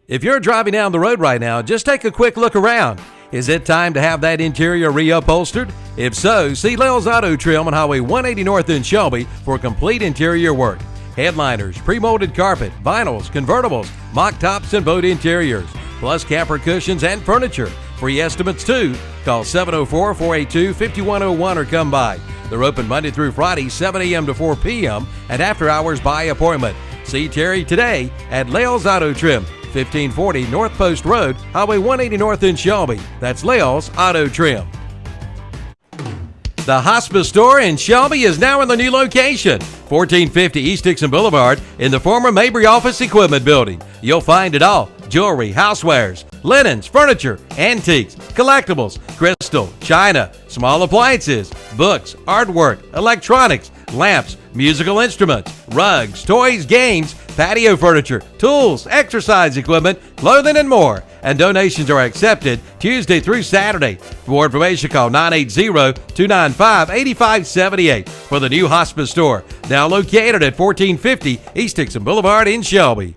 If you're driving down the road right now, just take a quick look around. Is it time to have that interior reupholstered? If so, see Lale's Auto Trim on Highway 180 North in Shelby for complete interior work. Headliners, pre-molded carpet, vinyls, convertibles, mock tops, and boat interiors, plus camper cushions and furniture. Free estimates too. Call 704-482-5101 or come by. They're open Monday through Friday, 7 a.m. to 4 p.m. and after hours by appointment. See Terry today at Lale's Auto Trim, 1540 North Post Road, Highway 180 North in Shelby. That's Lale's Auto Trim. The Hospice Store in Shelby is now in the new location, 1450 East Dixon Boulevard in the former Mabry Office Equipment Building. You'll find it all: jewelry, housewares, linens, furniture, antiques, collectibles, crystal, china, small appliances, books, artwork, electronics, lamps, musical instruments, rugs, toys, games, patio furniture, tools, exercise equipment, clothing, and more. And donations are accepted Tuesday through Saturday. For more information, call 980-295-8578 for the new Hospice Store, now located at 1450 East Dixon Boulevard in Shelby.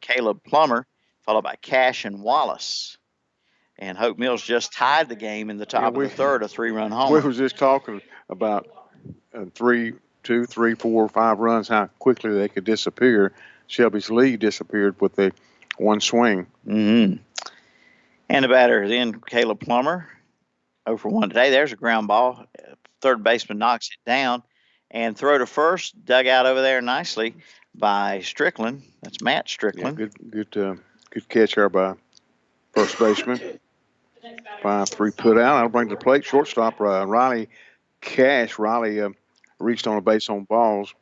Caleb Plummer, followed by Cash and Wallace. And Hope Mills just tied the game in the top of the third, a 3-run homer. We was just talking about 3, 2, 3, 4, 5 runs, how quickly they could disappear. Shelby's lead disappeared with the one swing. Mm-hmm. And the batter then, Caleb Plummer, 0 for 1 today. There's a ground ball. Third baseman knocks it down. And throw to first, dug out over there nicely by Strickland. That's Matt Strickland. Yeah, good catch there by first baseman. 5-3 put out. I'll bring to the plate. Shortstop Riley Cash. Riley reached on a base on balls.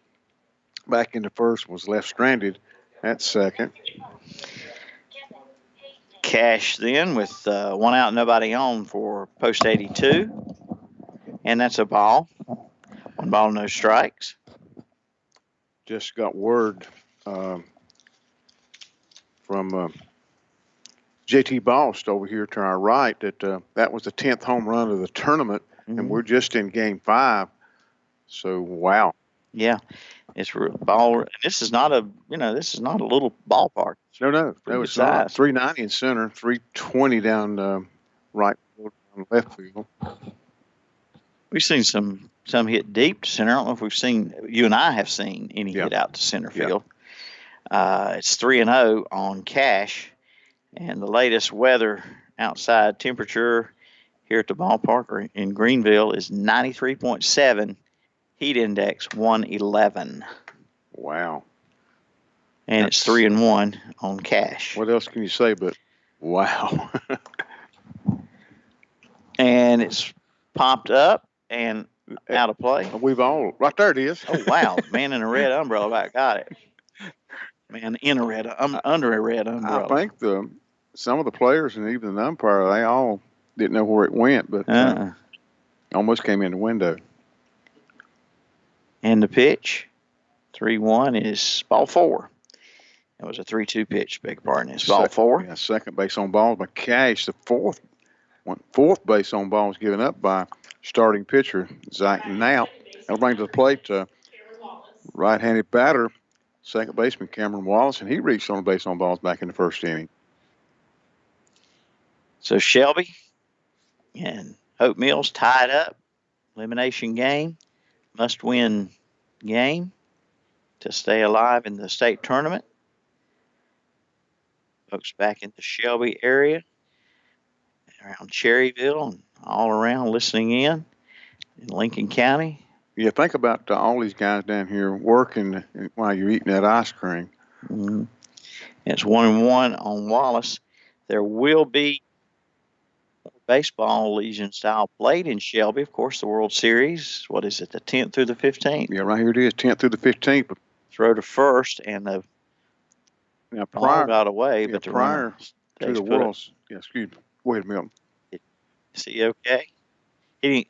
Back into first, was left stranded at second. Cash then with 1 out, nobody on for post 82. And that's a ball. 1 ball, no strikes. Just got word from JT Bost over here to our right that that was the 10th home run of the tournament, and we're just in game 5. So, wow. Yeah, it's ball. This is not a little ballpark. No, it's not. 390 in center, 320 down right field, left field. We've seen some hit deep to center. I don't know if you and I have seen any hit out to center field. It's 3-0 on Cash. And the latest weather outside temperature here at the ballpark or in Greenville is 93.7. Heat index 111. Wow. And it's 3-1 on Cash. What else can you say but wow? And it's popped up and out of play. We've all right there. It is. Oh wow! Man in a red umbrella. About got it. Man in a red under a red umbrella. I think some of the players and even the umpire, they all didn't know where it went, but almost came in the window. And the pitch, 3-1 is ball 4. It was a 3-2 pitch. Beg pardon. It's ball 4. Yeah, second base on balls by Cash. The fourth base on balls given up by starting pitcher Zach Knapp. That'll bring to the plate right-handed batter, second baseman Cameron Wallace, and he reached on the base on balls back in the first inning. So Shelby and Hope Mills tied up. Elimination game. Must-win game to stay alive in the state tournament. Folks back in the Shelby area, around Cherryville, and all around listening in Lincoln County. Yeah, think about all these guys down here working while you're eating that ice cream. Mm-hmm. It's 1-1 on Wallace. There will be baseball Legion style played in Shelby. Of course, the World Series. What is it, the 10th through the 15th? Yeah, right here it is, 10th through the 15th. Throw to first, and the ball got away, but the prior to the World's. Yeah, excuse me. Wait a minute. Is he okay? I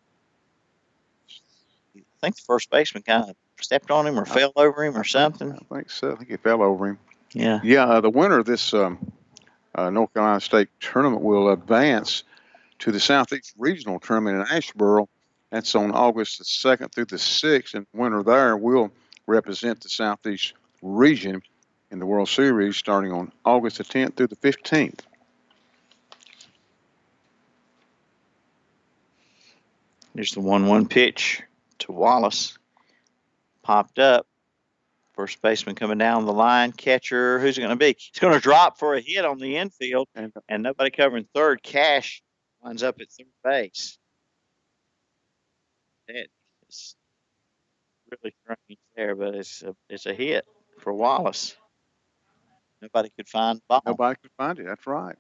think the first baseman kind of stepped on him or fell over him or something. I think so. I think he fell over him. Yeah. Yeah, the winner of this North Carolina State tournament will advance to the Southeast Regional Tournament in Asheboro. That's on August the 2nd through the 6th, and the winner there will represent the Southeast region in the World Series starting on August the 10th through the 15th. Here's the 1-1 pitch to Wallace. Popped up. First baseman coming down the line. Catcher, who's it going to be? It's going to drop for a hit on the infield, and nobody covering third. Cash winds up at third base. That is really strange there, but it's a hit for Wallace. Nobody could find the ball. Nobody could find it. That's right.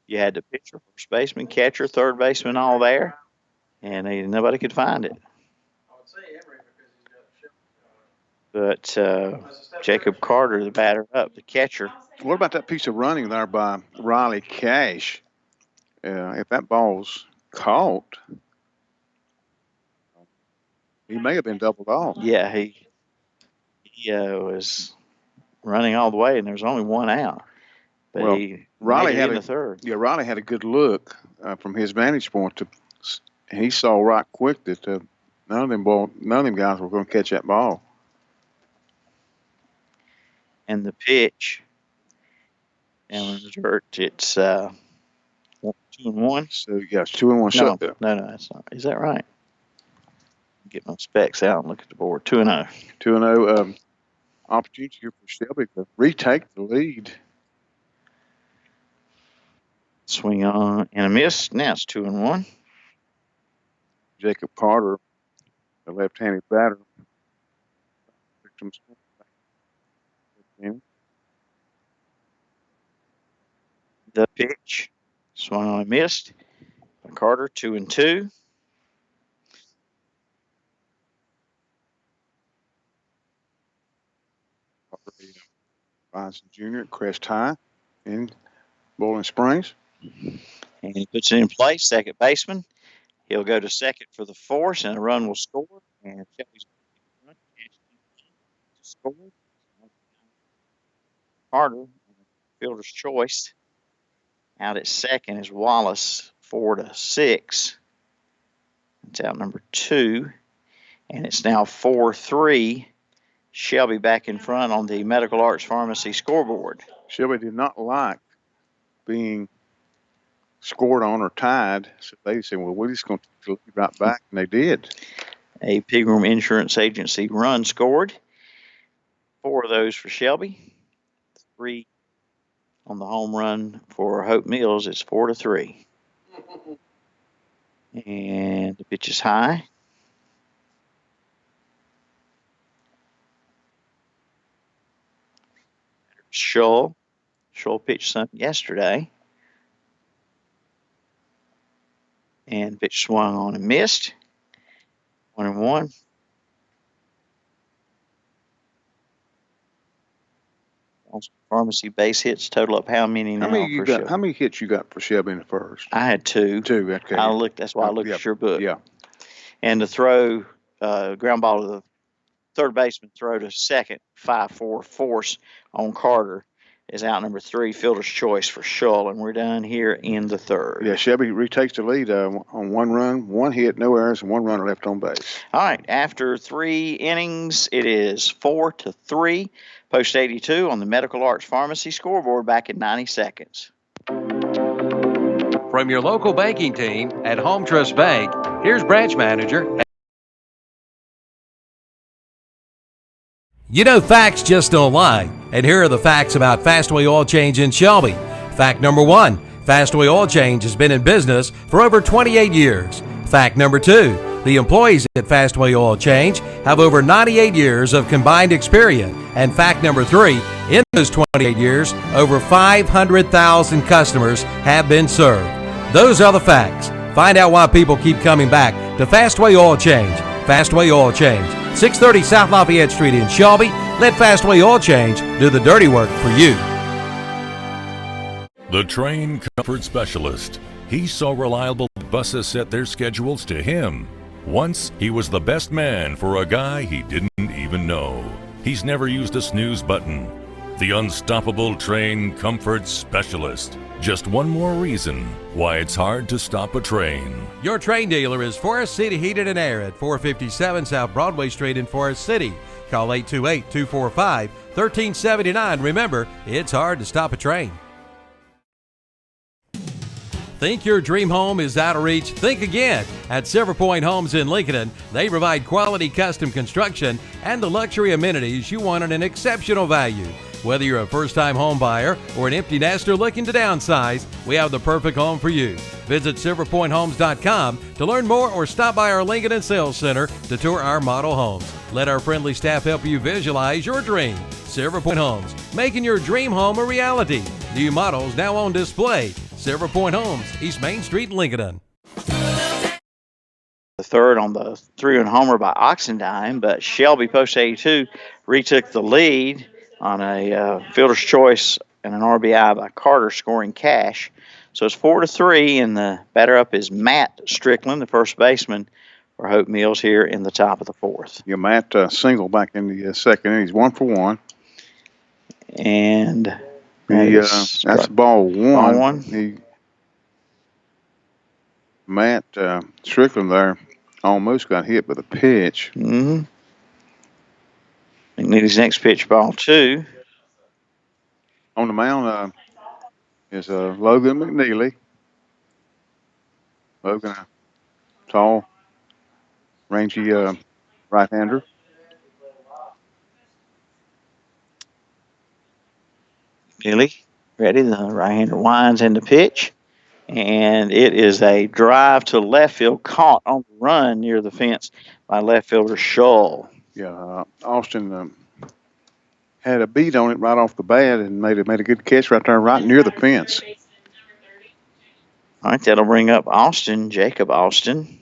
You had the pitcher, first baseman, catcher, third baseman, all there, and nobody could find it. But Jacob Carter, the batter up, the catcher. What about that piece of running there by Riley Cash? If that ball's caught, he may have been doubled off. Yeah, he was running all the way, and there was only one out. But well, Riley had the third. Yeah, Riley had a good look from his vantage point, and he saw right quick that none of them guys were going to catch that ball. And the pitch down in the dirt, it's 2-1. So yeah, it's 2-1. No, that's not. Is that right? Get my specs out and look at the board. 2-0. 2-0. Opportunity here for Shelby to retake the lead. Swing on and a miss. Now it's 2-1. Jacob Carter, the left-handed batter. The pitch. Swung on and missed. Carter, 2-2. Bison Jr. at Crest High in Bowling Springs. And he puts it in place, second baseman. He'll go to second for the force, and a run will score. And Shelby's run scored. Carter, fielder's choice. Out at second is Wallace, 4-6. It's out number 2. And it's now 4-3. Shelby back in front on the Medical Arts Pharmacy scoreboard. Shelby did not like being scored on or tied, so they said, well, we're just going to lead right back, and they did. A Pilgrim Insurance Agency run scored. 4 of those for Shelby. 3 on the home run for Hope Mills. It's 4-3. And the pitch is high. Scholl pitched something yesterday. And pitch swung on and missed. 1-1. Pharmacy base hits total up how many now? How many hits you got for Shelby in the first? I had 2. 2, okay. That's why I looked at your book. Yeah. And to throw ground ball to the third baseman, throw to second, 5-4 force on Carter is out number 3, fielder's choice for Scholl, and we're done here in the third. Yeah, Shelby retakes the lead on 1 run, 1 hit, no errors, and 1 runner left on base. All right, after 3 innings, it is 4-3. Post 82 on the Medical Arts Pharmacy scoreboard back in 90 seconds. From your local banking team at Home Trust Bank, here's branch manager. You know, facts just don't lie. And here are the facts about Fastway Oil Change in Shelby. Fact number 1, Fastway Oil Change has been in business for over 28 years. Fact number 2, the employees at Fastway Oil Change have over 98 years of combined experience. And fact number 3, in those 28 years, over 500,000 customers have been served. Those are the facts. Find out why people keep coming back to Fastway Oil Change. Fastway Oil Change, 630 South Lafayette Street in Shelby. Let Fastway Oil Change do the dirty work for you. The Train Comfort Specialist. He's so reliable, buses set their schedules to him. Once, he was the best man for a guy he didn't even know. He's never used a snooze button. The unstoppable Train Comfort Specialist. Just one more reason why it's hard to stop a train. Your train dealer is Forest City Heated and Air at 457 South Broadway Street in Forest City. Call 828-245-1379. Remember, it's hard to stop a train. Think your dream home is out of reach? Think again. At Silver Point Homes in Lincoln, they provide quality custom construction and the luxury amenities you want at an exceptional value. Whether you're a first-time home buyer or an empty nester looking to downsize, we have the perfect home for you. Visit silverpointhomes.com to learn more or stop by our Lincoln Sales Center to tour our model homes. Let our friendly staff help you visualize your dream. Silver Point Homes, making your dream home a reality. New models now on display. Silver Point Homes, East Main Street, Lincoln. The third on the 3-run homer by Oxendine, but Shelby Post 82 retook the lead on a fielder's choice and an RBI by Carter, scoring cash. So it's 4-3, and the batter up is Matt Strickland, the first baseman for Hope Mills here in the top of the fourth. Yeah, Matt single back in the second inning. He's 1 for 1. And that's ball one. Ball one. Matt Strickland there almost got hit with a pitch. Mm-hmm. He need his next pitch, ball 2. On the mound is Logan McNeely. Logan, a tall, rangy right-hander. McNeely ready. The right-hander winds in the pitch. And it is a drive to left field, caught on the run near the fence by left fielder Shull. Yeah, Austin had a beat on it right off the bat and made a good catch right there, right near the fence. All right, that'll bring up Austin, Jacob Austin.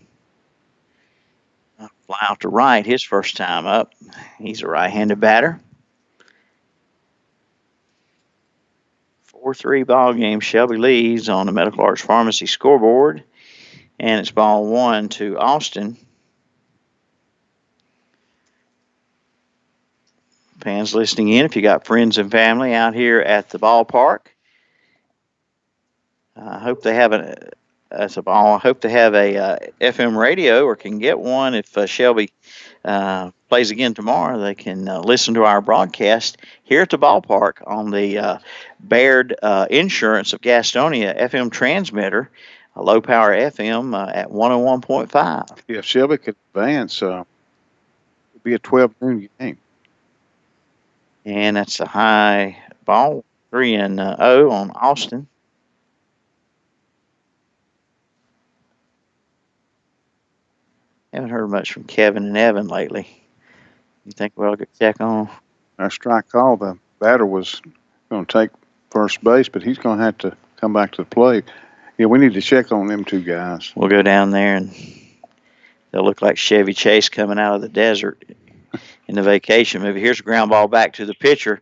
Fly out to right, his first time up. He's a right-handed batter. 4-3 ball game. Shelby leads on the Medical Arts Pharmacy scoreboard. And it's ball 1 to Austin. Fans listening in, if you got friends and family out here at the ballpark, I hope they have a FM radio or can get one. If Shelby plays again tomorrow, they can listen to our broadcast here at the ballpark on the Baird Insurance of Gastonia FM transmitter, a low power FM at 101.5. If Shelby could advance, it'd be a 12-noon game. And that's a high ball, 3-0 on Austin. Haven't heard much from Kevin and Evan lately. You think we'll get check on? Our strike call, the batter was going to take first base, but he's going to have to come back to the plate. Yeah, we need to check on them two guys. We'll go down there, and they'll look like Chevy Chase coming out of the desert in the vacation movie. Here's a ground ball back to the pitcher,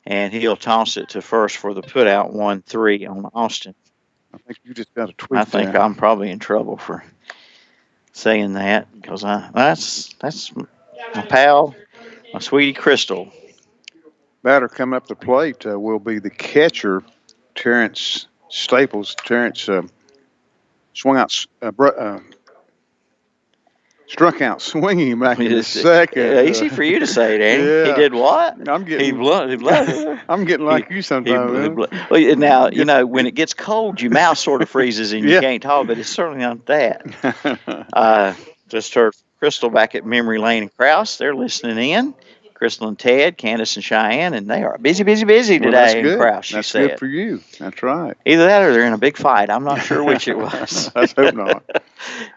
and he'll toss it to first for the putout, 1-3 on Austin. I think you just got to tweet I think that. I'm probably in trouble for saying that because that's my pal, my sweetie Crystal. Batter coming up the plate will be the catcher, Terrence Staples. Terrence swung out struck out swinging back in the second. Easy for you to say, Danny. Yeah. He did what? I'm getting. He blew. I'm getting like you sometimes. Well, now, you know, when it gets cold, your mouth sort of freezes and you can't talk, but it's certainly not that. Just heard Crystal back at Memory Lane and Krause. They're listening in. Crystal and Ted, Candace and Cheyenne, and they are busy today in Krause. That's good for you. That's right. Either that or they're in a big fight. I'm not sure which it was. Let's hope not.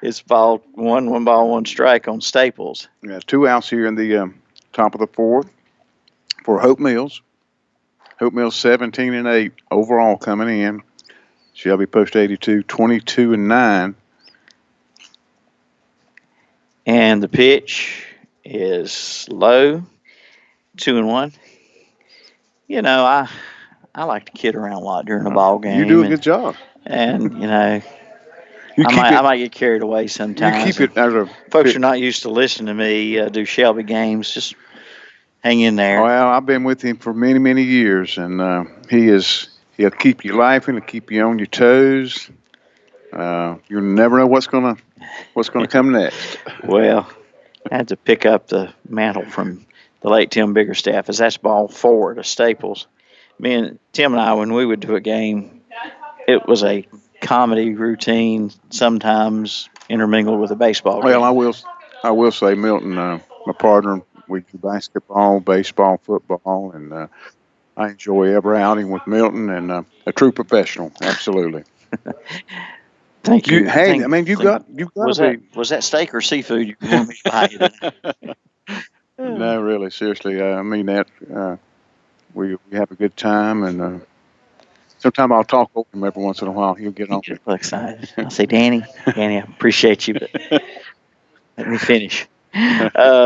It's one ball, one strike on Staples. Yeah, 2 outs here in the top of the 4th for Hope Mills. Hope Mills 17-8 overall coming in. Shelby Post 82, 22-9. And the pitch is low. 2-1. You know, I like to kid around a lot during the ball game. You do a good job. And, you know, I might get carried away sometimes. You keep it as a folks are not used to listening to me do Shelby games. Just hang in there. Well, I've been with him for many, many years, and he'll keep you laughing, he'll keep you on your toes. You'll never know what's gonna come next. Well, I had to pick up the mantle from the late Tim Biggerstaff, as that's ball 4 to Staples. Me and Tim and I, when we would do a game, it was a comedy routine, sometimes intermingled with a baseball game. Well, I will say, Milton, my partner, we do basketball, baseball, football, and I enjoy every outing with Milton, and a true professional, absolutely. Thank you. Hey, you got was that steak or seafood you wanted me to buy you today? No, really, seriously, I mean that. We have a good time, and sometimes I'll talk over him every once in a while. He'll get on. He gets excited. I'll say, Danny, I appreciate you, but let me finish.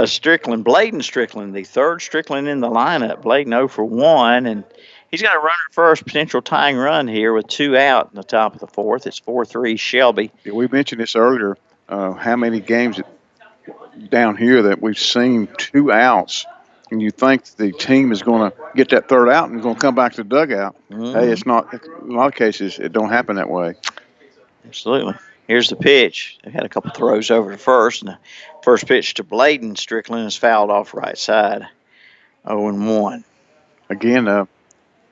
Strickland, Bladen Strickland, the third Strickland in the lineup. Bladen 0 for 1, and he's got a runner at first, potential tying run here with 2 out in the top of the 4th. It's 4-3 Shelby. Yeah, we mentioned this earlier. How many games down here that we've seen 2 outs, and you think the team is going to get that 3rd out and going to come back to the dugout. Hey, it's not. In a lot of cases, it don't happen that way. Absolutely. Here's the pitch. They had a couple throws over to first, and the first pitch to Bladen Strickland is fouled off right side. 0-1. Again, the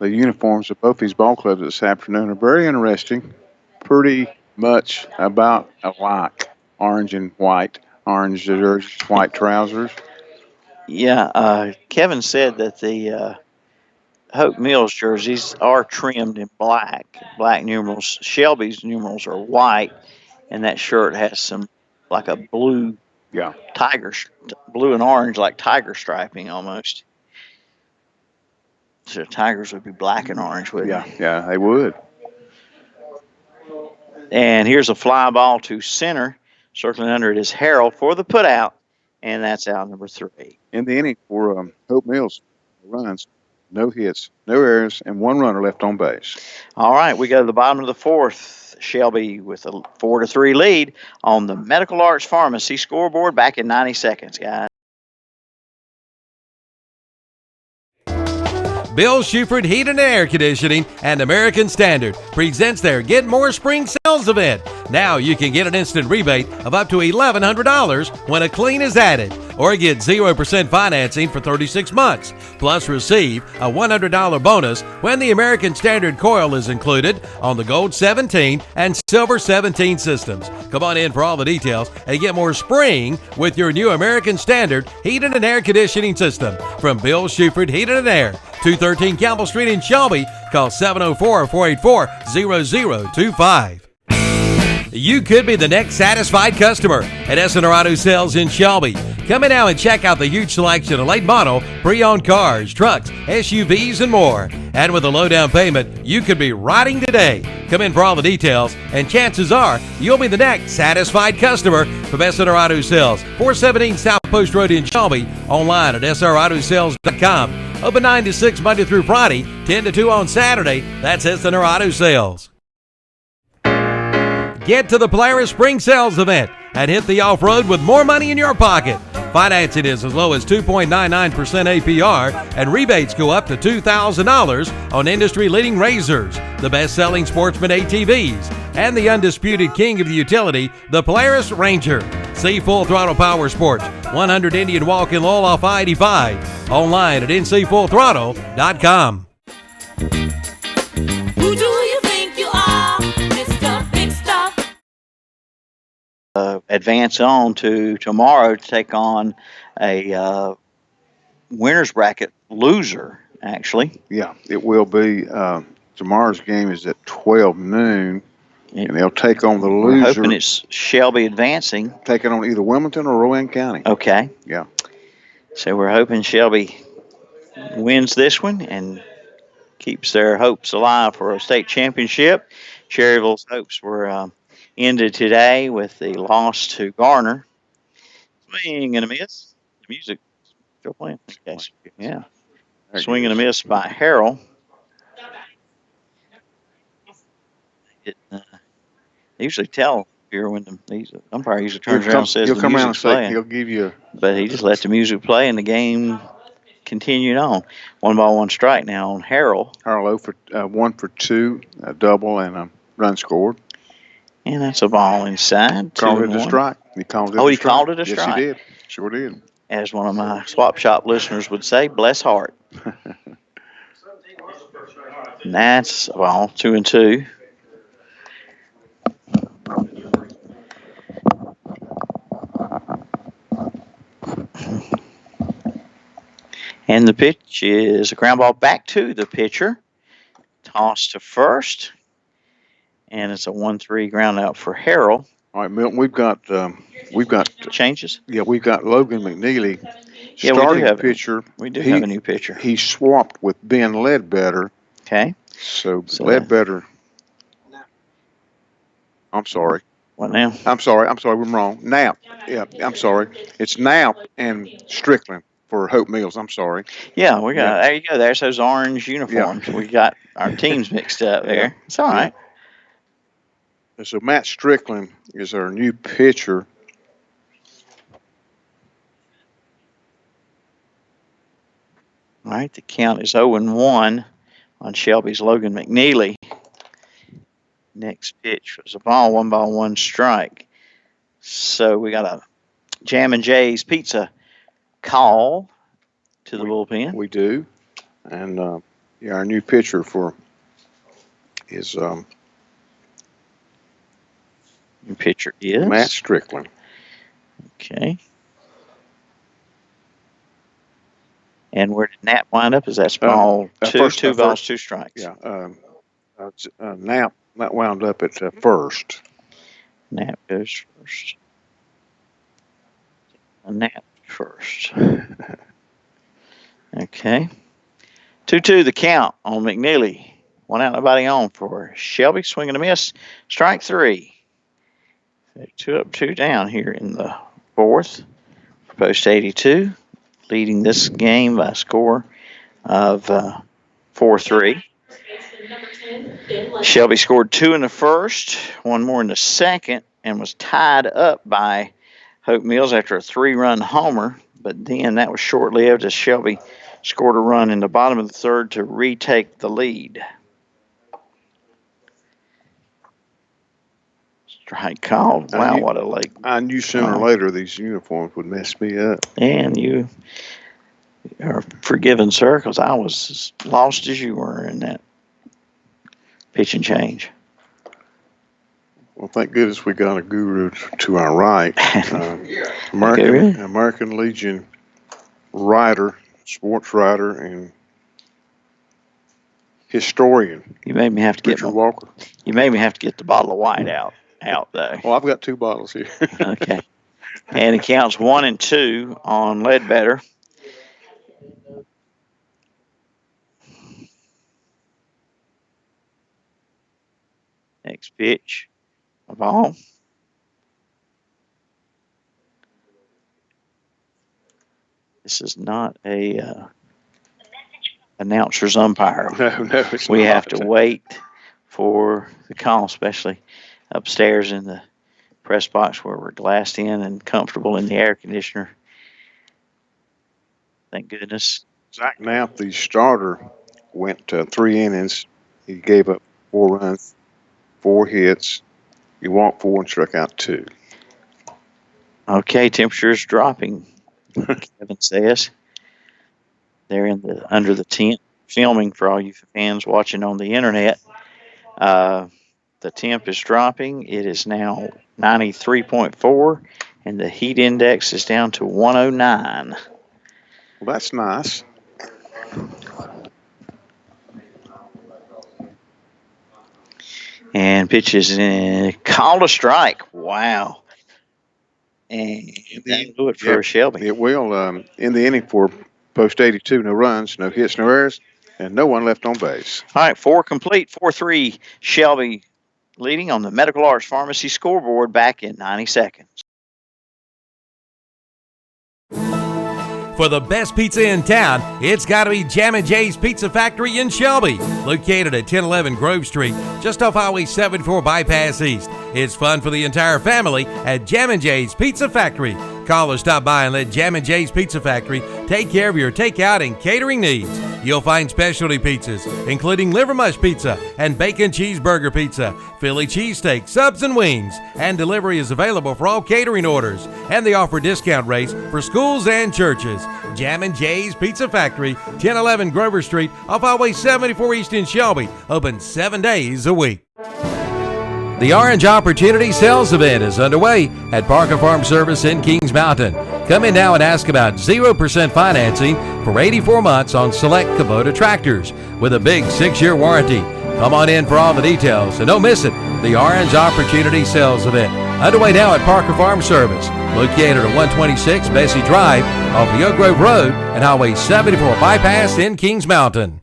uniforms of both these ball clubs this afternoon are very interesting. Pretty much about alike. Orange and white. Orange jerseys, white trousers. Yeah, Kevin said that the Hope Mills jerseys are trimmed in black numerals. Shelby's numerals are white, and that shirt has some like a blue, blue and orange, like tiger striping almost. So the Tigers would be black and orange, wouldn't they? Yeah, they would. And here's a fly ball to center. Circling under it is Harold for the putout, and that's out number 3. In the inning for Hope Mills, runs, no hits, no errors, and 1 runner left on base. All right, we go to the bottom of the 4th. Shelby with a 4-3 lead on the Medical Arts Pharmacy scoreboard back in 90 seconds, guys. Bill Shuford Heat and Air Conditioning and American Standard presents their Get More Spring Sales event. Now you can get an instant rebate of up to $1,100 when a clean is added, or get 0% financing for 36 months. Plus receive a $100 bonus when the American Standard coil is included on the Gold 17 and Silver 17 systems. Come on in for all the details and get more spring with your new American Standard Heating and Air Conditioning system from Bill Shuford Heating and Air. 213 Campbell Street in Shelby. Call 704-484-0025. You could be the next satisfied customer at SNR Auto Sales in Shelby. Come in now and check out the huge selection of late model, pre-owned cars, trucks, SUVs, and more. And with a low down payment, you could be riding today. Come in for all the details, and chances are you'll be the next satisfied customer from SNR Auto Sales, 417 South Post Road in Shelby. Online at srautosales.com. Open 9 to 6 Monday through Friday, 10 to 2 on Saturday. That's SNR Auto Sales. Get to the Polaris Spring Sales event and hit the off-road with more money in your pocket. Financing is as low as 2.99% APR, and rebates go up to $2,000 on industry-leading razors, the best-selling Sportsman ATVs, and the undisputed king of the utility, the Polaris Ranger. See Full Throttle Power Sports, 100 Indian Walk in Lowell off I-85. Online at ncfullthrottle.com. Who do you think you are, Mr. Big Stuff? Advance on to tomorrow to take on a winner's bracket loser, actually. Yeah, it will be. Tomorrow's game is at 12 noon, and they'll take on the loser. We're hoping it's Shelby advancing. Taking on either Wilmington or Rowan County. Okay. Yeah. So we're hoping Shelby wins this one and keeps their hopes alive for a state championship. Cherryville's hopes were ended today with the loss to Garner. Swing and a miss. The music still playing. Yes. Yeah. Swing and a miss by Harrell. They usually tell here when the umpire usually turns around and says the music's playing. He'll give you. But he just let the music play and the game continued on. 1-1 strike now on Harrell. Harrell 1 for 2, a double and a run scored. And that's a ball inside. Called it a strike. He called it he called it a strike. Yes, he did. Sure did. As one of my swap shop listeners would say, bless heart. And that's a ball, 2-2. And the pitch is a ground ball back to the pitcher. Toss to first. And it's a 1-3 ground out for Harrell. All right, Milton, we've got changes. Yeah, we've got Logan McNeely, Yeah, starting pitcher. We do have a new pitcher. He swapped with Ben Ledbetter. Okay. So Ledbetter. I'm sorry. What now? I'm sorry. We're wrong. Knapp. Yeah, I'm sorry. It's Knapp and Strickland for Hope Mills. I'm sorry. Yeah, we got. There you go. There's those orange uniforms. We got our teams mixed up there. It's all right. And so Matt Strickland is our new pitcher. All right, the count is 0-1 on Shelby's Logan McNeely. Next pitch was a ball, 1-1 strike. So we got a Jam & Jay's Pizza call to the bullpen. We do. And our new pitcher is new pitcher is Matt Strickland. Okay. And where did Knapp wind up? Is that ball two balls, 2 strikes? Yeah. Knapp wound up at first. Knapp goes first. Knapp first. Okay. 2-2 the count on McNeely. 1 out, nobody on for Shelby. Swing and a miss. Strike 3. 2 up, 2 down here in the 4th. Post 82. Leading this game by a score of 4-3. Shelby scored 2 in the first, 1 more in the second, and was tied up by Hope Mills after a 3-run homer. But then that was short-lived as Shelby scored a run in the bottom of the 3rd to retake the lead. Strike called. Wow, what a late. I knew sooner or later these uniforms would mess me up. And you are forgiven, sir, because I was as lost as you were in that pitch and change. Well, thank goodness we got a guru to our right. American Legion writer, sports writer, and historian. You made me have to Richard Walker. You made me have to get the bottle of white out though. Well, I've got 2 bottles here. Okay. And it counts 1-2 on Ledbetter. Next pitch, a ball. This is not a announcer's umpire. No, it's we not. have to wait for the call, especially upstairs in the press box where we're glassed in and comfortable in the air conditioner. Thank goodness. Zach Knapp, the starter, went 3 innings. He gave up 4 runs, 4 hits. He walked 4 and struck out 2. Okay, temperature's dropping, Kevin says. They're under the tent filming for all you fans watching on the internet. The temp is dropping. It is now 93.4, and the heat index is down to 109. Well, that's nice. And pitches called a strike. Wow. And that'll do it for Shelby. It will. In the inning for post 82, no runs, no hits, no errors, and no one left on base. All right, 4 complete, 4-3. Shelby leading on the Medical Arts Pharmacy scoreboard back in 90 seconds. For the best pizza in town, it's got to be Jammin' Jay's Pizza Factory in Shelby, located at 1011 Grove Street, just off Highway 74 Bypass East. It's fun for the entire family at Jammin' Jay's Pizza Factory. Call or stop by and let Jammin' Jay's Pizza Factory take care of your takeout and catering needs. You'll find specialty pizzas, including liver mush pizza and bacon cheeseburger pizza, Philly cheesesteak, subs and wings, and delivery is available for all catering orders. And they offer discount rates for schools and churches. Jammin' Jay's Pizza Factory, 1011 Grover Street, off Highway 74 East in Shelby, open 7 days a week. The Orange Opportunity Sales Event is underway at Parker Farm Service in Kings Mountain. Come in now and ask about 0% financing for 84 months on select Kubota tractors with a big 6-year warranty. Come on in for all the details and don't miss it. The Orange Opportunity Sales Event underway now at Parker Farm Service, located at 126 Bessie Drive off the Oak Grove Road and Highway 74 Bypass in Kings Mountain.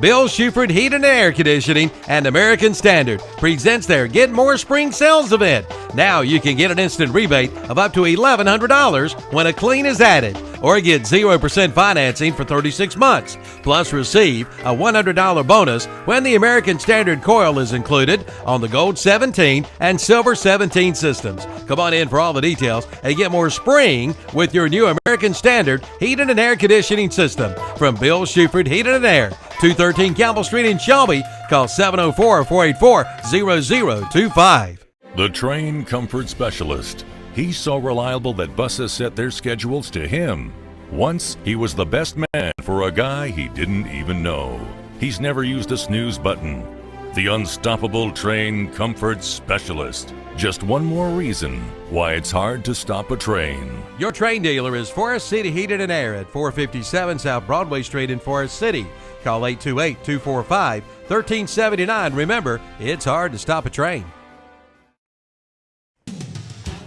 Bill Shuford Heat and Air Conditioning and American Standard presents their Get More Spring Sales Event. Now you can get an instant rebate of up to $1,100 when a clean is added, or get 0% financing for 36 months, plus receive a $100 bonus when the American Standard coil is included on the Gold 17 and Silver 17 systems. Come on in for all the details and get more spring with your new American Standard Heating and Air Conditioning System from Bill Shuford Heating and Air, 213 Campbell Street in Shelby. Call 704-484-0025. The Train Comfort Specialist. He's so reliable that buses set their schedules to him. Once, he was the best man for a guy he didn't even know. He's never used a snooze button. The unstoppable Train Comfort Specialist. Just one more reason why it's hard to stop a train. Your train dealer is Forest City Heated and Air at 457 South Broadway Street in Forest City. Call 828-245-1379. Remember, it's hard to stop a train.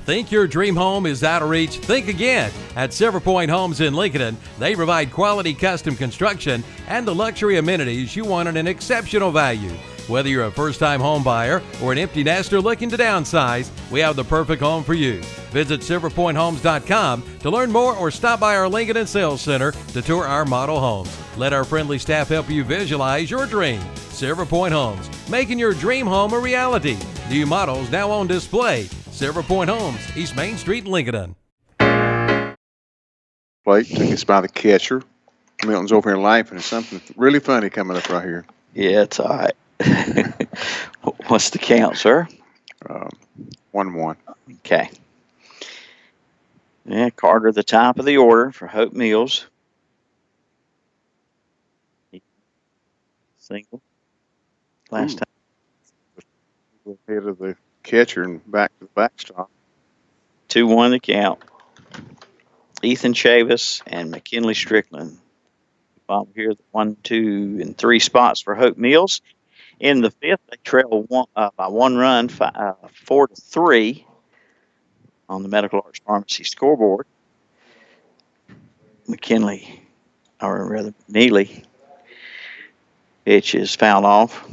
Think your dream home is out of reach? Think again. At Silver Point Homes in Lincoln, they provide quality custom construction and the luxury amenities you want at an exceptional value. Whether you're a first-time home buyer or an empty nester looking to downsize, we have the perfect home for you. Visit silverpointhomes.com to learn more or stop by our Lincoln Sales Center to tour our model homes. Let our friendly staff help you visualize your dream. Silver Point Homes, making your dream home a reality. New models now on display. Silver Point Homes, East Main Street, Lincoln. Plate took us by the catcher. Milton's over here laughing. There's something really funny coming up right here. Yeah, it's all right. What's the count, sir? 1-1. Okay. Yeah, Carter, the top of the order for Hope Mills. Single. Last time. Ahead of the catcher and back to the backstop. 2-1 the count. Ethan Chavis and McKinley Strickland. Bottom here, the 1, 2, and 3 spots for Hope Mills. In the fifth, they trail by 1 run, 4-3 on the Medical Arts Pharmacy scoreboard. McKinley, or rather Neely, pitch is fouled off.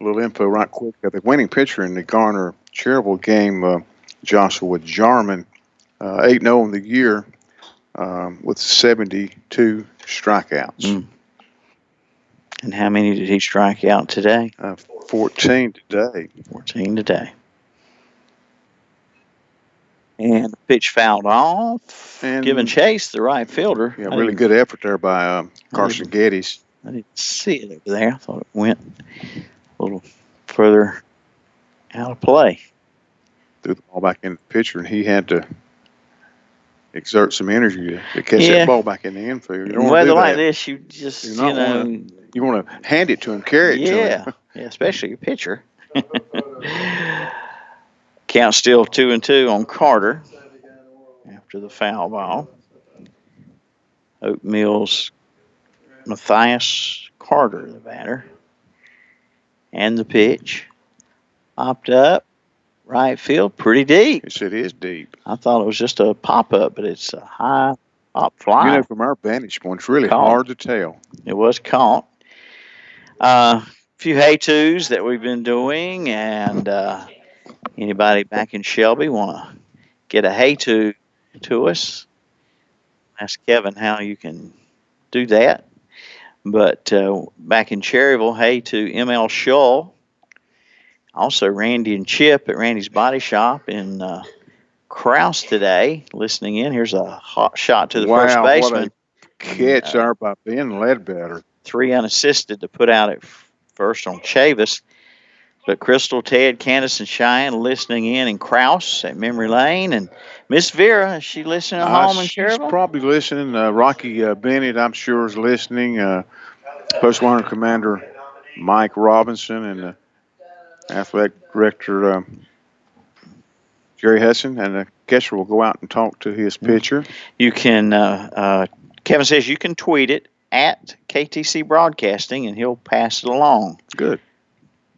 A little info right quick. The winning pitcher in the Garner charitable game, Joshua Jarman, 8-0 in the year with 72 strikeouts. And how many did he strike out today? 14 today. 14 today. And the pitch fouled off, giving chase the right fielder. Yeah, really good effort there by Carson Geddes. I didn't see it over there. I thought it went a little further out of play. threw the ball back in the pitcher, and he had to exert some energy to catch that ball back in the infield. In weather like this, you just, you want to hand it to him, carry it to him. Yeah, especially your pitcher. Count still 2-2 on Carter after the foul ball. Hope Mills, Matthias Carter, the batter. And the pitch. Popped up. Right field, pretty deep. Yes, it is deep. I thought it was just a pop-up, but it's a high pop fly. You know, from our vantage point, it's really hard to tell. It was caught. A few hay-tos that we've been doing, and anybody back in Shelby want to get a hay-to to us, ask Kevin how you can do that. But back in Cherryville, hey to ML Shull. Also, Randy and Chip at Randy's Body Shop in Krause today, listening in. Here's a hot shot to the first baseman. What a catch there by Ben Ledbetter. 3 unassisted to put out at first on Chavis. But Crystal, Ted, Candace, and Cheyenne listening in Krause at Memory Lane. And Miss Vera, is she listening at home in Cherryville? She's probably listening. Rocky Bennett, I'm sure, is listening. Post 100 Commander Mike Robinson and Athletic Director Jerry Hudson. And the catcher will go out and talk to his pitcher. You can, Kevin says you can tweet it at KTC Broadcasting, and he'll pass it along. Good.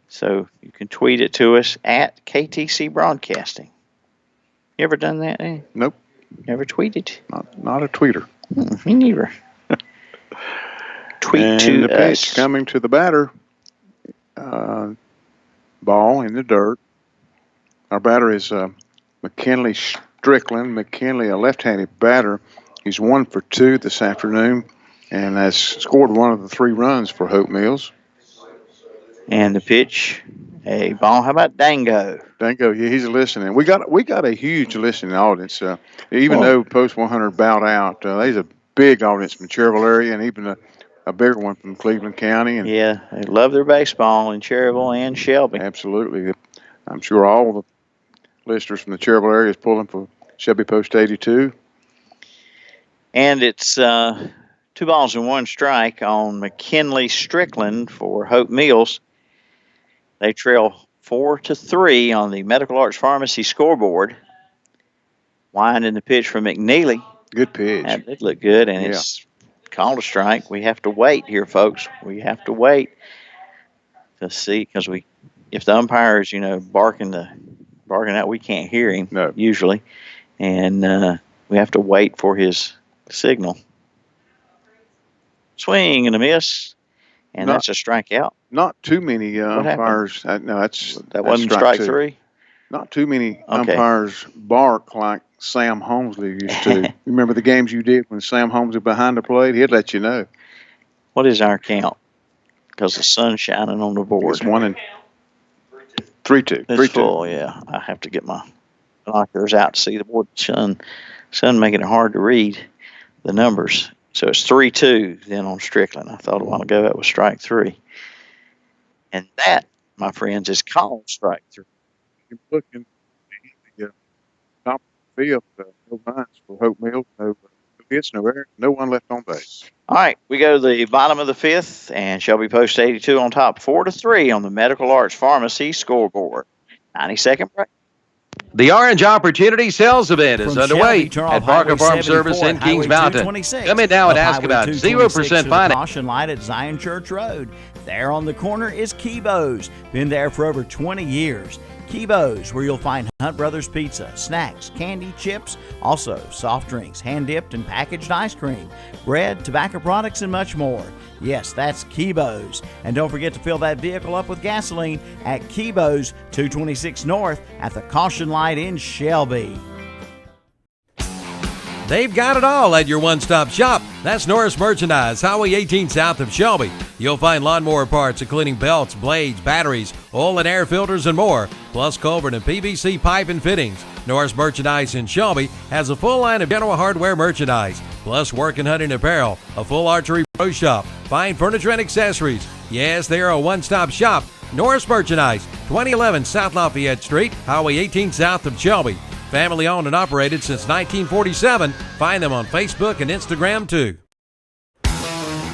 So you can tweet it to us at KTC Broadcasting. You ever done that, eh? Nope. Never tweeted? Not a tweeter. Me neither. Tweet and to the pitch coming to the batter. Ball in the dirt. Our batter is McKinley Strickland. McKinley, a left-handed batter. He's 1 for 2 this afternoon and has scored one of the 3 runs for Hope Mills. And the pitch, a ball. How about Dango? Dango, yeah, he's listening. We got a huge listening audience. Even though Post 100 bowed out, there's a big audience from the Cherryville area, and even a bigger one from Cleveland County. And yeah, they love their baseball in Cherryville and Shelby. Absolutely. I'm sure all the listeners from the Cherryville area is pulling for Shelby Post 82. And it's 2 balls and 1 strike on McKinley Strickland for Hope Mills. They trail 4-3 on the Medical Arts Pharmacy scoreboard. Winding the pitch from McNeely. Good pitch. That did look good, and it's called a strike. We have to wait here, folks. We have to wait to see, because if the umpire is, barking out, we can't hear him usually, and we have to wait for his signal. Swing and a miss, and that's a strikeout. Not too many umpires. That wasn't strike 3. Not too many umpires bark like Sam Holmesley used to. You remember the games you did when Sam Holmes was behind the plate? He'd let you know. What is our count? Because the sun's shining on the board. It's 1 and 3-2. It's full, yeah. I have to get my binoculars out to see the board. Sun making it hard to read the numbers. So it's 3-2 then on Strickland. I thought a while ago that was strike 3. And that, my friends, is called strike 3. You're looking at the top of the field, no runs for Hope Mills, no hits, no errors, no one left on base. All right, we go to the bottom of the 5th, and Shelby Post 82 on top, 4-3 on the Medical Arts Pharmacy scoreboard. 90-second break. The Orange Opportunity Sales Event is underway at Parker Farm Service in Kings Mountain. Come in now and ask about 0% finance. Caution light at Zion Church Road. There on the corner is Kibo's. Been there for over 20 years. Kibo's, where you'll find Hunt Brothers Pizza, snacks, candy, chips, also soft drinks, hand-dipped and packaged ice cream, bread, tobacco products, and much more. Yes, that's Kibo's. And don't forget to fill that vehicle up with gasoline at Kibo's, 226 North at the Caution Light in Shelby. They've got it all at your one-stop shop. That's Norris Merchandise, Highway 18 south of Shelby. You'll find lawnmower parts, including belts, blades, batteries, oil and air filters, and more, plus culvert and PVC pipe and fittings. Norris Merchandise in Shelby has a full line of general hardware merchandise, plus work and hunting apparel, a full archery pro shop, fine furniture and accessories. Yes, they're a one-stop shop Norris Merchandise, 2011 South Lafayette Street, Highway 18 south of Shelby. Family owned and operated since 1947. Find them on Facebook and Instagram too.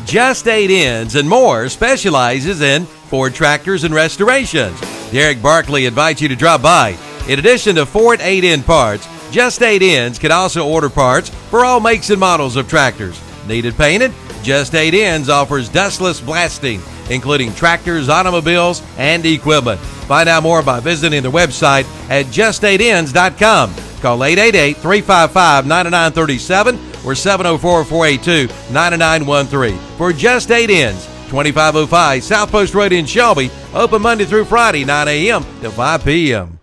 Just 8 Ends and More specializes in Ford tractors and restorations. Derek Barkley invites you to drop by. In addition to Ford 8-end parts, Just 8 Ends can also order parts for all makes and models of tractors. Need it painted? Just 8 Ends offers dustless blasting, including tractors, automobiles, and equipment. Find out more by visiting their website at just8ends.com. Call 888-355-9937 or 704-482-9913 for Just 8 Ends, 2505 South Post Road in Shelby. Open Monday through Friday, 9 a.m. to 5 p.m.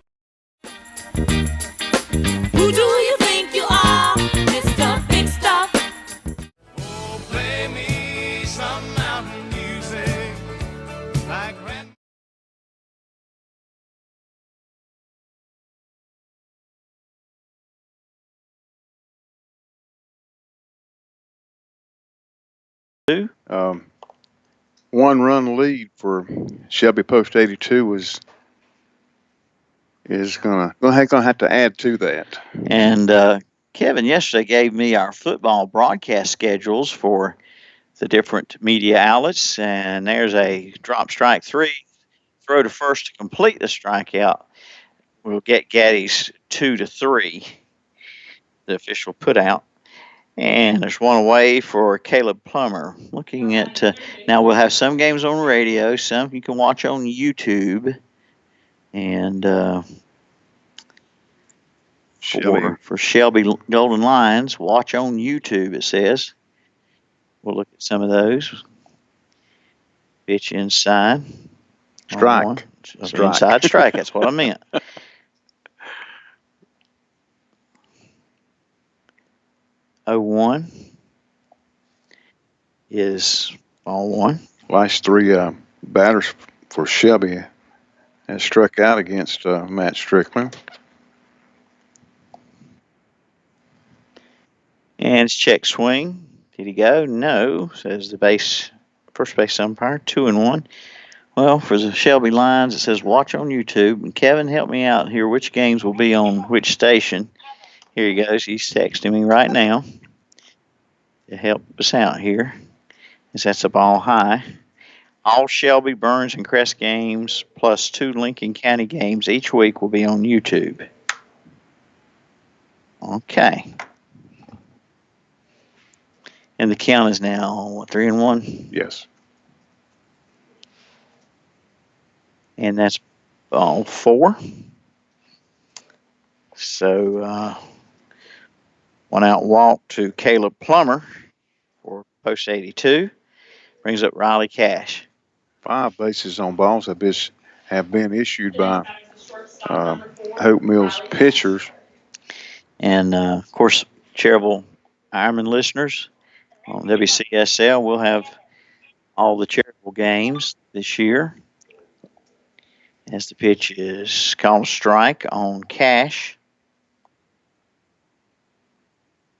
Who do you think you are, Mr. Big Stuff? Oh, play me some mountain music like when... One-run lead for Shelby Post 82 is gonna have to add to that. And Kevin yesterday gave me our football broadcast schedules for the different media outlets, and there's a drop strike 3, throw to first to complete the strikeout. We'll get Gaddy's 2-3, the official put out. And there's one away for Caleb Plummer. Looking at, now we'll have some games on radio, some you can watch on YouTube. And for Shelby Golden Lions, watch on YouTube, it says. We'll look at some of those. Pitch inside. Strike. Inside strike, that's what I meant. .01 is ball 1. Last 3 batters for Shelby has struck out against Matt Strickland. And it's check swing. Did he go? No, says the first base umpire. 2-1. Well, for the Shelby Lions, it says watch on YouTube. And Kevin, help me out here. Which games will be on which station? Here he goes. He's texting me right now to help us out here. As that's a ball high. All Shelby, Burns, and Crest games plus 2 Lincoln County games each week will be on YouTube. Okay. And the count is now 3-1? Yes. And that's ball 4. So, 1 out walk to Caleb Plummer for Post 82. Brings up Riley Cash. 5 bases on balls have been issued by Hope Mills pitchers. And, of course, Cherryville Ironman listeners on WCSL will have all the Cherryville games this year. As the pitch is called strike on Cash.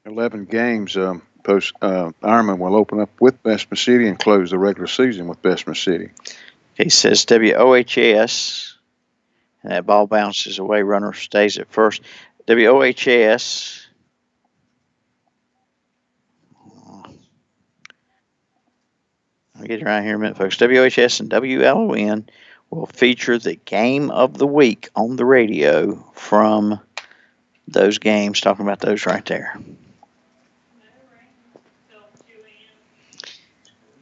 11 games. Post Ironman will open up with Bessemer City and close the regular season with Bessemer City. He says WOHS. And that ball bounces away. Runner stays at first. WOHS. I'll get it right here in a minute, folks. WHS and WLON will feature the game of the week on the radio from those games. Talking about those right there.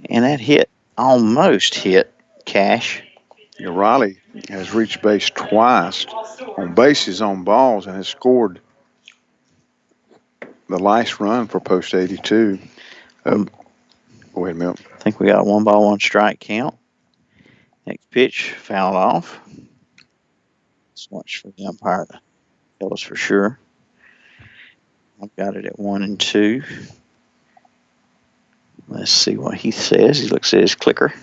And that almost hit Cash. Riley has reached base twice on bases on balls and has scored the last run for Post 82. Go ahead, Milt. I think we got a 1-1 strike count. Next pitch, fouled off. So much for the umpire to tell us for sure. I've got it at 1-2. Let's see what he says. He looks at his clicker.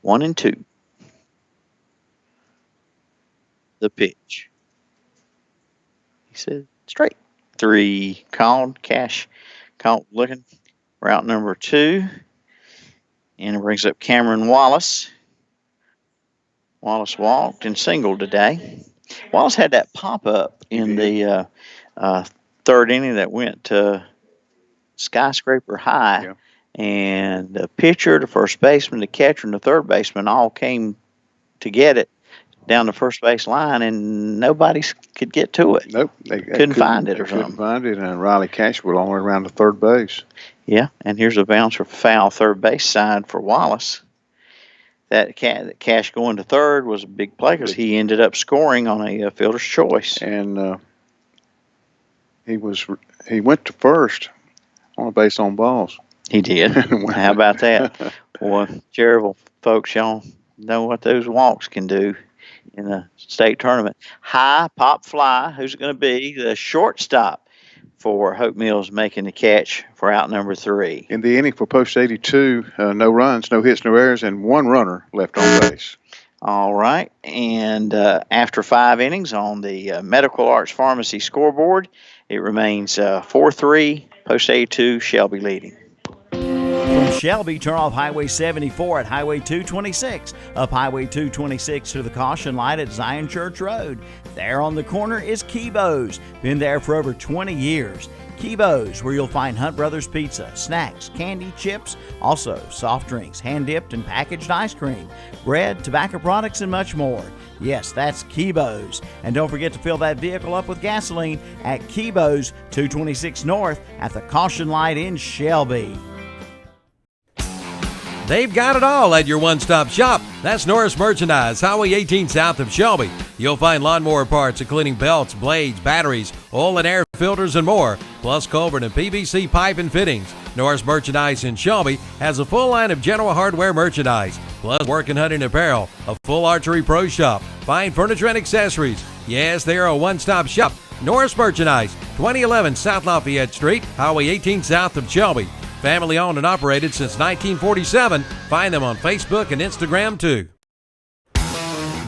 One and 2. The pitch. He said straight. 3 called. Cash called looking. route number 2. And it brings up Cameron Wallace. Wallace walked and singled today. Wallace had that pop-up in the third inning that went to skyscraper high. Yeah. And the pitcher, the first baseman, the catcher, and the third baseman all came to get it down the first base line, and nobody could get to it. Nope. They couldn't find it or couldn't something. find it, and Riley Cashwell all the way around to third base. Yeah, and here's a bouncer foul third base side for Wallace. That Cash going to third was a big play because he ended up scoring on a fielder's choice. And he went to first on a base on balls. He did. How about that? Boy, Cherryville folks, y'all know what those walks can do in a state tournament. High pop fly. Who's it going to be? The shortstop for Hope Mills making the catch for out number 3. In the inning for post 82, no runs, no hits, no errors, and 1 runner left on base. All right. And after 5 innings on the Medical Arts Pharmacy scoreboard, it remains 4-3, post 82, Shelby leading. From Shelby, turn off Highway 74 at Highway 226, up Highway 226 to the caution light at Zion Church Road. There on the corner is Kibo's. Been there for over 20 years. Kibo's, where you'll find Hunt Brothers Pizza, snacks, candy, chips, also soft drinks, hand-dipped and packaged ice cream, bread, tobacco products, and much more. Yes, that's Kibo's. And don't forget to fill that vehicle up with gasoline at Kibo's 226 North at the caution light in Shelby. They've got it all at your one-stop shop. That's Norris Merchandise, Highway 18 south of Shelby. You'll find lawnmower parts, including belts, blades, batteries, oil and air filters, and more, plus culvert and PVC pipe and fittings. Norris Merchandise in Shelby has a full line of general hardware merchandise, plus work and hunting apparel, a full archery pro shop, fine furniture and accessories. Yes, they are a one-stop shop. Norris Merchandise, 2011 South Lafayette Street, Highway 18 south of Shelby. Family owned and operated since 1947. Find them on Facebook and Instagram too.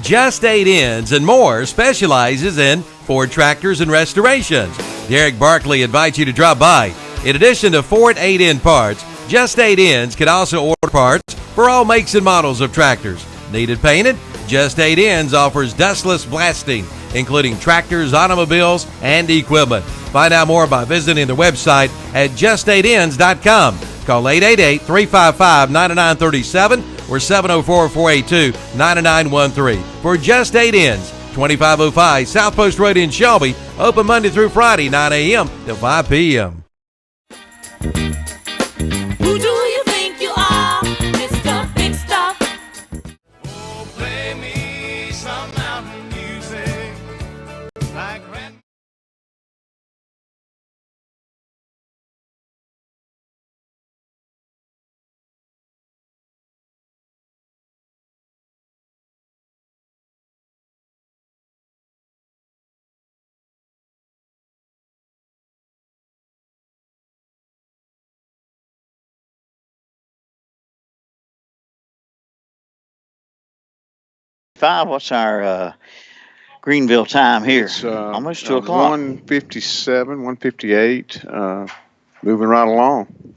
Just 8 Ends and More specializes in Ford tractors and restorations. Derek Barkley invites you to drop by. In addition to Ford 8-end parts, Just 8 Ends can also order parts for all makes and models of tractors. Need it painted? Just 8 Ends offers dustless blasting, including tractors, automobiles, and equipment. Find out more by visiting the website at just8ends.com. Call 888-355-9937 or 704-482-9913 for Just 8 Ends, 2505 South Post Road in Shelby. Open Monday through Friday, 9 a.m. to 5 p.m. Who do you think you are, Mr. Big Stuff? Oh, play me some mountain music like Ren. What's our Greenville time here? It's almost 2 o'clock. 157, 158, moving right along.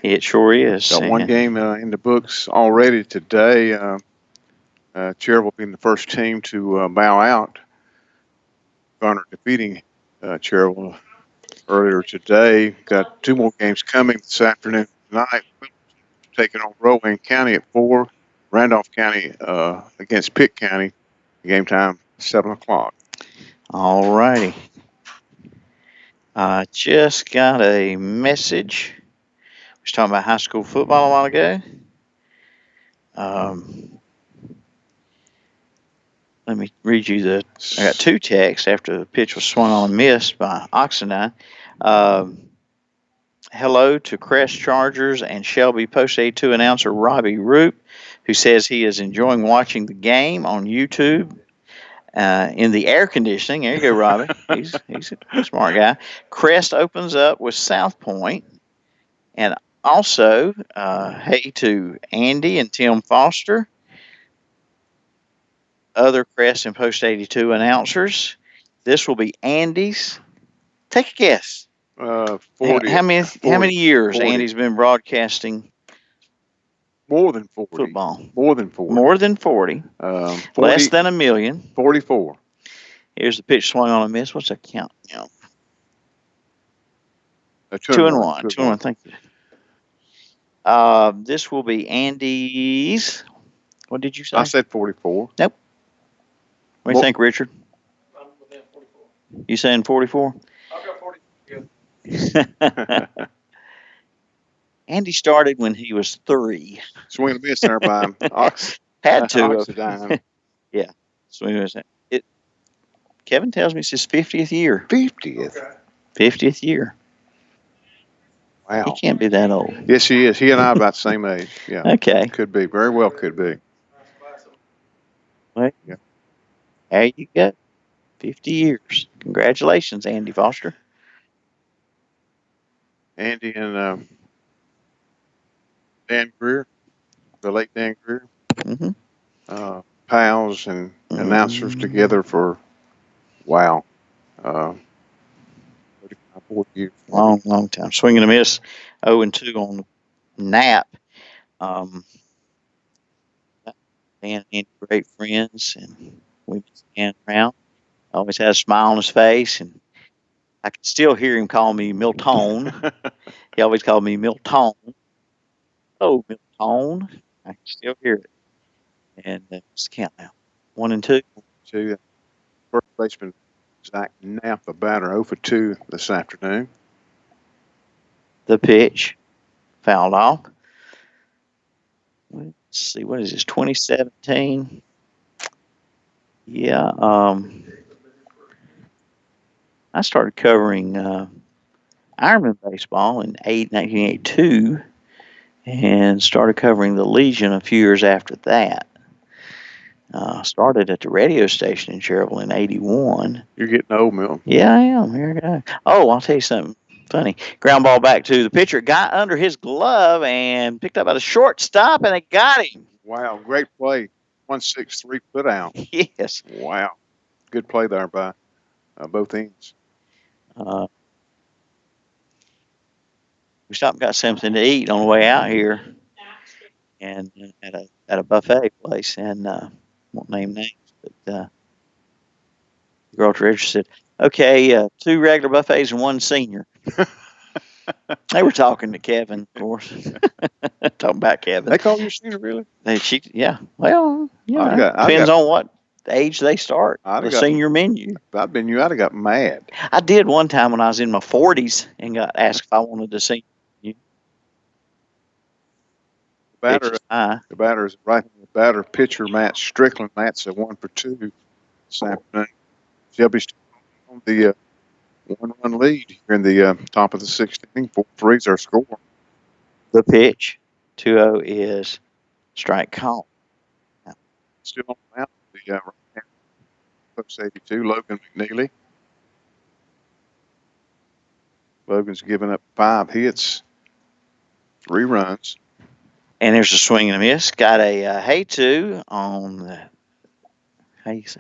It sure is. Got one game in the books already today. Cherryville being the first team to bow out. Garner defeating Cherryville earlier today. Got 2 more games coming this afternoon tonight. Taking on Rowan County at 4. Randolph County against Pitt County. Game time 7 o'clock. All righty. Just got a message. We was talking about high school football a while ago. Let me read you I got 2 texts after the pitch was swung on and missed by Oxenine. Hello to Crest Chargers and Shelby Post 82 announcer Robbie Roop, who says he is enjoying watching the game on YouTube in the air conditioning. There you go, Robbie. He's a smart guy. Crest opens up with South Point. And also, hey to Andy and Tim Foster, other Crest and Post 82 announcers. This will be Andy's. Take a guess. 40. How many years 40. Andy's been broadcasting? More than 40. Football. More than 40. More than 40. 40 Less than a million. 44. Here's the pitch swung on a miss. What's that count? You know, 2-1. 2-1. Thank you. This will be Andy's. What did you say? I said 44. Nope. What do you think, Richard? You saying 44? I'll go 40. Andy started when he was 3. Swing and miss there by Had to. Oxidine. Yeah. Swing and miss. Kevin tells me it's his 50th year. 50th. 50th year. Wow. He can't be that old. Yes, he is. He and I are about the same age. Yeah. Okay. Could be. Very well could be. Well, Yeah. there you go. 50 years. Congratulations, Andy Foster. Andy and Dan Greer, the late Dan Greer, pals and announcers together for, 35, 40 years. Long time. Swing and a miss. 0-2 on Nap. Dan and Andy, great friends, and we just ran around. Always had a smile on his face, and I can still hear him call me Milton. He always called me Milton. Oh, Milton. I can still hear it. And just count now. 1-2. First baseman Zach Knapp, the batter, 0 for 2 this afternoon. The pitch. Fouled off. Let's see, what is this, 2017? Yeah, I started covering Ironman baseball in 1982 and started covering the Legion a few years after that. Started at the radio station in Cherville in 81. You're getting old, Milton. Yeah, I am. Here we go. Oh, I'll tell you something funny. Ground ball back to the pitcher. Got under his glove and picked up at a shortstop, and it got him. Wow, great play. 163 foot out. Yes. Wow. Good play there by both ends. We stopped and got something to eat on the way out here, and at a buffet place, and won't name names, but the girl at the register said, "Okay, 2 regular buffets and 1 senior." They were talking to Kevin, of course. Talking about Kevin. They call you senior, really? Yeah. Well, depends on what age they start. The senior menu. If I'd been you, I'd have got mad. I did one time when I was in my 40s and got asked if I wanted to senior menu. The batter is right. The batter pitcher Matt Strickland. Matt's a 1 for 2 this afternoon. Shelby's on the 1-run lead here in the top of the 6th inning. 4-3 is our score. The pitch, 2-0 is strike call. Still on the mound, the right hand, post 82, Logan McNeely. Logan's given up 5 hits, 3 runs. And there's a swing and a miss. Got a hey to on the,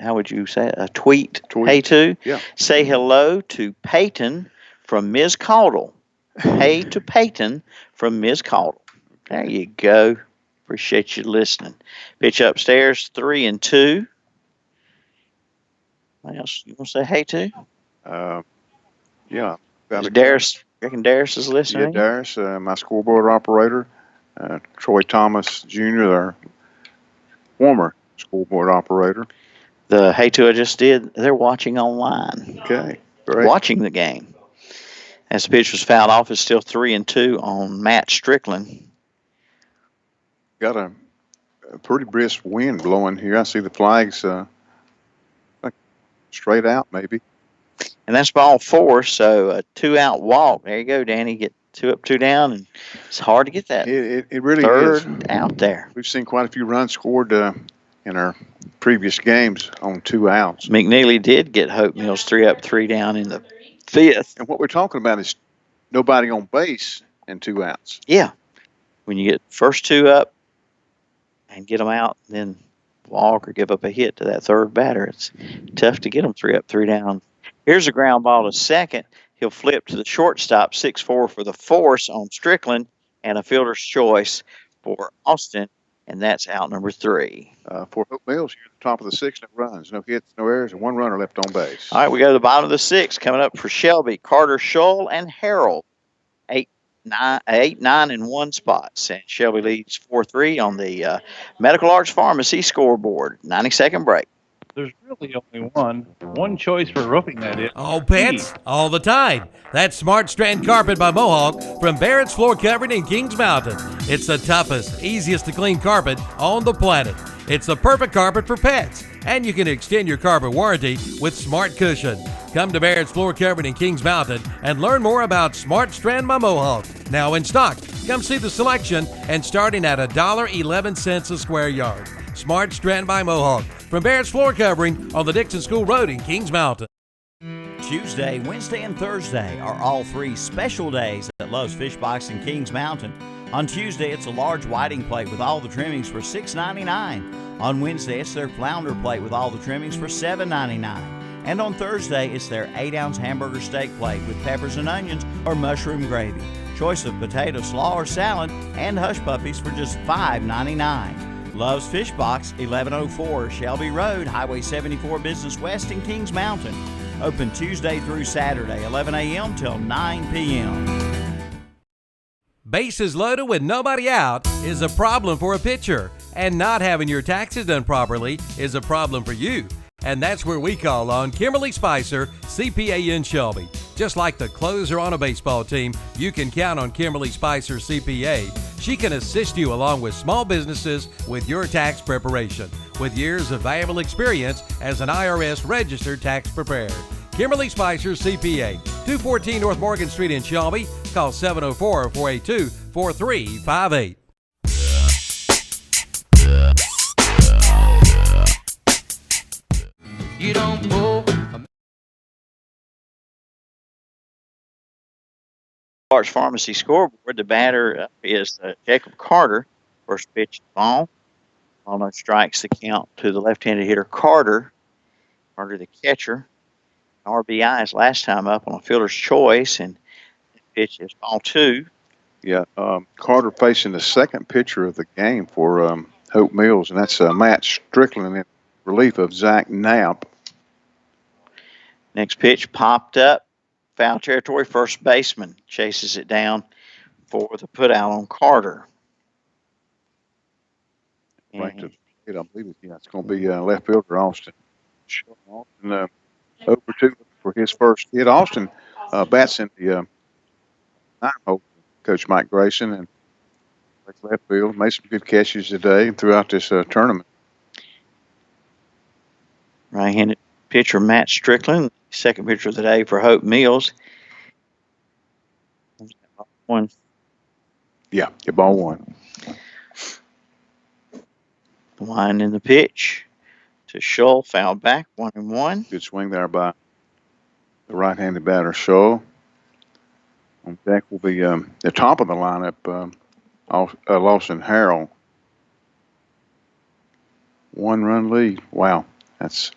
how would you say it? A tweet. Hey to. Yeah. Say hello to Peyton from Ms. Caudle. Hey to Peyton from Ms. Caudle. There you go. Appreciate you listening. Pitch upstairs, 3-2. What else you want to say hey to? Yeah. Darius, reckon Darius is listening? Yeah, Darius, my scoreboard operator. Troy Thomas Jr., our former scoreboard operator. The hey to I just did, they're watching online. Okay, great. Watching the game. As the pitch was fouled off, it's still 3-2 on Matt Strickland. Got a pretty brisk wind blowing here. I see the flags straight out, maybe. And that's ball 4, so a 2-out walk. There you go, Danny. Get 2 up, 2 down, and it's hard to get that. It really third is out there. We've seen quite a few runs scored in our previous games on 2 outs. McNeely did get Hope Mills 3 up, 3 down in the 5th. And what we're talking about is nobody on base and 2 outs. Yeah. When you get first 2 up and get them out, then walk or give up a hit to that third batter, it's tough to get them 3 up, 3 down. Here's a ground ball to second. He'll flip to the shortstop, 6-4 for the force on Strickland, and a fielder's choice for Austin, and that's out number 3. For Hope Mills, you're at the top of the 6, no runs, no hits, no errors, and 1 runner left on base. All right, we go to the bottom of the 6. Coming up for Shelby, Carter, Shull, and Harrell. 8, 9, and 1 spots. And Shelby leads 4-3 on the Medical Arts Pharmacy scoreboard. 90-second break. There's really only one choice for roofing, that is. Oh, pets, all the time. That's Smart Strand Carpet by Mohawk from Barrett's Floor Covering in Kings Mountain. It's the toughest, easiest to clean carpet on the planet. It's the perfect carpet for pets. And you can extend your carpet warranty with Smart Cushion. Come to Barrett's Floor Covering in Kings Mountain and learn more about Smart Strand by Mohawk. Now in stock. Come see the selection and starting at $1.11 a square yard. Smart Strand by Mohawk from Barrett's Floor Covering on the Dixon School Road in Kings Mountain. Tuesday, Wednesday, and Thursday are all 3 special days at Love's Fish Box in Kings Mountain. On Tuesday, it's a large whiting plate with all the trimmings for $6.99. On Wednesday, it's their flounder plate with all the trimmings for $7.99. And on Thursday, it's their 8-ounce hamburger steak plate with peppers and onions or mushroom gravy. Choice of potato slaw or salad and hush puppies for just $5.99. Love's Fish Box, 1104 Shelby Road, Highway 74 Business West in Kings Mountain. Open Tuesday through Saturday, 11 a.m. till 9 p.m. Bases loaded with nobody out is a problem for a pitcher, and not having your taxes done properly is a problem for you. And that's where we call on Kimberly Spicer, CPA in Shelby. Just like the closer on a baseball team, you can count on Kimberly Spicer, CPA. She can assist you along with small businesses with your tax preparation, with years of valuable experience as an IRS registered tax preparer. Kimberly Spicer, CPA, 214 North Morgan Street in Shelby. Call 704-482-4358. You don't go. Arts Pharmacy scoreboard. The batter is Jacob Carter. First pitch, ball. Ball no strikes the count to the left-handed hitter Carter. Carter, the catcher. RBI is last time up on a fielder's choice, and the pitch is ball 2. Yeah, Carter facing the second pitcher of the game for Hope Mills, and that's Matt Strickland in relief of Zach Knapp. Next pitch popped up. Foul territory. First baseman chases it down for the put out on Carter. Right to the plate, I believe it's going to be left fielder Austin. Austin over 2 for his first hit. Austin bats in the 9-hole. Coach Mike Grayson and left field made some good catches today and throughout this tournament. Right-handed pitcher Matt Strickland, second pitcher of the day for Hope Mills. One. Yeah, ball 1. Line in the pitch to Shull, foul back, 1-1. Good swing there by the right-handed batter Shull. On deck will be the top of the lineup, Lawson Harrell. 1-run lead. Wow, that's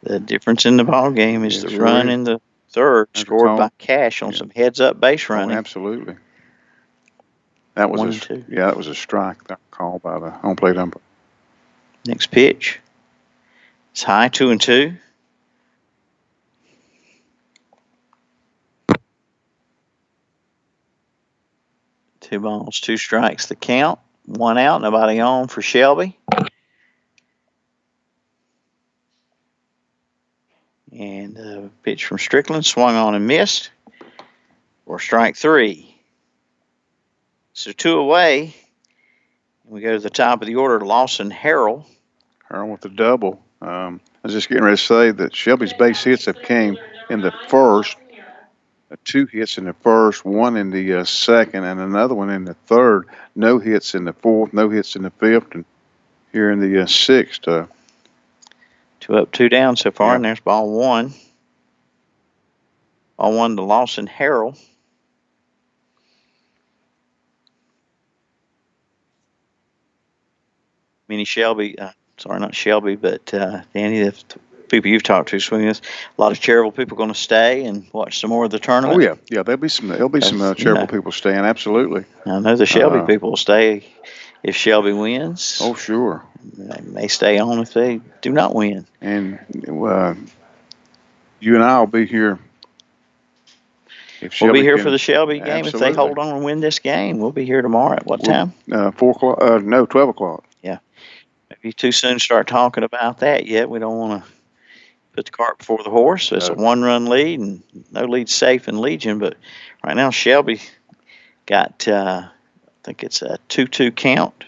the difference in the ball game is the run in the third, scored by Cash on some heads-up base running. Oh, absolutely. That was that was a strike. That call by the home plate umpire. Next pitch. It's high, 2-2. Two balls, 2 strikes. The count. 1 out. Nobody on for Shelby. And the pitch from Strickland swung on and missed for strike 3. So 2 away. We go to the top of the order, Lawson Harrell. Harrell with the double. I was just getting ready to say that Shelby's base hits have came in the first. 2 hits in the first, 1 in the second, and another one in the third. No hits in the fourth, no hits in the fifth, and here in the sixth. 2 up, 2 down so far, and there's ball 1. Ball 1 to Lawson Harrell. Shelby, sorry, not Shelby, but Danny, the people you've talked to, Sweeney, a lot of charitable people going to stay and watch some more of the tournament. Oh yeah, there'll be some charitable people staying. Absolutely. I know the Shelby people will stay if Shelby wins. Oh sure. They may stay on if they do not win. And you and I will be here. We'll be here for the Shelby game. Absolutely. If they hold on and win this game, we'll be here tomorrow. At what time? 4 o'clock. No, 12 o'clock. Yeah. Maybe too soon to start talking about that yet. We don't want to put the cart before the horse. It's a 1-run lead, and no lead safe in Legion. But right now, Shelby got, I think it's a 2-2 count.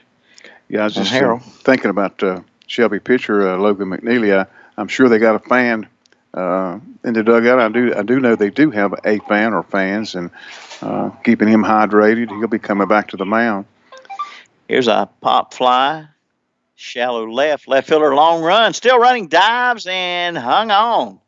Yeah, I was just thinking about Shelby pitcher Logan McNeely. I'm sure they got a fan in the dugout. I do know they do have a fan or fans, and keeping him hydrated. He'll be coming back to the mound. Here's a pop fly, shallow left fielder, long run, still running dives and hung on.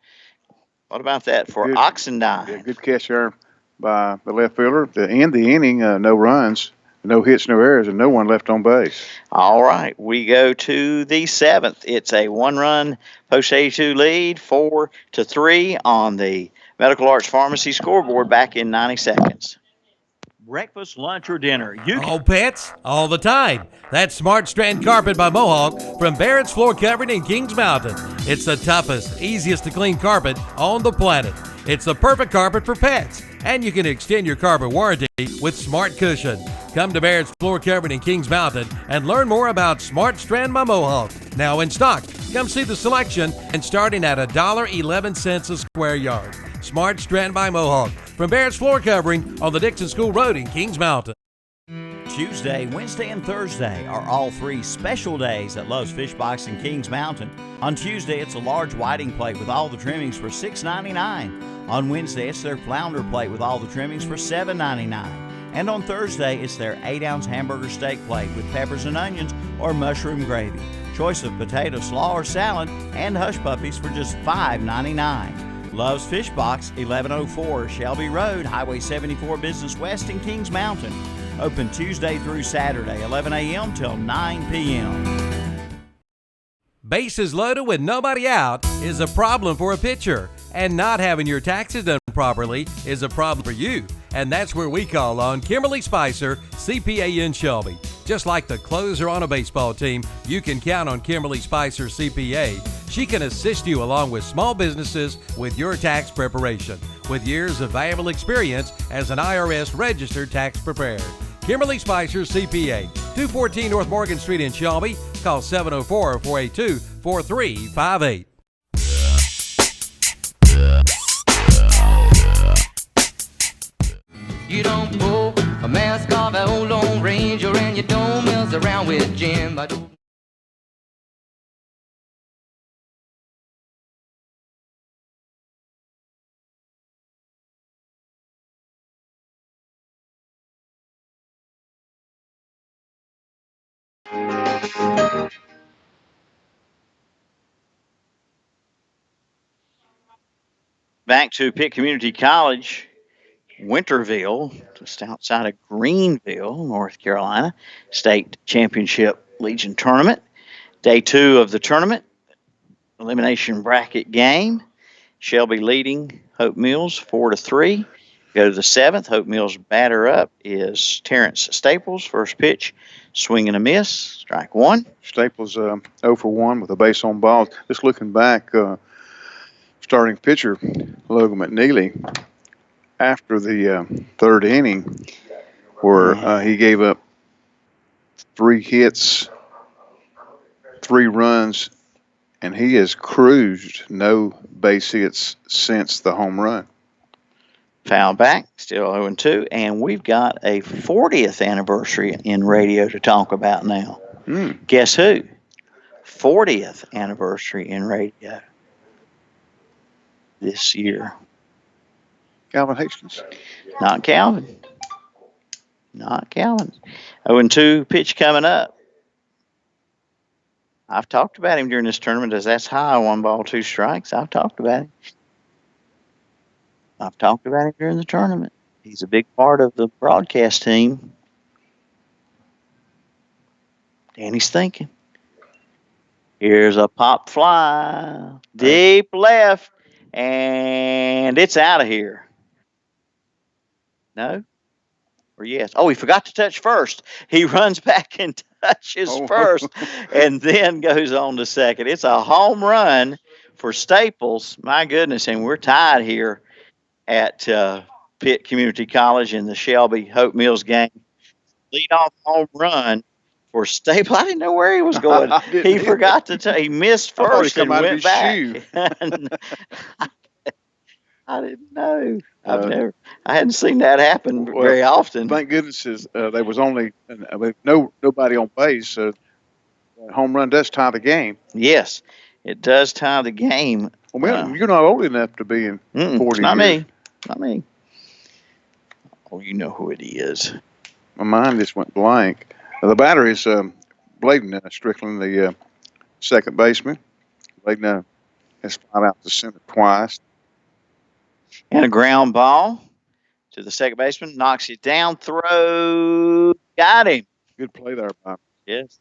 What about that for Oxendine? Yeah, good catch there by the left fielder. To end the inning, no runs, no hits, no errors, and no one left on base. All right, we go to the 7th. It's a 1-run post 82 lead, 4-3 on the Medical Arts Pharmacy scoreboard back in 90 seconds. Breakfast, lunch, or dinner. All pets, all the time. That's Smart Strand Carpet by Mohawk from Barrett's Floor Covering in Kings Mountain. It's the toughest, easiest to clean carpet on the planet. It's the perfect carpet for pets, and you can extend your carpet warranty with Smart Cushion. Come to Barrett's Floor Covering in Kings Mountain and learn more about Smart Strand by Mohawk. Now in stock. Come see the selection and starting at $1.11 a square yard. Smart Strand by Mohawk from Barrett's Floor Covering on the Dixon School Road in Kings Mountain. Tuesday, Wednesday, and Thursday are all 3 special days at Love's Fish Box in Kings Mountain. On Tuesday, it's a large whiting plate with all the trimmings for $6.99. On Wednesday, it's their flounder plate with all the trimmings for $7.99. And on Thursday, it's their 8-ounce hamburger steak plate with peppers and onions or mushroom gravy. Choice of potato slaw or salad and hush puppies for just $5.99. Love's Fish Box, 1104 Shelby Road, Highway 74 Business West in Kings Mountain. Open Tuesday through Saturday, 11 a.m. till 9 p.m. Bases loaded with nobody out is a problem for a pitcher, and not having your taxes done properly is a problem for you. And that's where we call on Kimberly Spicer, CPA in Shelby. Just like the closer on a baseball team, you can count on Kimberly Spicer, CPA. She can assist you along with small businesses with your tax preparation, with years of valuable experience as an IRS registered tax preparer. Kimberly Spicer, CPA, 214 North Morgan Street in Shelby. Call 704-482-4358. You don't pull a mask off an old Lone Ranger, and you don't mess around with Jim. Back to Pitt Community College, Winterville, just outside of Greenville, North Carolina, state championship Legion tournament. Day 2 of the tournament, elimination bracket game. Shelby leading Hope Mills 4-3. Go to the 7th. Hope Mills' batter up is Terrence Staples. First pitch, swing and a miss, strike 1. Staples 0 for 1 with a base on ball. Just looking back, starting pitcher Logan McNeely, after the 3rd inning, where he gave up 3 hits, 3 runs, and he has cruised no base hits since the home run. Foul back, still 0-2, and we've got a 40th anniversary in radio to talk about now. Guess who? 40th anniversary in radio this year. Calvin Hastings. Not Calvin. Not Calvin. 0-2 pitch coming up. I've talked about him during this tournament as that's high, 1 ball, 2 strikes. I've talked about him. I've talked about him during the tournament. He's a big part of the broadcast team. Danny's thinking. Here's a pop fly. Deep left. And it's out of here. No? Or yes? Oh, he forgot to touch first. He runs back and touches first and then goes on to second. It's a home run for Staples. My goodness. And we're tied here at Pitt Community College in the Shelby Hope Mills game. Leadoff home run for Staples. I didn't know where he was going. He forgot to he missed first and went back. I didn't know. I hadn't seen that happen very often. Thank goodness there was only nobody on base, so home run does tie the game. Yes, it does tie the game. Well, you're not old enough to be in 40 not years. Not me. Oh, you know who it is. My mind just went blank. The batter is Bladen Strickland, the second baseman. Bladen has flied out to center twice. And a ground ball to the second baseman. Knocks it down. Throw. Got him. Good play there by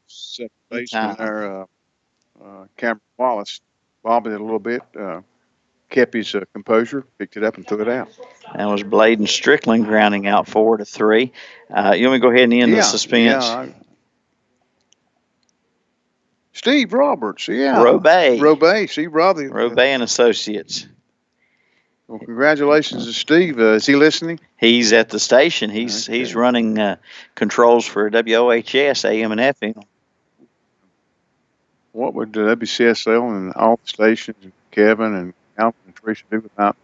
second Good baseman time. there, Cameron Wallace. Bobbed it a little bit. Kept his composure, picked it up, and threw it out. That was Bladen Strickland grounding out 4-3. You want me to go ahead and end the suspense? Yeah. Steve Roberts, Robay. Steve Roberts. Robay and Associates. Well, congratulations to Steve. Is he listening? He's at the station. He's running controls for WOHS, AM and FM. What would WCSL and all the stations, and Kevin and Alvin and Teresa do without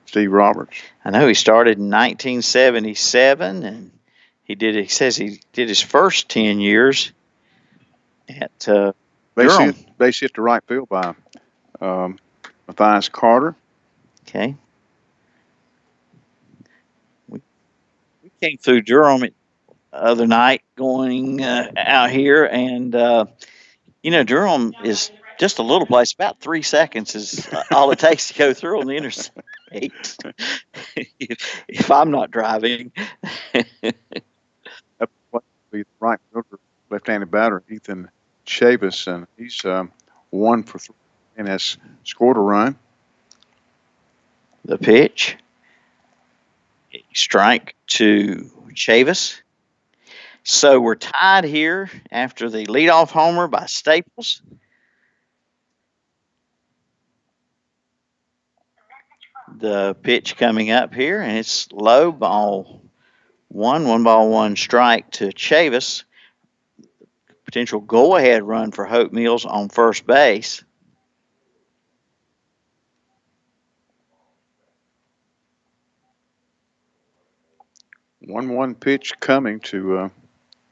Steve Roberts? I know he started in 1977, and he says he did his first 10 years at Durham. Base hit to right field by Matthias Carter. Okay. We came through Durham the other night going out here, and Durham is just a little place. About 3 seconds is all it takes to go through on the interstate. If I'm not driving. The right fielder, left-handed batter, Ethan Chavis, and he's 1 for 3 and has scored a run. The pitch. Strike to Chavis. So we're tied here after the leadoff homer by Staples. The pitch coming up here, and it's low, ball 1, 1 strike to Chavis. Potential go-ahead run for Hope Mills on first base. One pitch coming to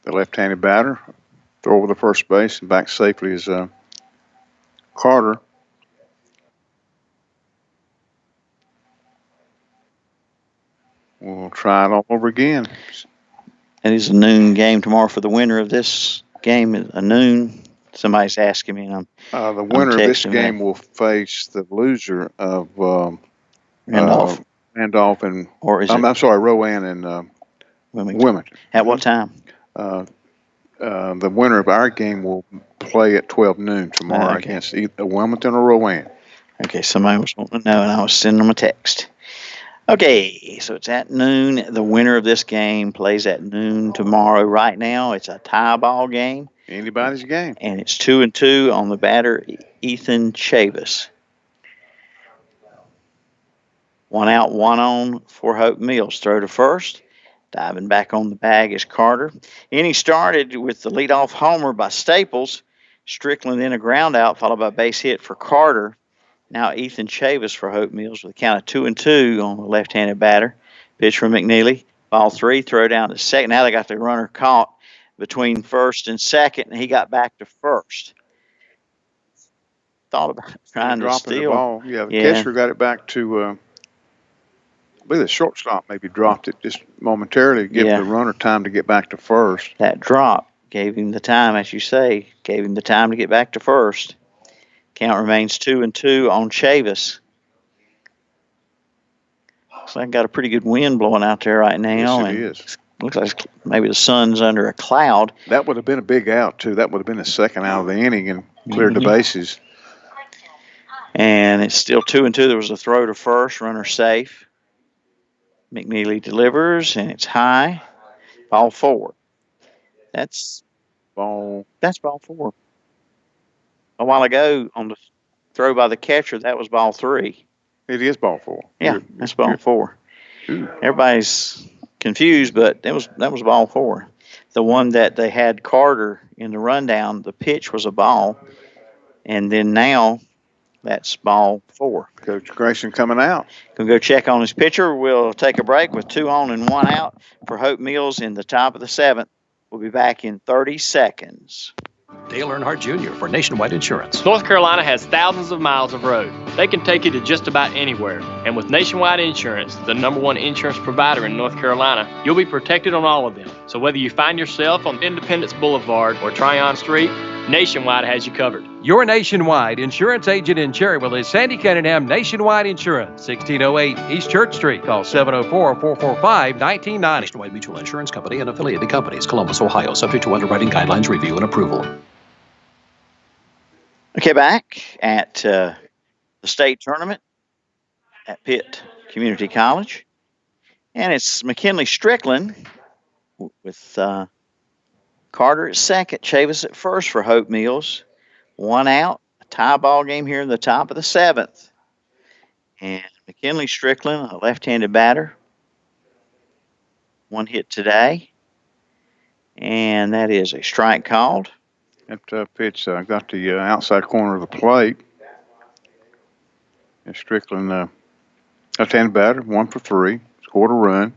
the left-handed batter. Throw over the first base and back safely is Carter. We'll try it all over again. It is a noon game tomorrow for the winner of this game. A noon. Somebody's asking me, and the winner of this game will face the loser of Randolph. Randolph and I'm sorry, Rowan and Wilmington. At what time? The winner of our game will play at 12 noon tomorrow against either Wilmington or Rowan. Okay, somebody was wanting to know, and I was sending them a text. Okay, so it's at noon. The winner of this game plays at noon tomorrow. Right now, it's a tie ball game. Anybody's game. And it's 2-2 on the batter, Ethan Chavis. 1 out, 1 on for Hope Mills. Throw to first. Diving back on the bag is Carter. Inning started with the leadoff homer by Staples. Strickland then a ground out, followed by a base hit for Carter. Now Ethan Chavis for Hope Mills with a count of 2-2 on the left-handed batter. Pitch from McNeely. Ball 3, throw down to second. Now they got the runner caught between first and second, and he got back to first. Thought about trying to steal. The ball. Yeah, the catcher got it back to, I believe the shortstop maybe dropped it just momentarily to give the runner time to get back to first. That drop gave him the time, as you say, gave him the time to get back to first. Count remains 2-2 on Chavis. Looks like I got a pretty good wind blowing out there right now. Yes, it is. looks like maybe the sun's under a cloud. That would have been a big out, too. That would have been the second out of the inning and cleared the bases. And it's still 2-2. There was a throw to first, runner safe. McNeely delivers, and it's high. Ball 4. That's ball 4. A while ago on the throw by the catcher, that was ball 3. It is ball 4. Yeah, that's ball 4. Everybody's confused, but that was ball 4. The one that they had Carter in the rundown, the pitch was a ball, and then now that's ball 4. Coach Grayson coming out. Gonna go check on his pitcher. We'll take a break with 2 on and 1 out for Hope Mills in the top of the 7th. We'll be back in 30 seconds. Dale Earnhardt Jr. for Nationwide Insurance. North Carolina has thousands of miles of road. They can take you to just about anywhere. And with Nationwide Insurance, the #1 insurance provider in North Carolina, you'll be protected on all of them. So whether you find yourself on Independence Boulevard or Tryon Street, Nationwide has you covered. Your Nationwide insurance agent in Cherryville is Sandy Cunningham Nationwide Insurance, 1608 East Church Street. Call 704-445-1990. Nationwide Mutual Insurance Company and affiliated companies, Columbus, Ohio, subject to underwriting guidelines, review, and approval. Okay, back at the state tournament at Pitt Community College. And it's McKinley Strickland with Carter at second, Chavis at first for Hope Mills. 1 out, a tie ball game here in the top of the 7th. And McKinley Strickland, a left-handed batter. 1 hit today. And that is a strike called. That pitch got the outside corner of the plate. And Strickland, left-handed batter, 1 for 3, scored a run.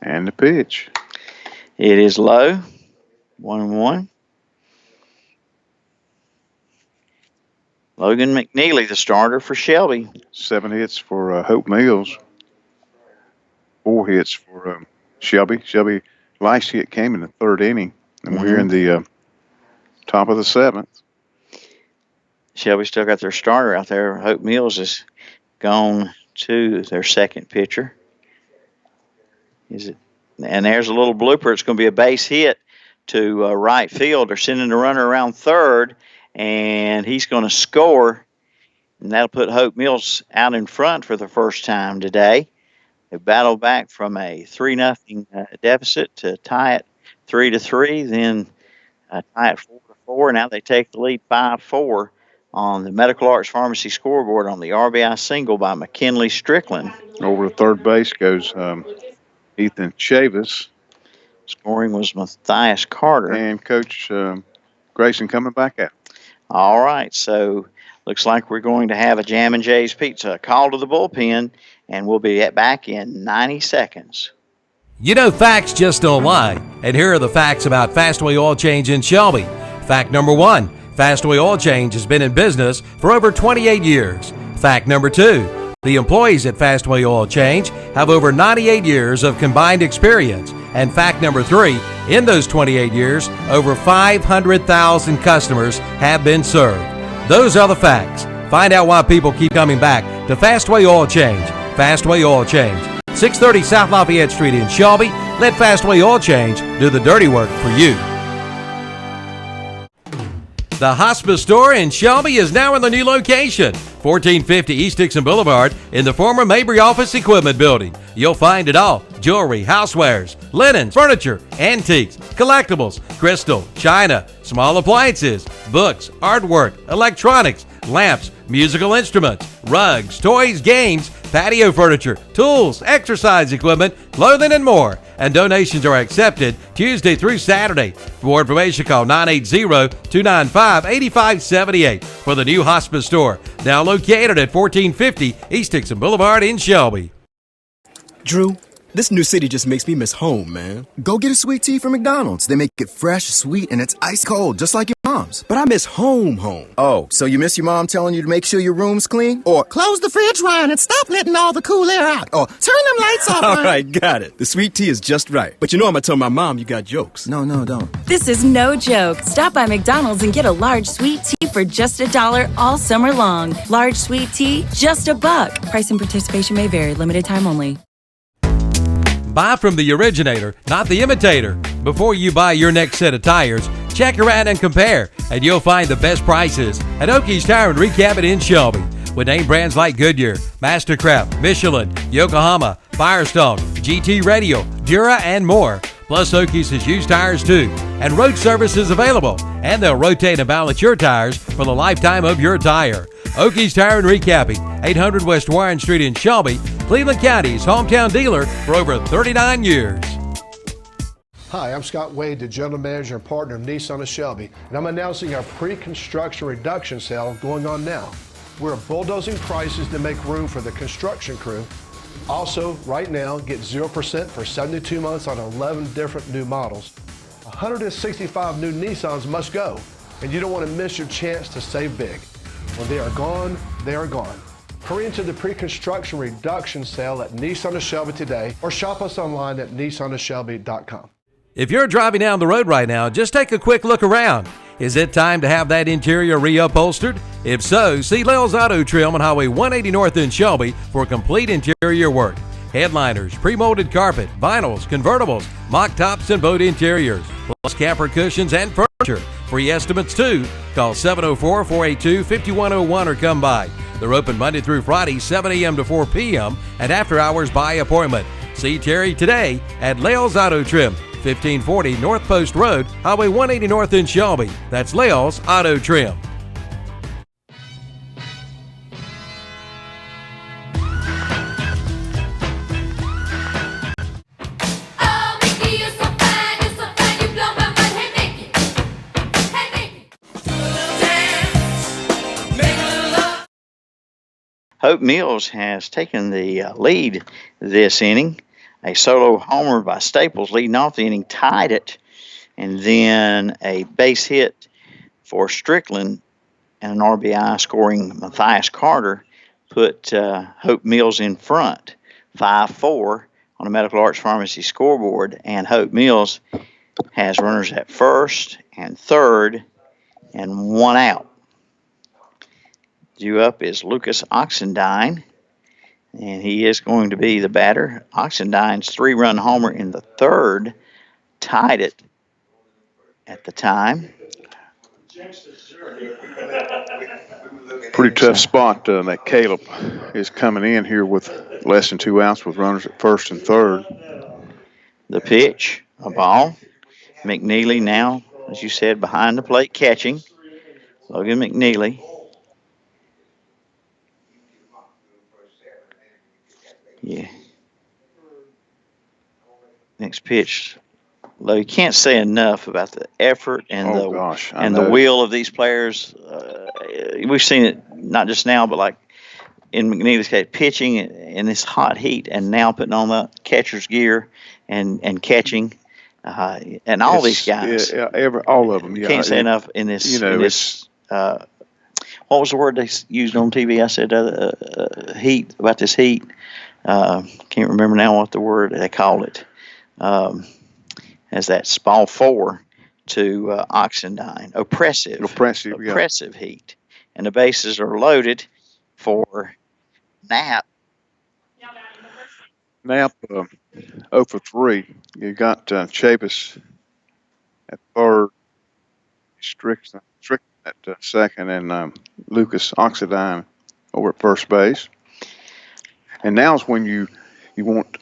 And the pitch. It is low, 1-1. Logan McNeely, the starter for Shelby. 7 hits for Hope Mills. 4 hits for Shelby. Shelby, last hit came in the 3rd inning, and we're in the top of the 7th. Shelby still got their starter out there. Hope Mills has gone to their second pitcher. And there's a little blooper. It's going to be a base hit to right field. They're sending the runner around third, and he's going to score. And that'll put Hope Mills out in front for the first time today. They battled back from a 3-0 deficit to tie it 3-3, then tie it 4-4. Now they take the lead 5-4 on the Medical Arts Pharmacy scoreboard on the RBI single by McKinley Strickland. Over to third base goes Ethan Chavis. Scoring was Matthias Carter. And Coach Grayson coming back out. All right, so looks like we're going to have a Jammin' Jay's Pizza call to the bullpen, and we'll be back in 90 seconds. You know, facts just don't lie. And here are the facts about Fastway Oil Change in Shelby. Fact number 1, Fastway Oil Change has been in business for over 28 years. Fact number 2, the employees at Fastway Oil Change have over 98 years of combined experience. And fact number 3, in those 28 years, over 500,000 customers have been served. Those are the facts. Find out why people keep coming back to Fastway Oil Change. Fastway Oil Change, 630 South Lafayette Street in Shelby. Let Fastway Oil Change do the dirty work for you. The Hospice Store in Shelby is now in the new location, 1450 East Dixon Boulevard in the former Mabry Office Equipment Building. You'll find it all: jewelry, housewares, linens, furniture, antiques, collectibles, crystal, china, small appliances, books, artwork, electronics, lamps, musical instruments, rugs, toys, games, patio furniture, tools, exercise equipment, clothing, and more. And donations are accepted Tuesday through Saturday. For more information, call 980-295-8578 for the new Hospice Store, now located at 1450 East Dixon Boulevard in Shelby. Drew, this new city just makes me miss home, man. Go get a sweet tea from McDonald's. They make it fresh, sweet, and it's ice cold, just like your mom's. But I miss home. Oh, so you miss your mom telling you to make sure your room's clean? Or close the fridge, Ryan, and stop letting all the cool air out. Or turn them lights off, All right, got it. The sweet tea is just right. But you know I'm going to tell my mom you got jokes. No, don't. This is no joke. Stop by McDonald's and get a large sweet tea for just $1 all summer long. Large sweet tea, just $1. Price and participation may vary. Limited time only. Buy from the originator, not the imitator. Before you buy your next set of tires, check around and compare, and you'll find the best prices at Okies Tire and Recap in Shelby. With name brands like Goodyear, Mastercraft, Michelin, Yokohama, Firestone, GT Radio, Dura, and more. Plus, Okies has used tires too, and road service is available, and they'll rotate and balance your tires for the lifetime of your tire. Okies Tire and Recapping, 800 West Warren Street in Shelby, Cleveland County's hometown dealer for over 39 years. Hi, I'm Scott Wade, the General Manager and Partner of Nissan of Shelby, and I'm announcing our pre-construction reduction sale going on now. We're bulldozing prices to make room for the construction crew. Also, right now, get 0% for 72 months on 11 different new models. 165 new Nissans must go, and you don't want to miss your chance to save big. When they are gone, they are gone. Hurry into the pre-construction reduction sale at Nissan of Shelby today, or shop us online at nissanofshelby.com. If you're driving down the road right now, just take a quick look around. Is it time to have that interior reupholstered? If so, see Lales Auto Trim on Highway 180 North in Shelby for complete interior work. Headliners, pre-molded carpet, vinyls, convertibles, mock tops, and boat interiors, plus camper cushions and furniture. Free estimates too. Call 704-482-5101 or come by. They're open Monday through Friday, 7 a.m. to 4 p.m. and after hours by appointment. See Terry today at Lales Auto Trim, 1540 North Post Road, Highway 180 North in Shelby. That's Lales Auto Trim. Hope Mills has taken the lead this inning. A solo homer by Staples leading off the inning tied it, and then a base hit for Strickland and an RBI scoring Matthias Carter put Hope Mills in front, 5-4 on the Medical Arts Pharmacy scoreboard, and Hope Mills has runners at first and third and one out. Due up is Lucas Oxendine, and he is going to be the batter. Oxendine's 3-run homer in the third tied it at the time. Pretty tough spot that Caleb is coming in here with less than 2 outs with runners at first and third. The pitch, a ball. McNeely now, as you said, behind the plate catching. Logan McNeely. Yeah. Next pitch. Though you can't say enough about the effort and the will of these players. We've seen it not just now, but like in McNeely's case, pitching in this hot heat, and now putting on the catcher's gear and catching, and all these guys. All of them. You can't say enough in this. What was the word they used on TV? I said heat, about this heat. Can't remember now what the word they called it. As that's ball 4 to Oxendine. Oppressive heat. And the bases are loaded for Knapp. Knapp 0 for 3. You got Chavis at third, Strickland at second, and Lucas Oxendine over at first base. And now's when you want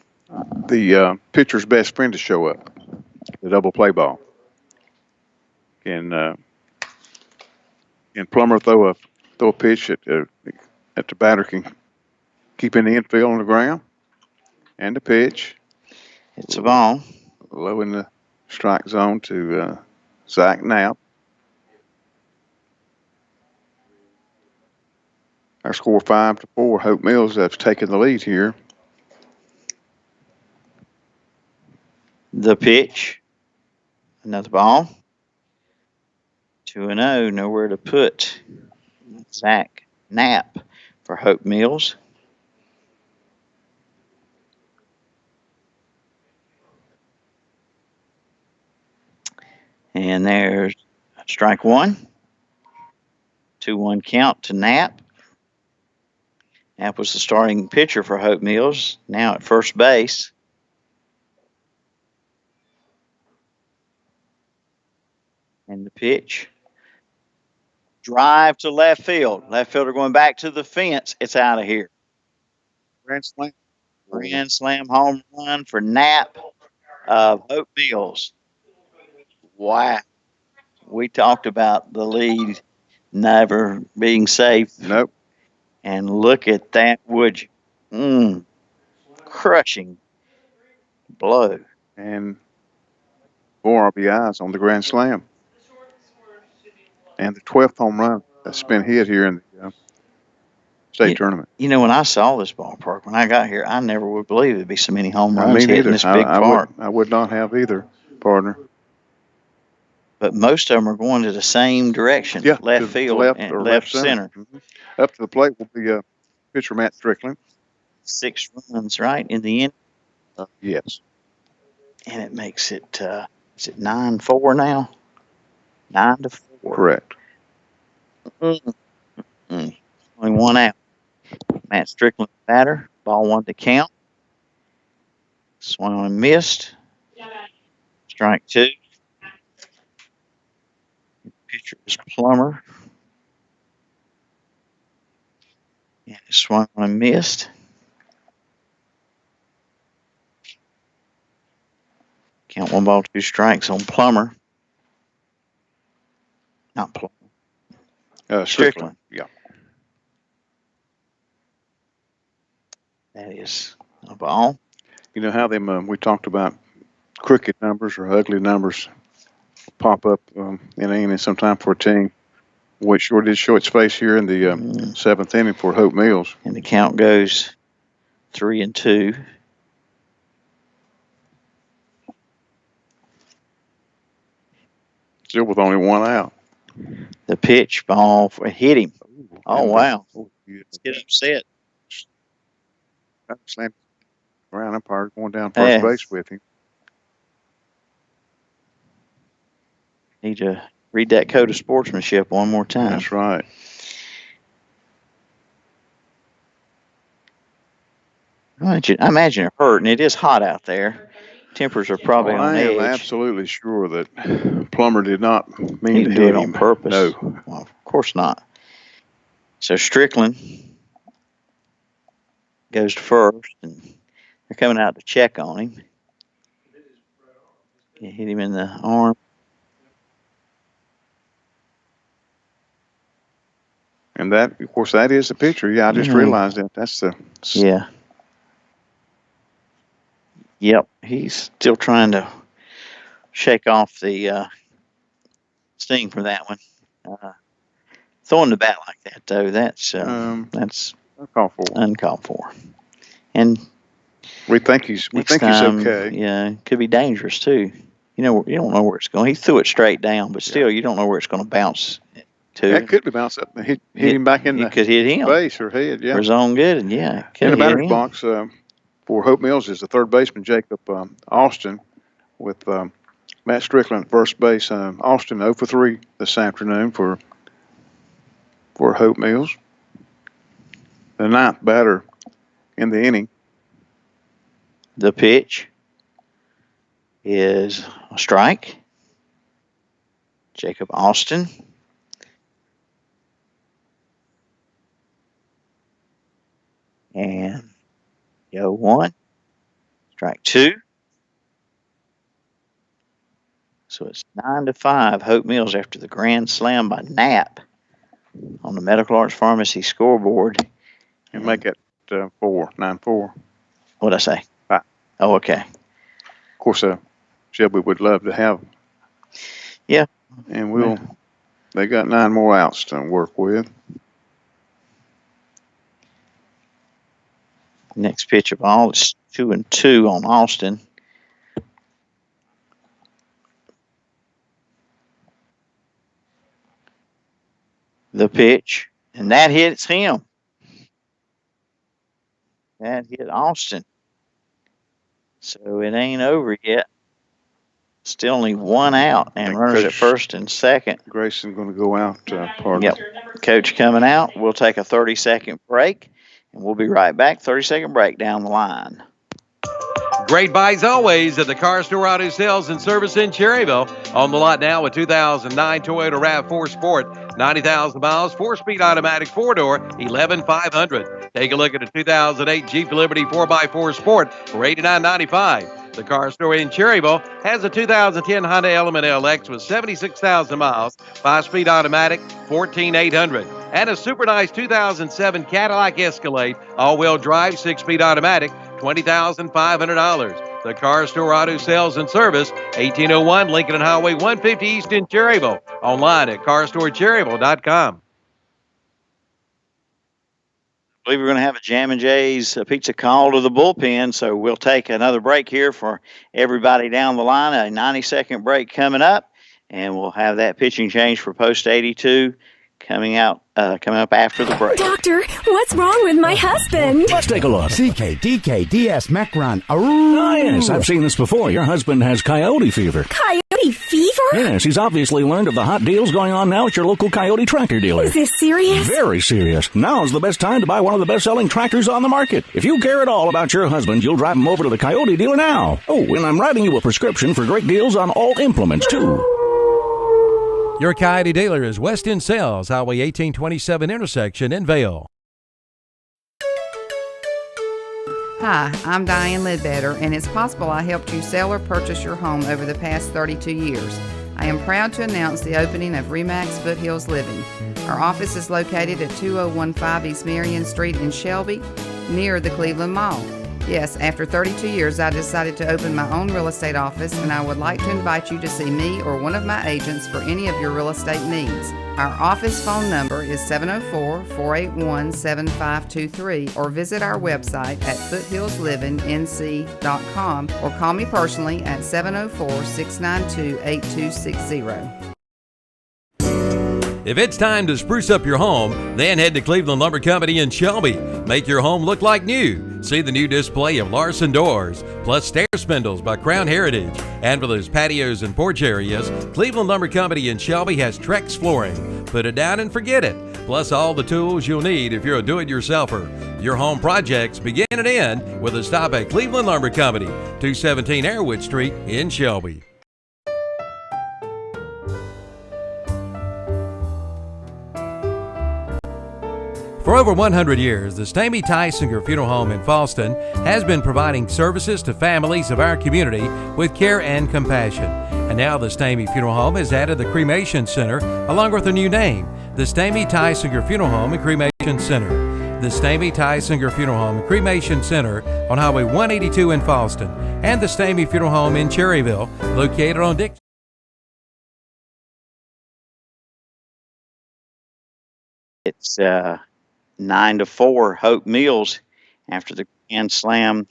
the pitcher's best friend to show up, the double play ball. Can Plummer throw a pitch that the batter can keep in the infield on the ground? And the pitch. It's a ball. Low in the strike zone to Zach Knapp. Our score 5-4. Hope Mills have taken the lead here. The pitch. Another ball. 2-0. Nowhere to put Zach Knapp for Hope Mills. And there's strike one. 2-1 count to Knapp. Knapp was the starting pitcher for Hope Mills, now at first base. And the pitch. Drive to left field. Left fielder going back to the fence. It's out of here. Grand slam. Grand slam home run for Knapp of Hope Mills. Wow. We talked about the lead never being safe. Nope. And look at that, would you? Crushing blow. And 4 RBIs on the grand slam. And the 12th home run that's been hit here in the state tournament. You know, when I saw this ballpark, when I got here, I never would believe there'd be so many home runs Me hit neither. in this big park. I would not have either, partner. But most of them are going to the same direction, left field and left center. Mm-hmm. Up to the plate will be pitcher Matt Strickland. 6 runs, right, in the end? Yes. And it makes it, is it 9-4 now? 9-4. Correct. Only 1 out. Matt Strickland batter. Ball 1 to count. Swung on and missed. Strike 2. Pitcher is Plummer. And it swung on and missed. Count 1 ball, 2 strikes on Plummer. Not Plummer. Strickland. Yeah. That is a ball. You know how them we talked about crooked numbers or ugly numbers pop up in an inning sometime for a team. Which sure did show its face here in the 7th inning for Hope Mills. And the count goes 3-2. Still with only 1 out. The pitch ball hit him. Oh, wow. Let's get upset. Slammed around umpire going down first base with him. Need to read that code of sportsmanship one more time. That's right. I imagine it hurt, and it is hot out there. Tempers are probably on edge. I am absolutely sure that Plummer did not mean He to didn't hit do it him. on purpose. No. Well, of course not. So Strickland goes to first, and they're coming out to check on him. It hit him in the arm. And that, of course, that is the pitcher. Yeah, I just realized that. That's the... Yeah. Yep, he's still trying to shake off the sting from that one. Throwing the bat like that, though, that's uncalled for. And we think he's okay. Yeah, it could be dangerous too. You don't know where it's going. He threw it straight down, but still, you don't know where it's going to bounce to. That could be bounced up and hit him back in the could hit him. Face or head. Yeah, for his own good, and in the batter's box for Hope Mills is the third baseman Jacob Austin, with Matt Strickland at first base. Austin 0 for 3 this afternoon for Hope Mills. The 9th batter in the inning. The pitch is a strike. Jacob Austin. And go 1. Strike 2. So it's 9-5 Hope Mills after the grand slam by Knapp on the Medical Arts Pharmacy scoreboard. And make it 9-4. What'd I say? 5. Oh, okay. Of course, Shelby would love to have. Yeah. And they got 9 more outs to work with. Next pitch of all is 2-2 on Austin. The pitch, and that hits him. That hit Austin. So it ain't over yet. Still only 1 out, and runners at first and second. Grayson going to go out. Yep. Coach coming out. We'll take a 30-second break, and we'll be right back. 30-second break down the line. Great buys always at the Car Store Auto Sales and Service in Cherryville. On the lot now, a 2009 Toyota RAV4 Sport, 90,000 miles, 4-speed automatic 4-door, $11,500. Take a look at a 2008 Jeep Liberty 4x4 Sport for $89.95. The Car Store in Cherryville has a 2010 Honda Element LX with 76,000 miles, 5-speed automatic, $14,800. And a super nice 2007 Cadillac Escalade, all-wheel drive, 6-speed automatic, $20,500. The Car Store Auto Sales and Service, 1801 Lincoln and Highway 150 East in Cherryville. Online at carstorecherryville.com. I believe we're going to have a Jammin' Jay's pizza call to the bullpen, so we'll take another break here for everybody down the line. A 90-second break coming up, and we'll have that pitching change for post 82 coming up after the break. Doctor, what's wrong with my husband? Let's take a look. CKDKDS Macron. Ah, yes, I've seen this before. Your husband has coyote fever. Coyote fever? Yes, he's obviously learned of the hot deals going on now at your local Coyote tractor dealer. Is this serious? Very serious. Now's the best time to buy one of the best-selling tractors on the market. If you care at all about your husband, you'll drive him over to the Coyote dealer now. Oh, and I'm writing you a prescription for great deals on all implements, too. Your Coyote dealer is West End Sales, Highway 1827 intersection in Vail. Hi, I'm Diane Ledbetter, and it's possible I helped you sell or purchase your home over the past 32 years. I am proud to announce the opening of RE/MAX Foothills Living. Our office is located at 2015 East Marion Street in Shelby, near the Cleveland Mall. Yes, after 32 years, I decided to open my own real estate office, and I would like to invite you to see me or one of my agents for any of your real estate needs. Our office phone number is 704-481-7523, or visit our website at foothillslivingnc.com, or call me personally at 704-692-8260. If it's time to spruce up your home, then head to Cleveland Lumber Company in Shelby. Make your home look like new. See the new display of Larson doors, plus stair spindles by Crown Heritage. And for those patios and porch areas, Cleveland Lumber Company in Shelby has Trex flooring. Put it down and forget it. Plus all the tools you'll need if you're a do-it-yourselfer. Your home projects begin and end with a stop at Cleveland Lumber Company, 217 Airwood Street in Shelby. For over 100 years, the Stamey Tysinger Funeral Home in Falston has been providing services to families of our community with care and compassion. And now the Stamey Funeral Home has added the Cremation Center along with a new name, the Stamey Tysinger Funeral Home and Cremation Center. The Stamey Tysinger Funeral Home and Cremation Center on Highway 182 in Falston, and the Stamey Funeral Home in Cherryville, located on Dick. It's 9-4 Hope Mills after the grand slam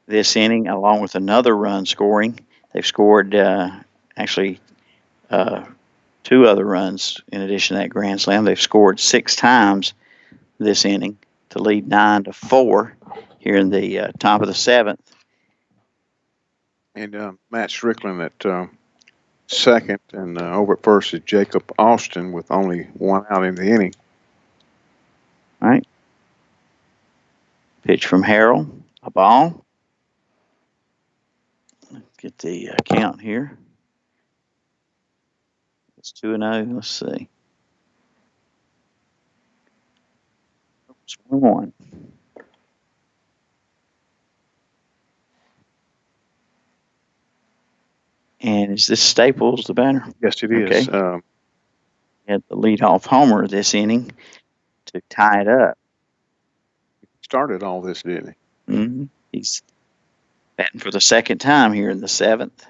this inning, along with another run scoring. They've scored actually 2 other runs in addition to that grand slam. They've scored 6 times this inning to lead 9-4 here in the top of the 7th. And Matt Strickland at second, and over at first is Jacob Austin with only 1 out in the inning. All right. Pitch from Harrell. A ball. Get the count here. It's 2-0. Let's see. It's 1-1. And is this Staples, the batter? Yes, it is. Okay. Had the leadoff homer this inning to tie it up. Started all this, didn't he? Mm-hmm. He's batting for the second time here in the 7th.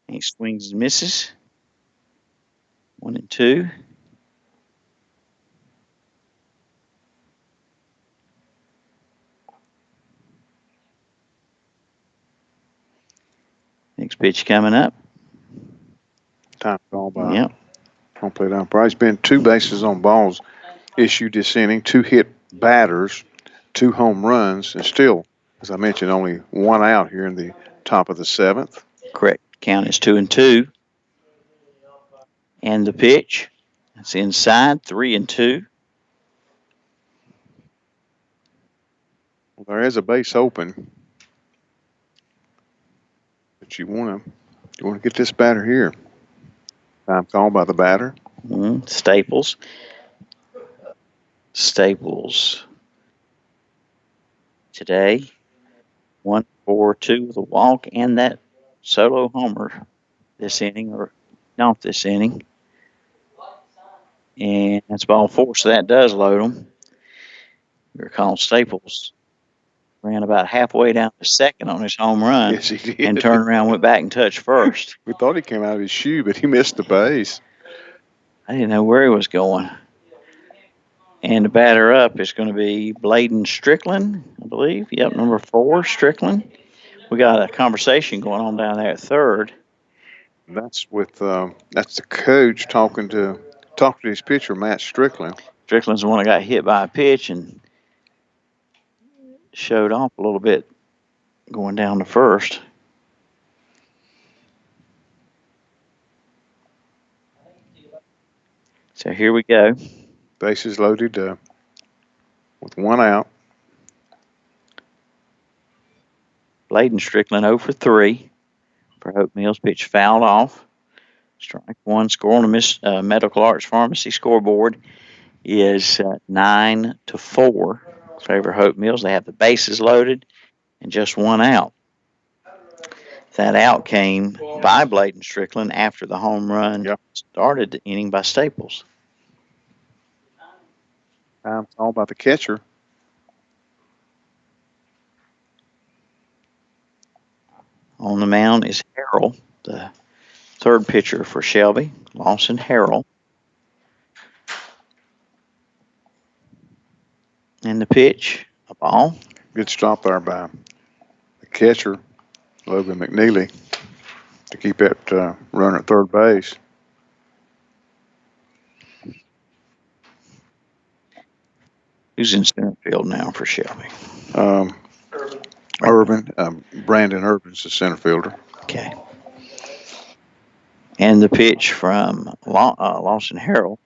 He swings and misses. 1-2. Next pitch coming up. Time to call by. Yep. Home plate umpire. There's been 2 bases on balls issued this inning, 2 hit batters, 2 home runs, and still, as I mentioned, only 1 out here in the top of the 7th. Correct. Count is 2-2. And the pitch. It's inside, 3-2. Well, there is a base open. But you want to get this batter here. Time called by the batter. Staples. Today, 1-4-2 with a walk and that solo homer this inning, or not this inning. And that's ball 4, so that does load them. We recall Staples ran about halfway down to second on his home run. Yes, he did. And turned around, went back and touched first. We thought he came out of his shoe, but he missed the base. I didn't know where he was going. And the batter up is going to be Bladen Strickland, I believe. Yep, number 4, Strickland. We got a conversation going on down there at third. That's with that's the coach talking to his pitcher, Matt Strickland. Strickland's the one that got hit by a pitch and showed off a little bit going down to first. So here we go. Bases loaded with 1 out. Bladen Strickland 0 for 3 for Hope Mills. Pitch fouled off. Strike 1. Score on the Medical Arts Pharmacy scoreboard is 9-4 in favor of Hope Mills. They have the bases loaded and just 1 out. That out came by Bladen Strickland after the home run started the inning by Staples. Time called by the catcher. On the mound is Harrell, the third pitcher for Shelby, Lawson Harrell. And the pitch, a ball. Good stop there by the catcher, Logan McNeely, to keep that runner at third base. Who's in center field now for Shelby? Brandon Urban's the center fielder. Okay. And the pitch from Lawson Harrell,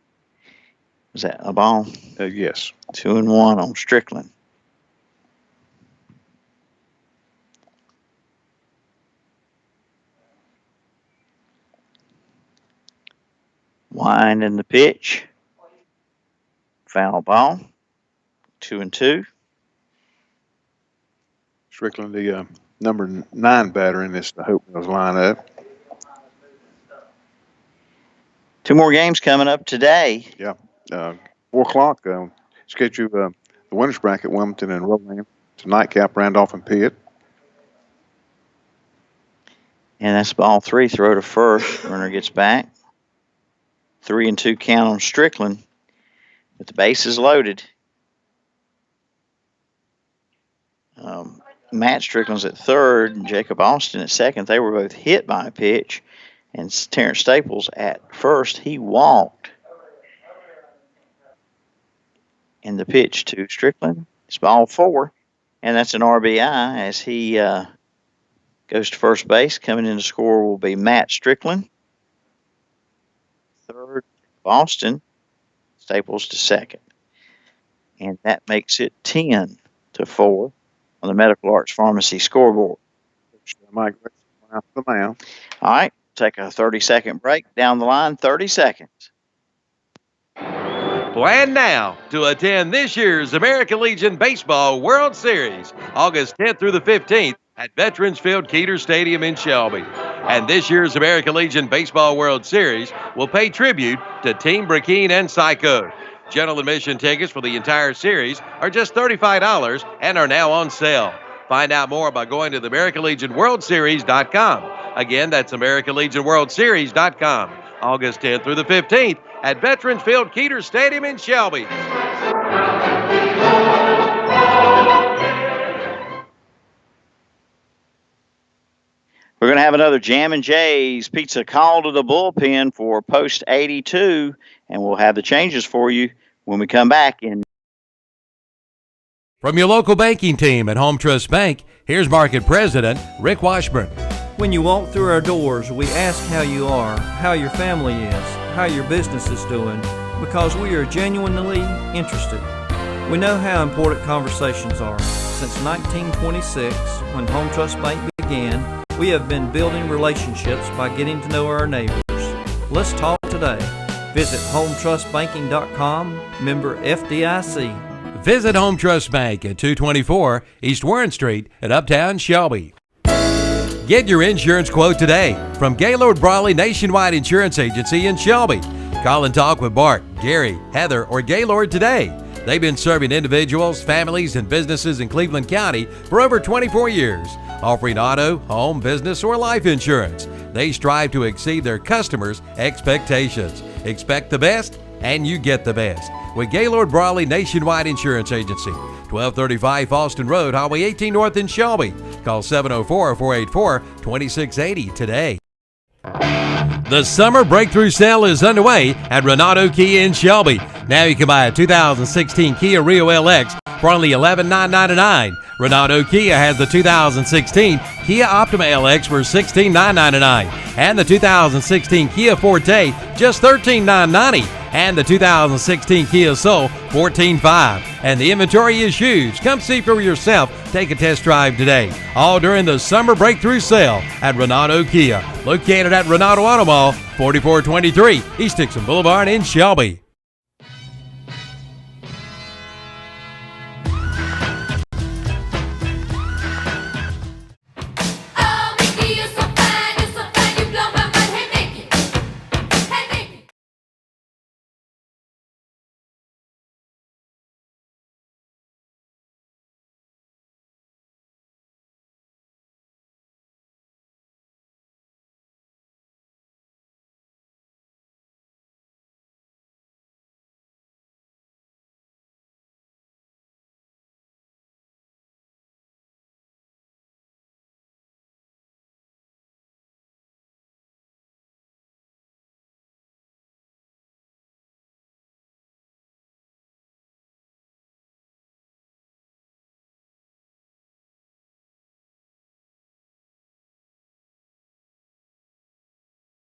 was that a ball? Yes. 2-1 on Strickland. Wind in the pitch. Foul ball. 2-2. Strickland, the number 9 batter in this Hope Mills lineup. 2 more games coming up today. Yeah. 4 o'clock. Schedule the winners bracket, Wilmington and Rowan. Nightcap, Randolph and Pitt. And that's ball 3. Throw to first. Runner gets back. 3-2 count on Strickland. But the base is loaded. Matt Strickland's at third and Jacob Austin at second. They were both hit by a pitch. And Terrence Staples at first, he walked. And the pitch to Strickland, it's ball 4. And that's an RBI as he goes to first base. Coming in to score will be Matt Strickland. Third, Austin. Staples to second. And that makes it 10-4 on the Medical Arts Pharmacy scoreboard. Mike, out to the mound. All right, take a 30-second break. Down the line, 30 seconds. Plan now to attend this year's American Legion Baseball World Series, August 10th through the 15th at Veterans Field Keeter Stadium in Shelby. And this year's American Legion Baseball World Series will pay tribute to Team Burkeen and Psycho. General admission tickets for the entire series are just $35 and are now on sale. Find out more by going to the AmericanLegionWorldSeries.com. Again, that's AmericanLegionWorldSeries.com. August 10th through the 15th at Veterans Field Keeter Stadium in Shelby. We're going to have another Jammin' Jay's Pizza call to the bullpen for post 82, and we'll have the changes for you when we come back. From your local banking team at Home Trust Bank, here's Market President Rick Washburn. When you walk through our doors, we ask how you are, how your family is, how your business is doing, because we are genuinely interested. We know how important conversations are. Since 1926, when Home Trust Bank began, We have been building relationships by getting to know our neighbors. Let's talk today. Visit hometrustbanking.com, member FDIC. Visit Home Trust Bank at 224 East Warren Street at Uptown Shelby. Get your insurance quote today from Gaylord Brawley Nationwide Insurance Agency in Shelby. Call and talk with Bart, Gary, Heather, or Gaylord today. They've been serving individuals, families, and businesses in Cleveland County for over 24 years, offering auto, home, business, or life insurance. They strive to exceed their customers' expectations. Expect the best, and you get the best with Gaylord Brawley Nationwide Insurance Agency, 1235 Falston Road, Highway 18 North in Shelby. Call 704-484-2680 today. The summer breakthrough sale is underway at Renato Kia in Shelby. Now you can buy a 2016 Kia Rio LX for only $11,999. Renato Kia has the 2016 Kia Optima LX for $16,999, and the 2016 Kia Forte just $13,990, and the 2016 Kia Soul $14,500. And the inventory is huge. Come see for yourself. Take a test drive today. All during the summer breakthrough sale at Renato Kia, located at Renato Auto Mall, 4423 East Dixon Boulevard in Shelby.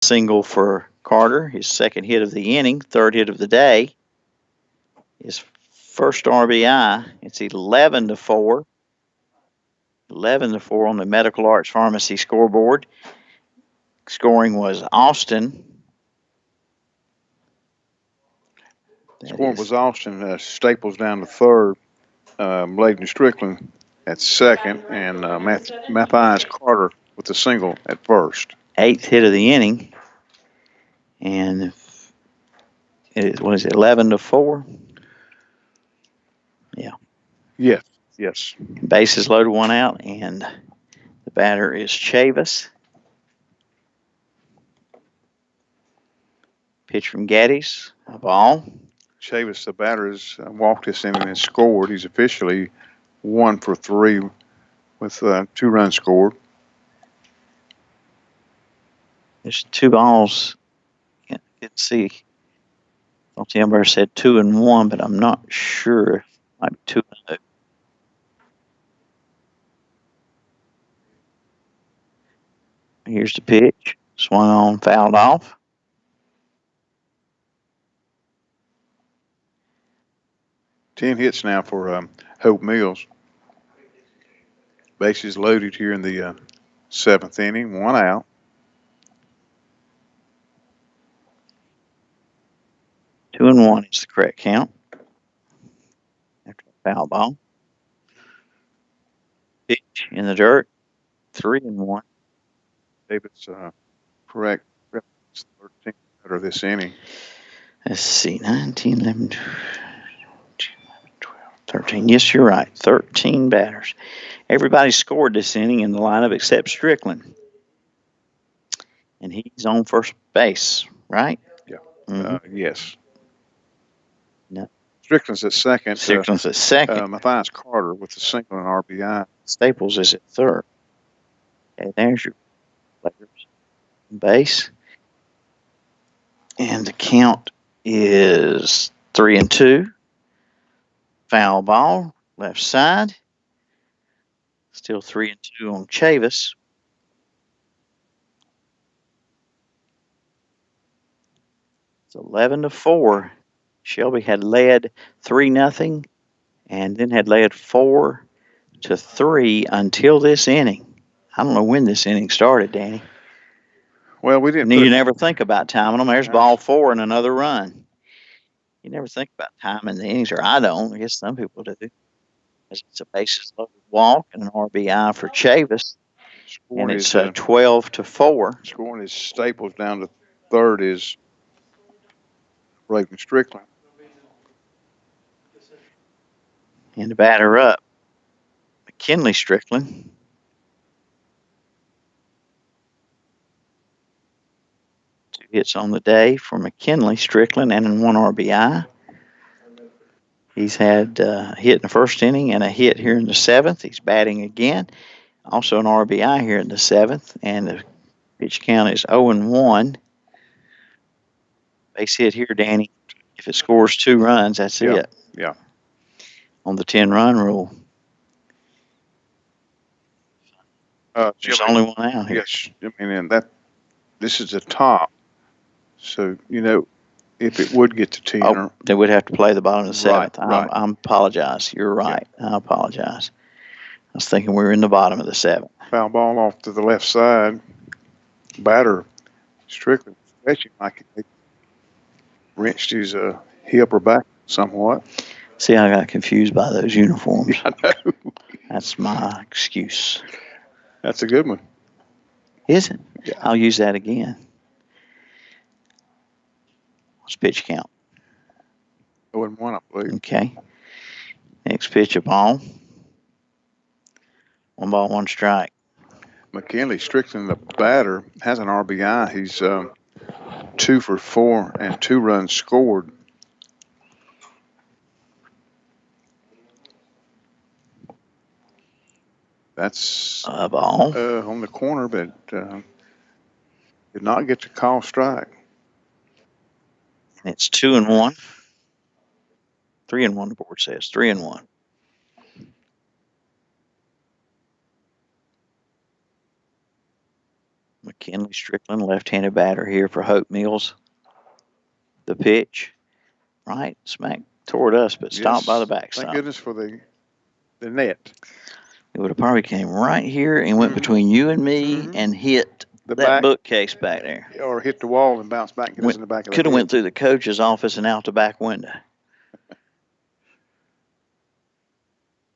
Single for Carter, his second hit of the inning, third hit of the day. His first RBI. It's 11-4. 11-4 on the Medical Arts Pharmacy scoreboard. Scoring was Austin. Scoring was Austin. Staples down to third. Bladen Strickland at second, and Matthias Carter with the single at first. Eighth hit of the inning. And it was 11-4. Yeah. Yes. Bases loaded, one out, and the batter is Chavis. Pitch from Geddes, a ball. Chavis, the batter, has walked this inning and scored. He's officially 1 for 3 with 2 runs scored. There's 2 balls. Can't see. The umpire said 2-1, but I'm not sure. Might be 2-0. Here's the pitch. Swung on, fouled off. Ten hits now for Hope Mills. Bases loaded here in the 7th inning. 1 out. Two and 1 is the correct count. After a foul ball. Pitch in the dirt. 3-1. David's correct. 13 batter this inning. Let's see. 19, 11, 12, 13. Yes, you're right. 13 batters. Everybody scored this inning in the lineup except Strickland. And he's on first base, right? Yeah. Mm-hmm. Yes. No. Strickland's at second. Strickland's at second. Matthias Carter with the single and RBI. Staples is at third. Okay, there's your players on base. And the count is 3-2. Foul ball, left side. Still 3-2 on Chavis. It's 11-4. Shelby had led 3-0 and then had led 4-3 until this inning. I don't know when this inning started, Danny. Well, we didn't. You never think about timing them. There's ball 4 and another run. You never think about timing the innings, or I don't. I guess some people do. It's a bases loaded walk and an RBI for Chavis. And it's 12-4. Scoring his Staples down to third is Braden Strickland. And the batter up, McKinley Strickland. Two hits on the day for McKinley Strickland and in 1 RBI. He's had a hit in the first inning and a hit here in the 7th. He's batting again. Also an RBI here in the 7th. And the pitch count is 0-1. Base hit here, Danny. If it scores 2 runs, that's it. Yeah. On the 10-run rule. There's only one out here. Yes, I mean, and this is the top. So, if it would get to 10. They would have to play the bottom of the 7th. Right. I apologize. You're right. Yeah. I apologize. I was thinking we were in the bottom of the 7th. Foul ball off to the left side. Batter Strickland stretching like he wrenched his hip or back somewhat. See, I got confused by those uniforms. I know. That's my excuse. That's a good one. Is it? Yeah. I'll use that again. What's pitch count? 0-1, I believe. Okay. Next pitch, a ball. 1 ball, 1 strike. McKinley Strickland, the batter, has an RBI. He's 2 for 4 and 2 runs scored. That's a ball on the corner, but did not get the call strike. It's 2-1. 3-1, the board says. 3-1. McKinley Strickland, left-handed batter here for Hope Mills. The pitch, right, smack toward us, but stopped by the backstop. Thank goodness for the net. It would have probably came right here and went between you and me and hit that bookcase back there. Or hit the wall and bounce back and get us in the back of the head. Could have went through the coach's office and out the back window.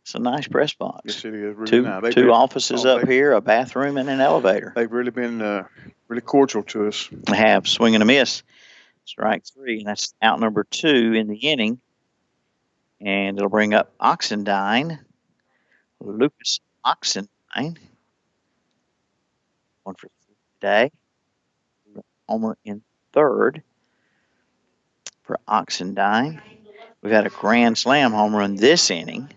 It's a nice press box. Yes, it is. Really nice. Two offices up here, a bathroom, and an elevator. They've really been really cordial to us. They have. Swing and a miss. Strike 3, and that's out number 2 in the inning. And it'll bring up Oxendine. Lucas Oxendine. 1 for 3 today. Homer in 3rd for Oxendine. We've had a grand slam home run this inning.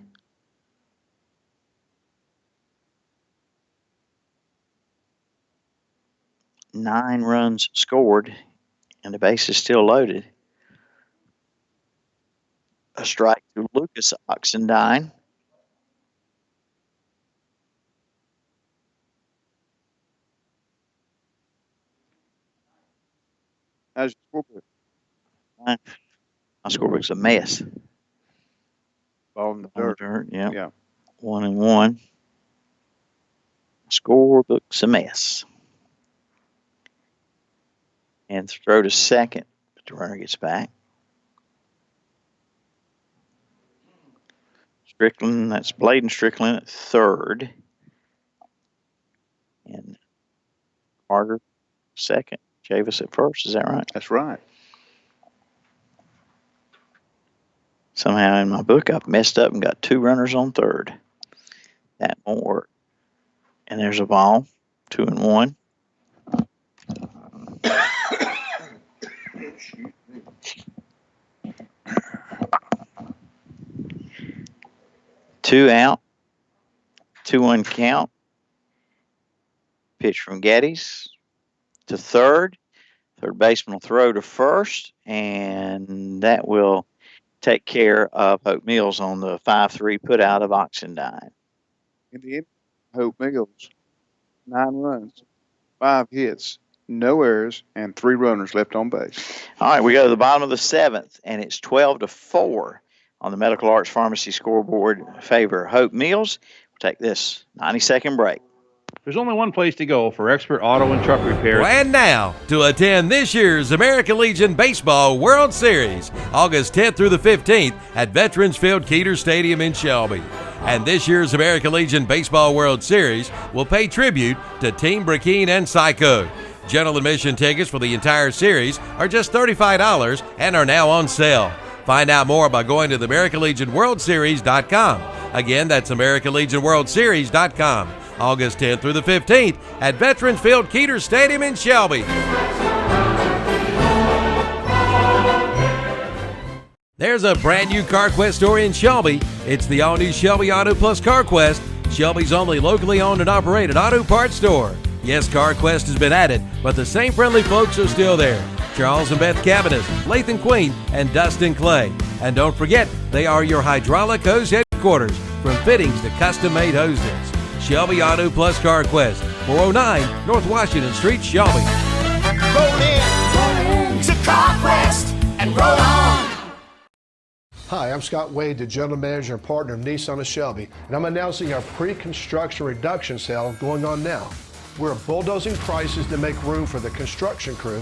Nine runs scored, and the base is still loaded. A strike to Lucas Oxendine. How's your scoreboard? My scorebook's a mess. Ball in the dirt. Yeah. 1-1. Scorebook's a mess. And throw to second, but the runner gets back. Strickland, that's Bladen Strickland at 3rd. And Carter, 2nd. Chavis at 1st, is that right? That's right. Somehow in my book, I've messed up and got 2 runners on 3rd. That won't work. And there's a ball, 2-1. Two out, 2-1 count. Pitch from Geddes to 3rd. Third baseman will throw to 1st, and that will take care of Hope Mills on the 5-3 put out of Oxendine. In the end, Hope Mills, 9 runs, 5 hits, no errors, and 3 runners left on base. All right, we go to the bottom of the 7th, and it's 12-4 on the Medical Arts Pharmacy scoreboard in favor of Hope Mills. We'll take this 90-second break. There's only one place to go for expert auto and truck repairs. And now, to attend this year's American Legion Baseball World Series, August 10th through the 15th at Veterans Field Keeter Stadium in Shelby. And this year's American Legion Baseball World Series will pay tribute to Team Burkeen and Psycho. General admission tickets for the entire series are just $35 and are now on sale. Find out more by going to the AmericanLegionWorldSeries.com. Again, that's AmericanLegionWorldSeries.com. August 10th through the 15th at Veterans Field Keeter Stadium in Shelby. There's a brand new CarQuest store in Shelby. It's the all-new Shelby Auto Plus CarQuest, Shelby's only locally owned and operated auto parts store. Yes, CarQuest has been added, but the same friendly folks are still there. Charles and Beth Cabanas, Lathan Queen, and Dustin Clay. And don't forget, they are your hydraulic hose headquarters, from fittings to custom-made hoses. Shelby Auto Plus CarQuest, 409 North Washington Street, Shelby. Roll in to CarQuest and roll on. Hi, I'm Scott Wade, the General Manager and Partner of Nissan of Shelby, and I'm announcing our pre-construction reduction sale going on now. We're bulldozing prices to make room for the construction crew.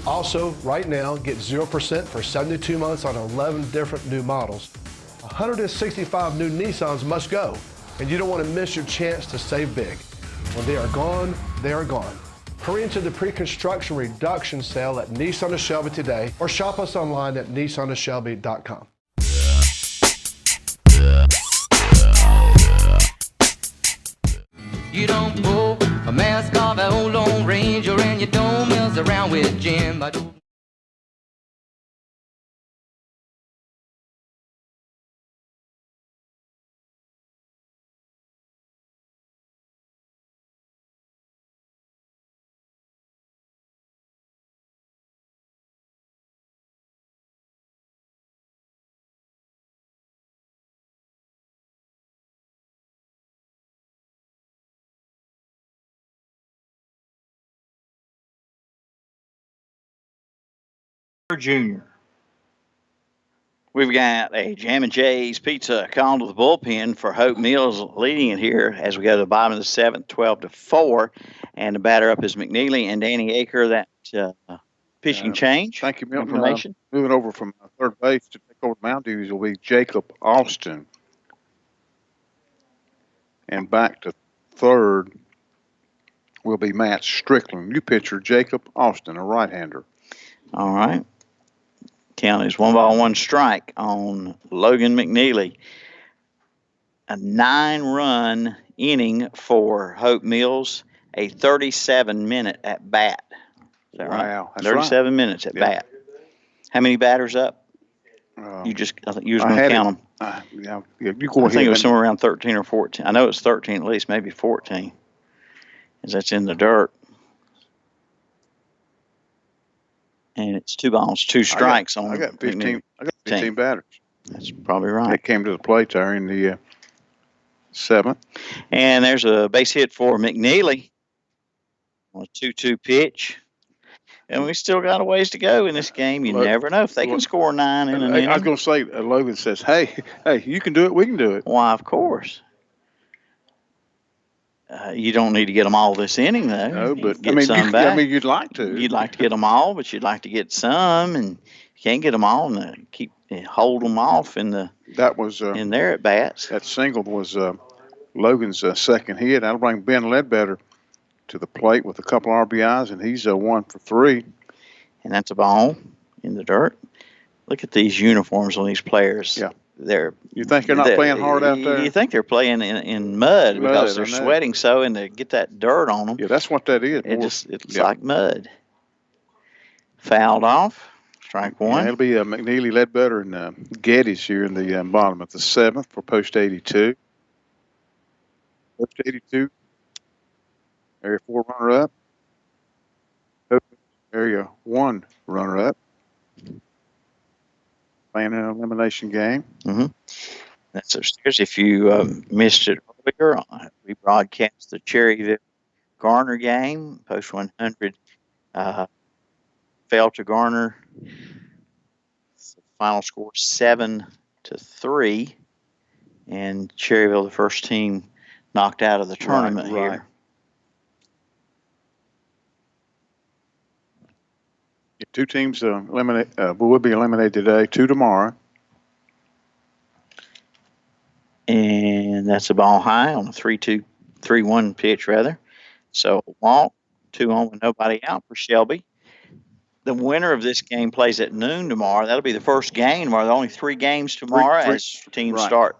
Also, right now, get 0% for 72 months on 11 different new models. 165 new Nissans must go, and you don't want to miss your chance to save big. When they are gone, they are gone. Hurry into the pre-construction reduction sale at Nissan of Shelby today, or shop us online at nissanofshelby.com. You don't pull a mask off an old Lone Ranger, and you don't mess around with Jim. Junior. We've got a Jam and Jay's Pizza called to the bullpen for Hope Mills, leading it here as we go to the bottom of the seventh, 12-4. And the batter up is McNeely and Danny Aker. That pitching change. Thank you, Milton. Information. Moving over from third base to take over mound duties will be Jacob Austin. And back to third will be Matt Strickland. New pitcher, Jacob Austin, a right-hander. All right. Count is 1-1 strike on Logan McNeely. A 9-run inning for Hope Mills, a 37-minute at bat. Is that right? Wow, that's 37 minutes at bat. How many batters up? I think you was going to count them. You go ahead. I think it was somewhere around 13 or 14. I know it was 13 at least, maybe 14, as that's in the dirt. And it's 2 balls, 2 strikes on. I got 15. I got 15 batters. That's probably right. They came to the plate there in the seventh. And there's a base hit for McNeely on a 2-2 pitch. And we still got a ways to go in this game. You never know if they can score 9 in an inning. I was going to say, Logan says, hey, you can do it. We can do it. Why, of course. You don't need to get them all this inning, though. No, but you'd like to. You'd like to get them all, but you'd like to get some, and you can't get them all, and hold them off in there at bats. That single was Logan's second hit. That'll bring Ben Ledbetter to the plate with a couple RBIs, and he's 1 for 3. And that's a ball in the dirt. Look at these uniforms on these players. Yeah. You think they're not playing hard out there? You think they're playing in mud because they're sweating so, and they get that dirt on them. Yeah, that's what that is. It's like mud. Fouled off. Strike 1. Yeah, it'll be McNeely, Ledbetter, and Geddes here in the bottom of the seventh for post 82. Post 82. Area 4 runner up. Area 1 runner up. Playing an elimination game. Mm-hmm. That's upstairs. If you missed it earlier, we broadcast the Cherryville Garner game. Post 100 fell to Garner. Final score 7-3, and Cherryville, the first team knocked out of the tournament here. 2 teams will be eliminated today, 2 tomorrow. And that's a ball high on a 3-1 pitch, rather. So walk, 2 on with nobody out for Shelby. The winner of this game plays at noon tomorrow. That'll be the first game tomorrow. There are only 3 games tomorrow as teams start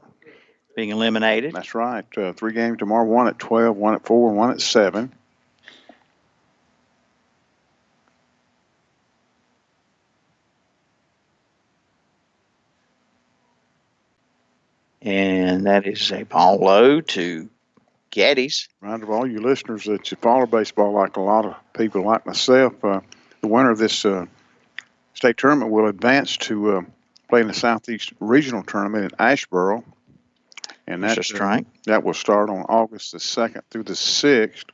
being eliminated. That's right. 3 games tomorrow, 1 at 12, 1 at 4, 1 at 7. And that is a ball low to Geddes. Reminder of all you listeners that you follow baseball like a lot of people like myself, the winner of this state tournament will advance to play in the Southeast Regional Tournament in Asheboro. And That's a strike. That will start on August the 2nd through the 6th.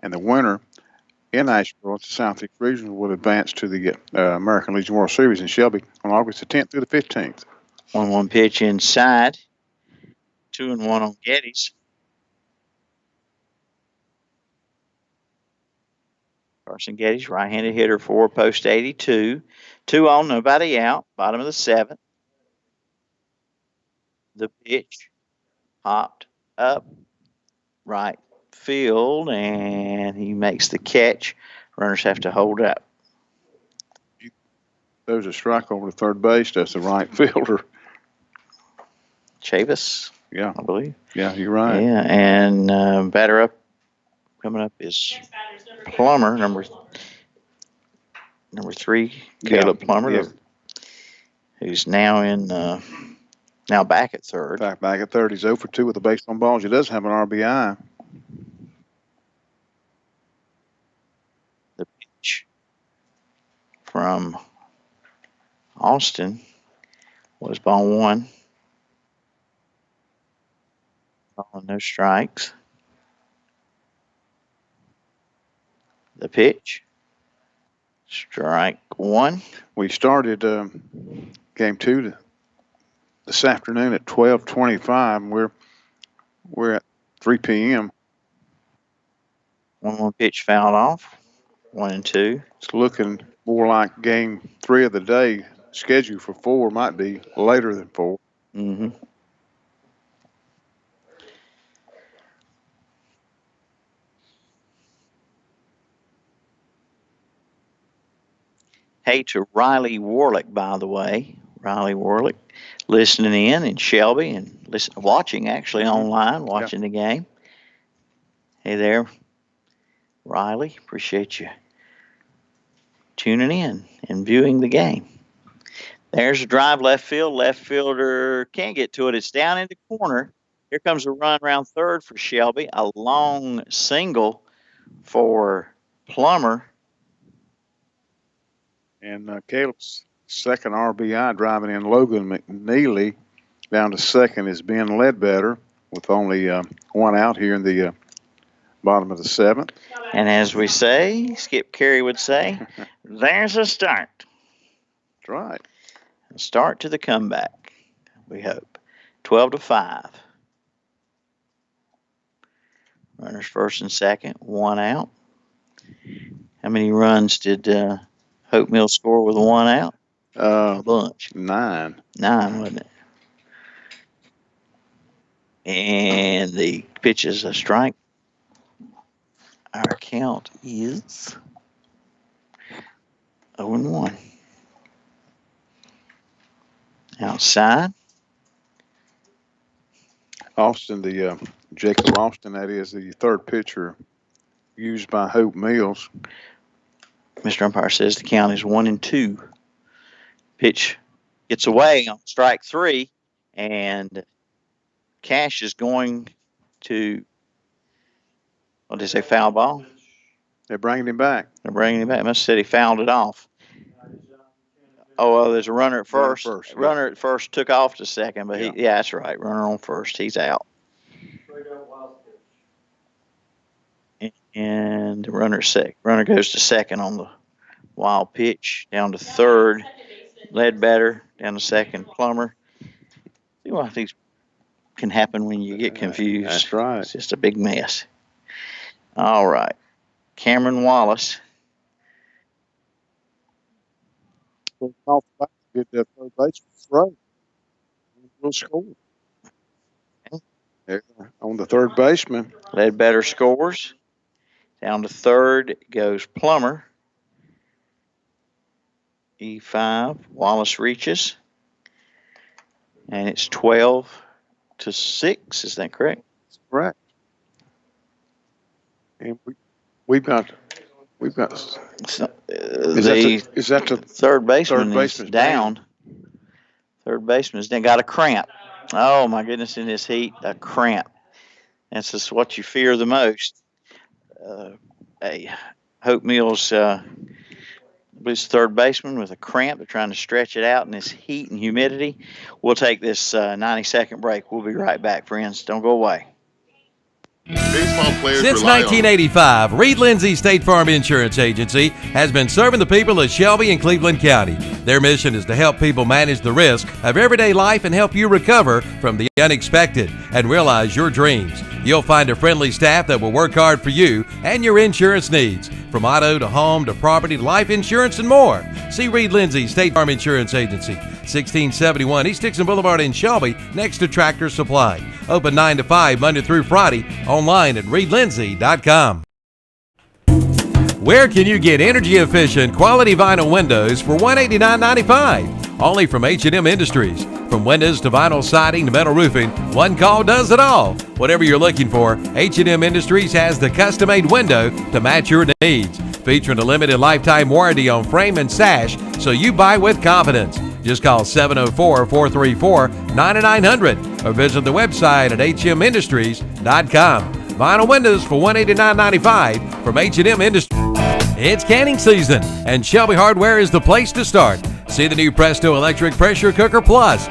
And the winner in Asheboro, the Southeast Regional, will advance to the American Legion World Series in Shelby on August the 10th through the 15th. 1-1 pitch inside. 2-1 on Geddes. Carson Geddes, right-handed hitter for post 82. 2 on, nobody out. Bottom of the 7th. The pitch popped up right field, and he makes the catch. Runners have to hold up. There's a strike over to third base. That's the right fielder. Chavis, yeah, I believe. Yeah, you're right. Yeah, and batter up coming up is Plummer, number 3, Caleb Plummer, who's now now back at third. Back at third. He's 0 for 2 with the base on balls. He does have an RBI. The pitch from Austin was ball 1. No strikes. The pitch. Strike 1. We started game 2 this afternoon at 12:25. We're at 3 p.m. 1-1 pitch fouled off. 1-2. It's looking more like game 3 of the day. Scheduled for 4 might be later than 4. Mm-hmm. Hey to Riley Warlick, by the way. Riley Warlick listening in Shelby and watching actually online, watching the game. Hey there, Riley. Appreciate you tuning in and viewing the game. There's a drive left field. Left fielder can't get to it. It's down in the corner. Here comes a run around third for Shelby. A long single for Plummer. And Caleb's second RBI driving in Logan McNeely down to second is Ben Ledbetter with only 1 out here in the bottom of the 7th. And as we say, Skip Carey would say, there's a start. That's right. A start to the comeback, we hope. 12-5. Runners first and second, 1 out. How many runs did Hope Mills score with 1 out? A bunch. 9. 9, wasn't it? And the pitch is a strike. Our count is 0-1. Outside. Austin, Jacob Austin, that is the third pitcher used by Hope Mills. Mr. Umpire says the count is 1-2. Pitch gets away on strike 3, and Cash is going to, what did they say, foul ball? They're bringing him back. They're bringing him back. Must have said he fouled it off. Oh, well, there's a runner at first. Runner at first took off to second, but yeah, that's right. Runner on first. He's out. And the runner goes to second on the wild pitch. Down to third, Ledbetter. Down to second, Plummer. See what things can happen when you get confused. That's right. It's just a big mess. All right. Cameron Wallace Off the back, did that third baseman throw. We'll score. There, on the third baseman. Ledbetter scores. Down to third goes Plummer. E5. Wallace reaches. And it's 12-6. Is that correct? Correct. And we've got. So, is that the third baseman is down? Third baseman's then got a cramp. Oh my goodness! In this heat, a cramp. That's just what you fear the most. Hope Mills, his third baseman with a cramp. They're trying to stretch it out in this heat and humidity. We'll take this 90-second break. We'll be right back, friends. Don't go away. Since 1985, Reed Lindsay State Farm Insurance Agency has been serving the people of Shelby and Cleveland County. Their mission is to help people manage the risk of everyday life and help you recover from the unexpected and realize your dreams. You'll find a friendly staff that will work hard for you and your insurance needs, from auto to home to property to life insurance and more. See Reed Lindsay State Farm Insurance Agency, 1671 East Dixon Boulevard in Shelby, next to Tractor Supply. Open 9 to 5 Monday through Friday, online at reedlindsay.com. Where can you get energy-efficient, quality vinyl windows for $189.95? Only from H&M Industries. From windows to vinyl siding to metal roofing, one call does it all. Whatever you're looking for, H&M Industries has the custom-made window to match your needs. Featuring a limited lifetime warranty on frame and sash, so you buy with confidence. Just call 704-434-9900 or visit the website at hmindustries.com. Vinyl windows for $189.95 from H&M Industries. It's canning season, and Shelby Hardware is the place to start. See the new Presto Electric Pressure Cooker Plus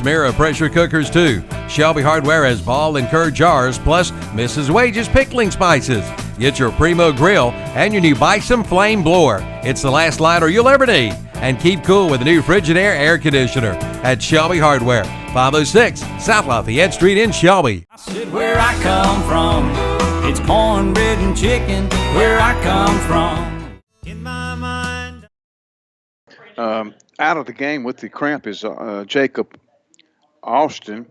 Mira pressure cookers too. Shelby Hardware has ball and cur jars, plus Mrs. Wage's pickling spices. Get your Primo Grill and your new Bison Flame Blower. It's the last lighter you'll ever need. And keep cool with the new Frigidaire air conditioner at Shelby Hardware, 506 South Lafayette Street in Shelby. I said where I come from, it's cornbread and chicken, where I come from. In my mind. Out of the game with the cramp is Jacob Austin.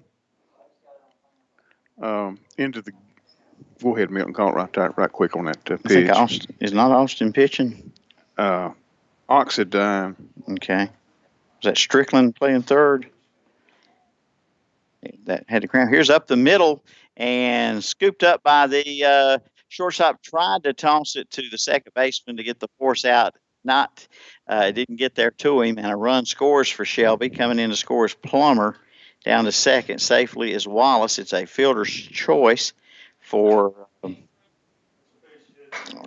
Into the. Go ahead, Milton. Call it right quick on that pitch. I think Austin is not Austin pitching. Oxidine. Okay. Was that Strickland playing third? That had the cramp. Here's up the middle and scooped up by the shortstop. Tried to toss it to the second baseman to get the force out. Didn't get there to him, and a run scores for Shelby. Coming in to score is Plummer. Down to second safely is Wallace. It's a fielder's choice for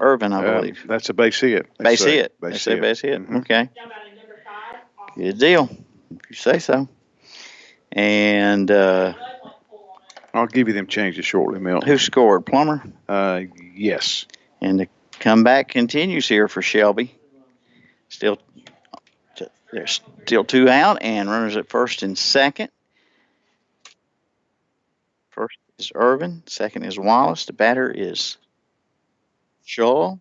Irvin, I believe. That's a base hit. Base hit. Mm-hmm. Okay. Good deal, if you say so. And I'll give you them changes shortly, Milton. Who scored? Plummer? Yes. And the comeback continues here for Shelby. There's still two out, and runners at first and second. First is Irvin. Second is Wallace. The batter is Shaw.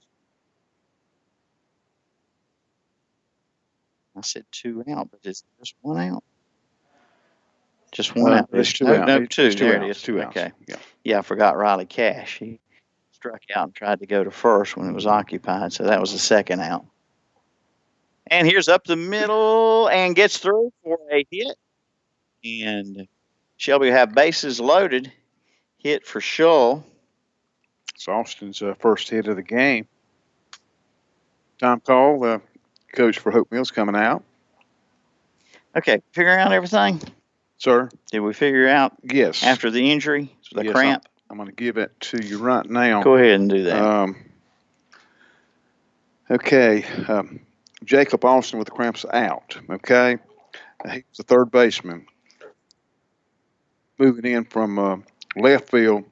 I said two out, but it's just one out. Just one out. It's two out. No, two. There out. it is. Two okay. Yeah. Yeah, I forgot Riley Cash. He struck out and tried to go to first when it was occupied, so that was the second out. And here's up the middle and gets through for a hit. And Shelby will have bases loaded. Hit for Shull. It's Austin's first hit of the game. Tom Call, coach for Hope Mills, coming out. Okay, figure out everything? Sir? Did we figure out? Yes. After the injury, the cramp? I'm going to give it to you right now. Go ahead and do that. Okay. Jacob Austin with the cramps out. Okay. He's the third baseman. Moving in from left field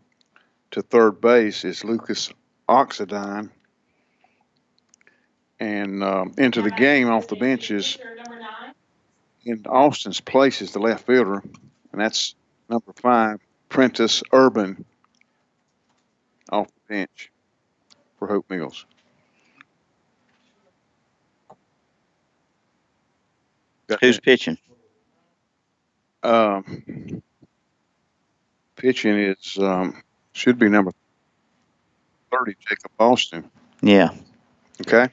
to third base is Lucas Oxidine. And into the game off the bench is in Austin's place is the left fielder, and that's number 5, Prentice Urban, off the bench for Hope Mills. Who's pitching? Pitching is should be number 30, Jacob Austin. Yeah. Okay.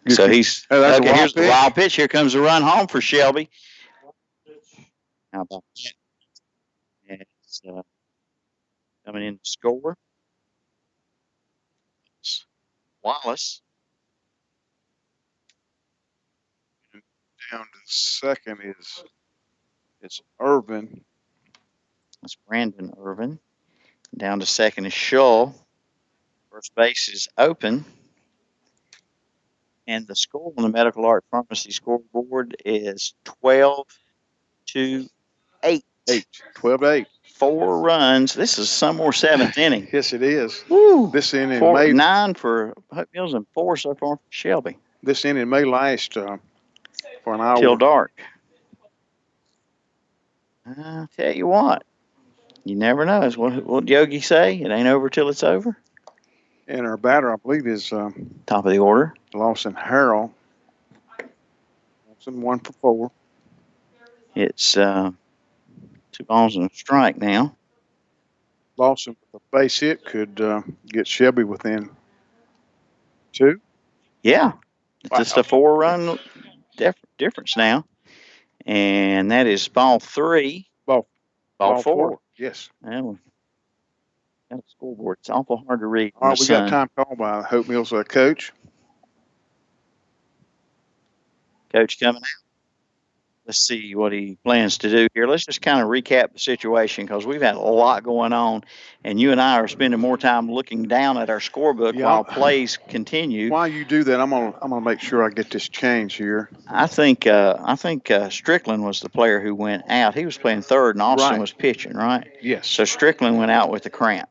So he's that's okay. a Here's the wild pitch. Here comes the run home for Shelby. How about that? And it's coming in to score. It's Wallace. Down to second is Irvin. That's Brandon Irvin. Down to second is Shull. First base is open. And the score on the Medical Art Pharmacy scoreboard is 12-8. 12-8. 4 runs. This is some more seventh inning. Yes, it is. Woo. This inning 9 for Hope Mills and 4 so far for Shelby. This inning may last for an hour. Till dark. I'll tell you what. You never know. Is what Yogi say? It ain't over till it's over. And our batter, I believe, is top of the order. Lawson Harrell. Lawson 1 for 4. It's 2 balls and a strike now. Lawson with a base hit could get Shelby within 2. Yeah. It's just a 4-run difference now. And that is ball 3. Ball 4. Yes. Well, got a scoreboard. It's awful hard to read. All right, we got time called by Hope Mills coach. Coach coming out. Let's see what he plans to do here. Let's just kind of recap the situation because we've had a lot going on, and you and I are spending more time looking down at our scorebook while plays continue. While you do that, I'm gonna make sure I get this change here. I think Strickland was the player who went out. He was playing third, and Austin was pitching, right? Yes. So Strickland went out with the cramp.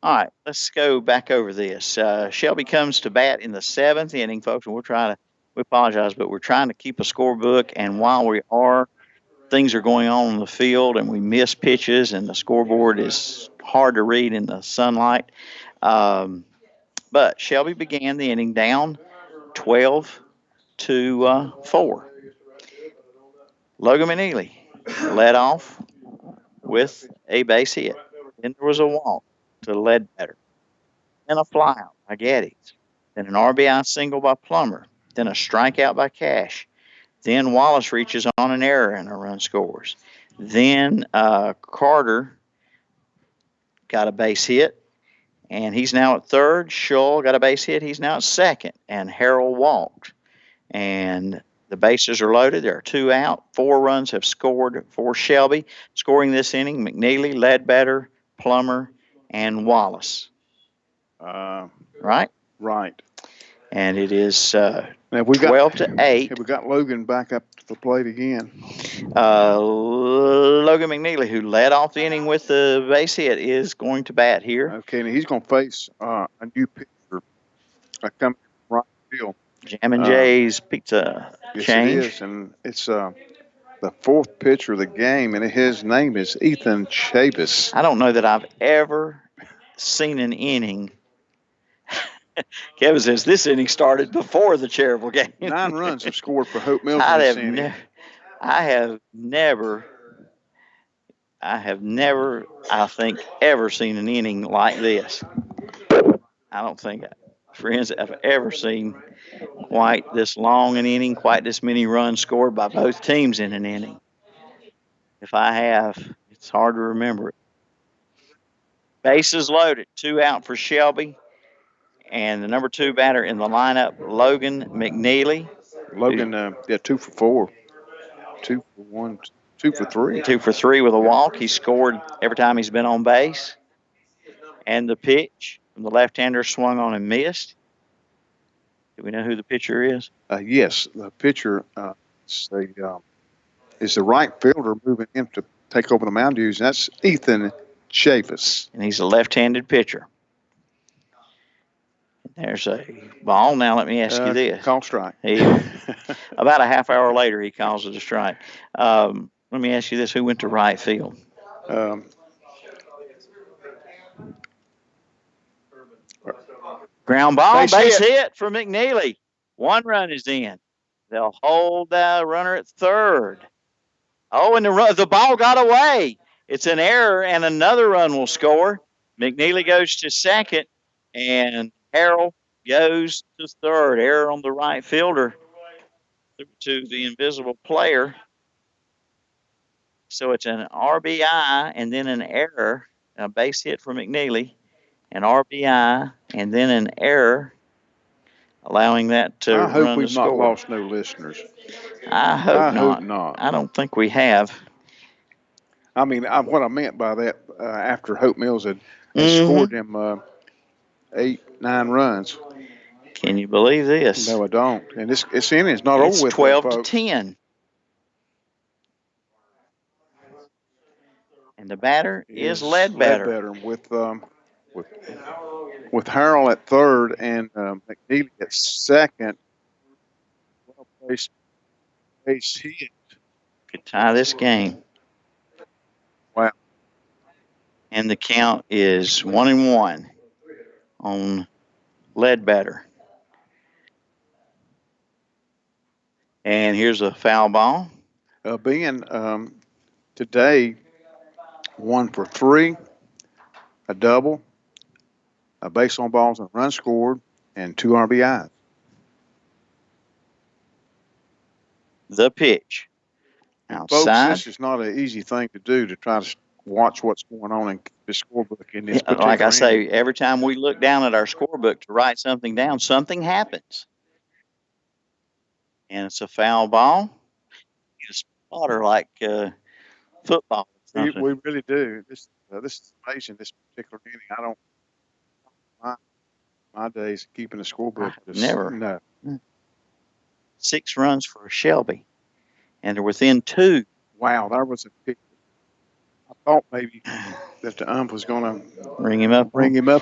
All right, let's go back over this. Shelby comes to bat in the 7th inning, folks, and we apologize, but we're trying to keep a scorebook, and while we are, things are going on the field, and we miss pitches, and the scoreboard is hard to read in the sunlight. But Shelby began the inning down 12-4. Logan McNeely led off with a base hit. Then there was a walk to Ledbetter. Then a flyout by Geddes. Then an RBI single by Plummer. Then a strikeout by Cash. Then Wallace reaches on an error and a run scores. Then Carter got a base hit, and he's now at third. Shull got a base hit. He's now at second, and Harrell walked. And the bases are loaded. There are 2 out. 4 runs have scored for Shelby. Scoring this inning, McNeely, Ledbetter, Plummer, and Wallace. Right? Right. And it is now we got 12-8. We got Logan back up to the plate again. Logan McNeely, who led off the inning with the base hit, is going to bat here. Okay, and he's going to face a new pitcher coming from right field. Jam and Jay's pizza change. Yes, it is, and it's the 4th pitcher of the game, and his name is Ethan Chavis. I don't know that I've ever seen an inning. Kevin says this inning started before the Cherryville game. 9 runs have scored for Hope Mills. I have never, I think, ever seen an inning like this. I don't think, friends, I've ever seen quite this long an inning, quite this many runs scored by both teams in an inning. If I have, it's hard to remember it. Bases loaded, 2 out for Shelby. And the number 2 batter in the lineup, Logan McNeely. Logan, 2 for 4. 2 for 1, 2 for 3. 2 for 3 with a walk. He scored every time he's been on base. And the pitch from the left-hander swung on and missed. Do we know who the pitcher is? Yes, the pitcher is the right fielder moving in to take over the mound duties. That's Ethan Chavis. And he's a left-handed pitcher. There's a ball. Now let me ask you this. Call strike. About a half hour later, he calls it a strike. Let me ask you this. Who went to right field? Ground ball, base hit for McNeely. 1 run is in. They'll hold the runner at third. Oh, and the ball got away. It's an error, and another run will score. McNeely goes to second, and Harrell goes to third. Error on the right fielder to the invisible player. So it's an RBI and then an error, a base hit for McNeely, an RBI and then an error, allowing that to I hope run we've to not score. lost no listeners. I hope hope not. I don't think we have. I mean, what I meant by that, after Hope Mills had scored them 8, 9 runs. Can you believe this? No, I don't. And this inning's not over with. It's 12 to folks. 10. And the batter is Ledbetter. with Harrell at third and McNeely at second. Well placed base hit. Could tie this game. Wow. And the count is 1-1 on Ledbetter. And here's a foul ball. Ben, today, 1 for 3, a double, a base on balls and a run scored, and 2 RBIs. The pitch. Outside. Folks, this is not an easy thing to do, to try to watch what's going on in the scorebook in this particular Like I say, inning. every time we look down at our scorebook to write something down, something happens. And it's a foul ball. It's spotter like football. We really do. This is amazing, this particular inning. I don't, my days of keeping a scorebook. Never. No. 6 runs for Shelby. And they're within 2. Wow, that was a pick. I thought maybe that the ump was going to bring him up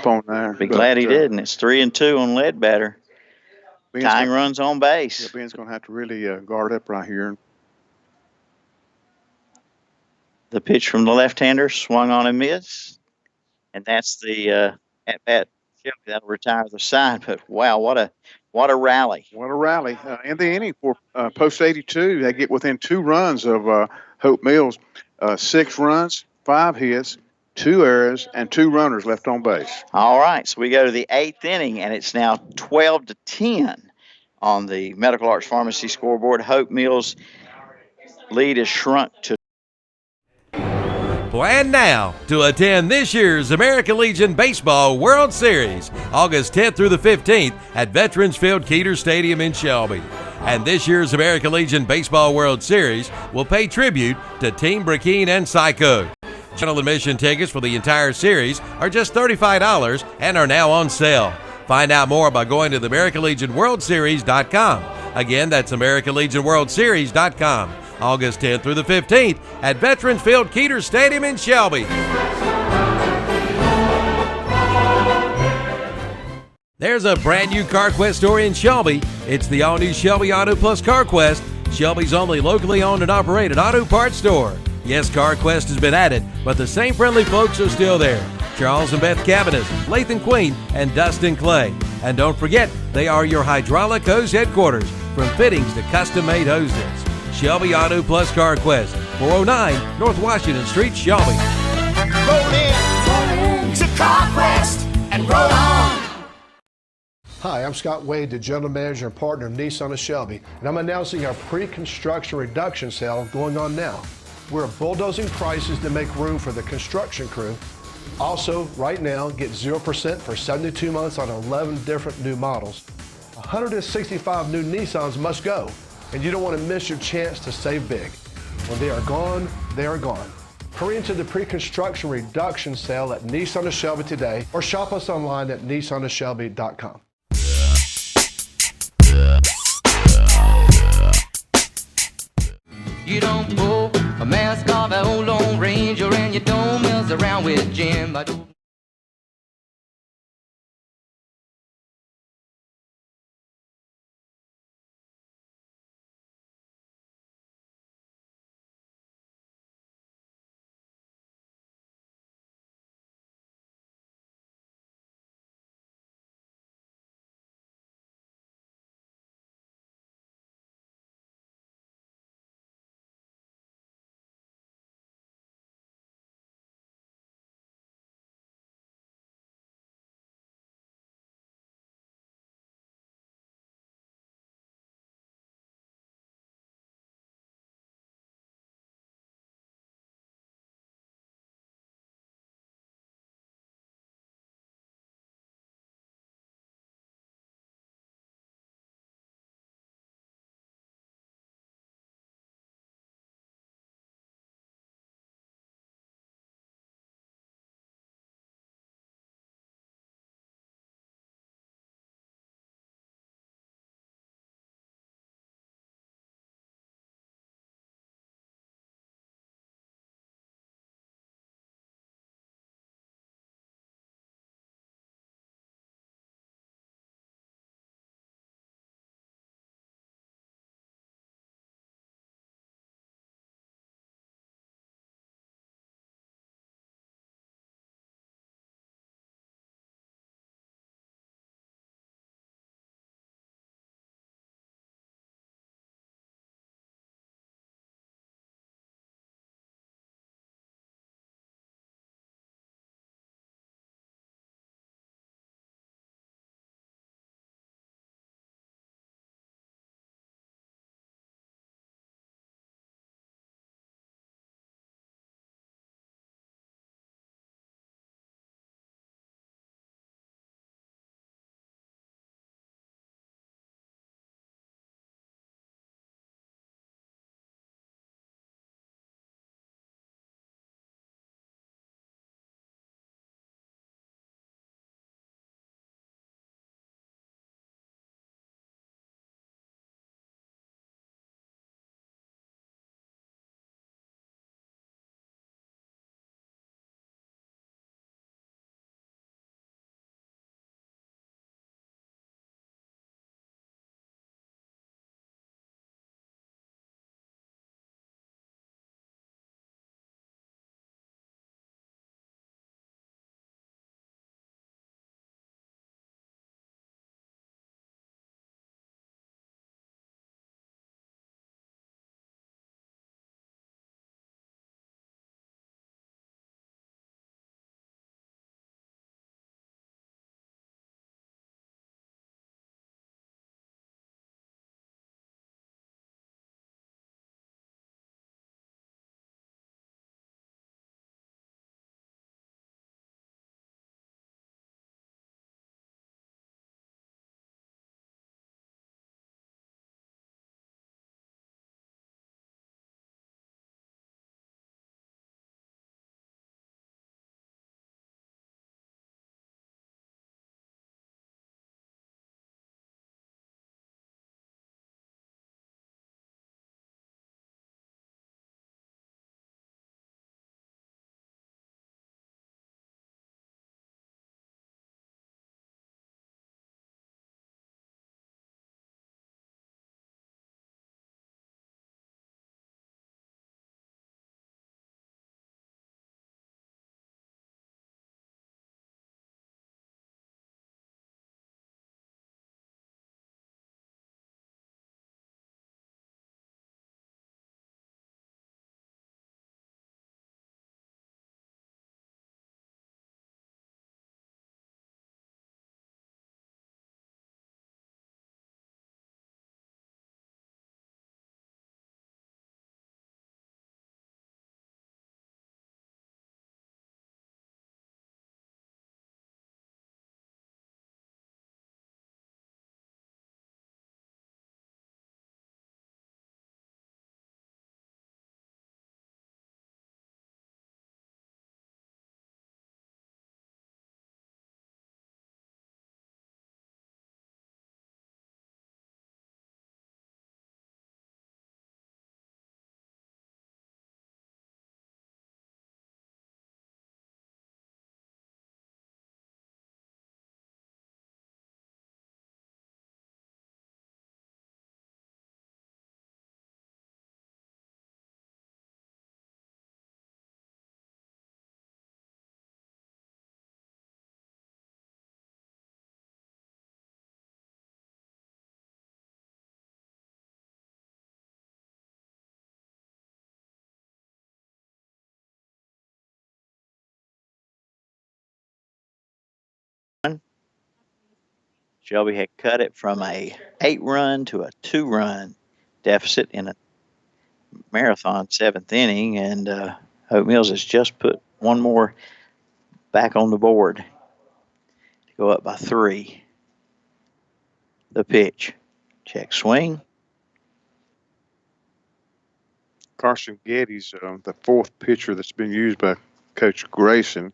on there. Be glad he didn't. It's 3-2 on Ledbetter. Tying runs on base. Yeah, Ben's going to have to really guard up right here. The pitch from the left-hander swung on and missed. And that's the at-bat. Shelby, that'll retire the side. But, wow, what a rally. What a rally. In the inning for post 82, they get within 2 runs of Hope Mills. 6 runs, 5 hits, 2 errors, and 2 runners left on base. All right, so we go to the 8th inning, and it's now 12 to 10 on the Medical Arts Pharmacy scoreboard. Hope Mills' lead is shrunk to. Plan now to attend this year's American Legion Baseball World Series, August 10th through the 15th at Veterans Field Keeter Stadium in Shelby. And this year's American Legion Baseball World Series will pay tribute to Team Burkeen and Psycho. General admission tickets for the entire series are just $35 and are now on sale. Find out more by going to the AmericanLegionWorldSeries.com. Again, that's AmericanLegionWorldSeries.com. August 10th through the 15th at Veterans Field Keeter Stadium in Shelby. There's a brand new CarQuest store in Shelby. It's the all-new Shelby Auto Plus CarQuest, Shelby's only locally owned and operated auto parts store. Yes, CarQuest has been added, but the same friendly folks are still there. Charles and Beth Cabanas, Lathan Queen, and Dustin Clay. And don't forget, they are your hydraulic hose headquarters, from fittings to custom-made hoses. Shelby Auto Plus CarQuest, 409 North Washington Street, Shelby. Roll in to CarQuest and roll on. Hi, I'm Scott Wade, the General Manager and Partner of Nissan of Shelby, and I'm announcing our pre-construction reduction sale going on now. We're bulldozing prices to make room for the construction crew. Also, right now, get 0% for 72 months on 11 different new models. 165 new Nissans must go, and you don't want to miss your chance to save big. When they are gone, they are gone. Hurry into the pre-construction reduction sale at Nissan of Shelby today, or shop us online at nissanofshelby.com. You don't pull a mask off an old Lone Ranger, and you don't mess around with Jim. Shelby had cut it from a 8-run to a 2-run deficit in a marathon 7th inning, and Hope Mills has just put one more back on the board to go up by 3. The pitch. Check swing. Carson Getty's the 4th pitcher that's been used by Coach Grayson.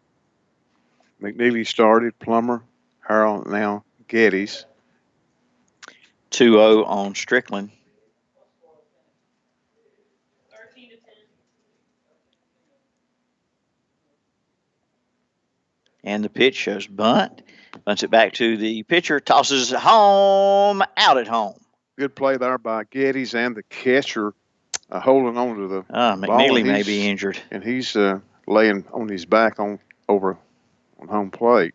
McNeely started, Plummer, Harrell, now Getty's. 2-0 on Strickland. And the pitch shows bunt. Bunts it back to the pitcher, tosses it home, out at home. Good play there by Getty's and the catcher holding on to the ball. McNeely may be injured. And he's laying on his back over on home plate.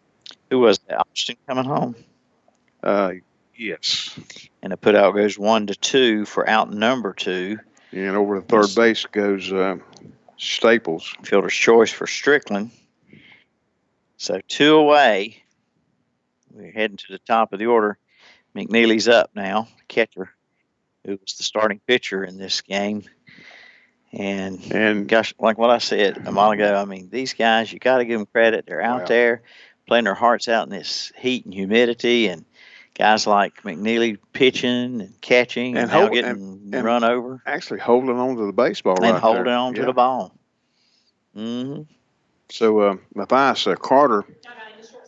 Who was that? Austin coming home? Yes. And the putout goes 1-2 for out number 2. And over the third base goes Staples. Fielder's choice for Strickland. So 2 away. We're heading to the top of the order. McNeely's up now, catcher, who was the starting pitcher in this game. And gosh, like what I said a while ago, I mean, these guys, you got to give them credit. They're out there playing their hearts out in this heat and humidity, and guys like McNeely pitching and catching and now getting run over. Actually holding on to the baseball right there. And holding on to the ball. Mm-hmm. So Matthias Carter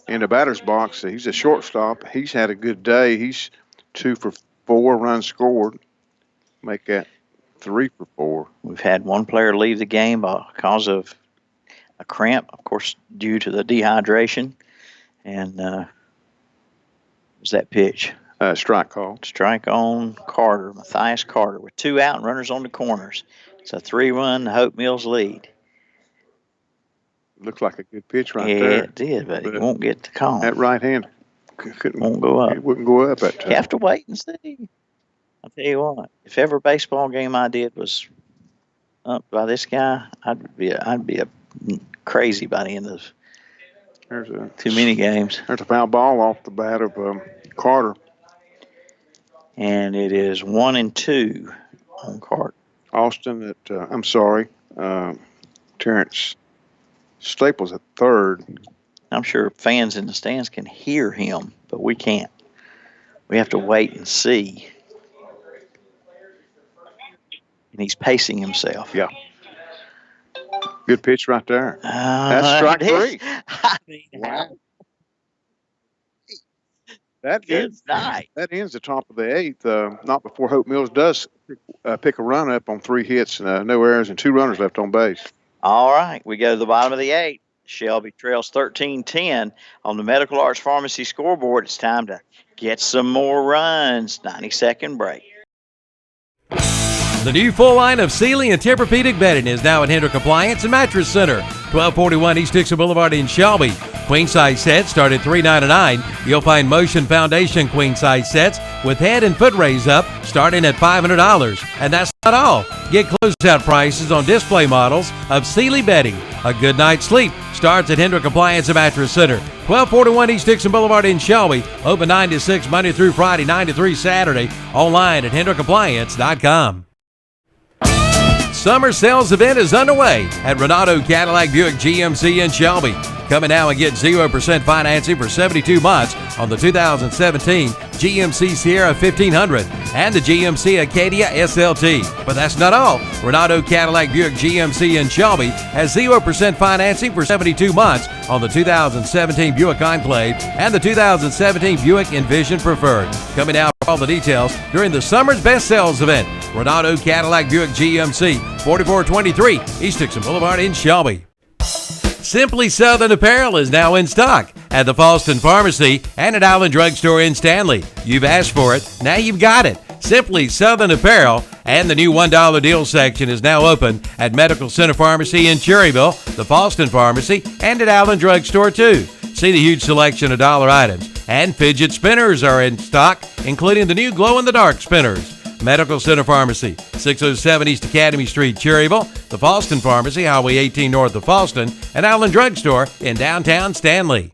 in the batter's box, he's a shortstop. He's had a good day. He's 2 for 4 runs scored. Make that 3 for 4. We've had one player leave the game because of a cramp, of course, due to the dehydration. And was that pitch? Strike call. Strike on Carter, Matthias Carter, with 2 out and runners on the corners. It's a 3-run Hope Mills lead. Looked like a good pitch right there. Yeah, it did, but he won't get the call. That right hand won't go up. It wouldn't go up at You have to wait and see. I'll tell you what, if every baseball game I did was up by this guy, I'd be crazy by the end of too many games. There's a foul ball off the bat of Carter. And it is 1-2 on Carter. Austin Terrence Staples at third. I'm sure fans in the stands can hear him, but we can't. We have to wait and see. And he's pacing himself. Yeah. Good pitch right there. That's strike 3. I mean, wow. That ends the top of the 8th. Not before Hope Mills does pick a run up on 3 hits, no errors, and 2 runners left on base. All right, we go to the bottom of the 8th. Shelby trails 13-10 on the Medical Arts Pharmacy scoreboard. It's time to get some more runs. 90-second break. The new full line of Sealy and Tempur-Pedic bedding is now at Hendrick Appliance and Mattress Center, 1241 East Dixon Boulevard in Shelby. Queen size sets start at $399. You'll find Motion Foundation queen size sets with head and foot raise up starting at $500. And that's not all. Get closeout prices on display models of Sealy bedding. A good night's sleep starts at Hendrick Appliance and Mattress Center, 1241 East Dixon Boulevard in Shelby. Open 9 to 6 Monday through Friday, 9 to 3 Saturday. Online at HendrickAppliance.com. Summer sales event is underway at Renato Cadillac Buick GMC in Shelby. Come in now and get 0% financing for 72 months on the 2017 GMC Sierra 1500 and the GMC Acadia SLT. But that's not all. Renato Cadillac Buick GMC in Shelby has 0% financing for 72 months on the 2017 Buick Enclave and the 2017 Buick Envision Preferred. Coming out for all the details during the summer's best sales event. Renato Cadillac Buick GMC, 4423 East Dixon Boulevard in Shelby. Simply Southern Apparel is now in stock at the Falston Pharmacy and at Island Drug Store in Stanley. You've asked for it, now you've got it. Simply Southern Apparel, and the new $1 deal section is now open at Medical Center Pharmacy in Cherryville, the Falston Pharmacy, and at Island Drug Store too. See the huge selection of dollar items. And fidget spinners are in stock, including the new glow-in-the-dark spinners. Medical Center Pharmacy, 607 East Academy Street, Cherryville, the Falston Pharmacy, Highway 18 north of Falston, and Island Drug Store in downtown Stanley.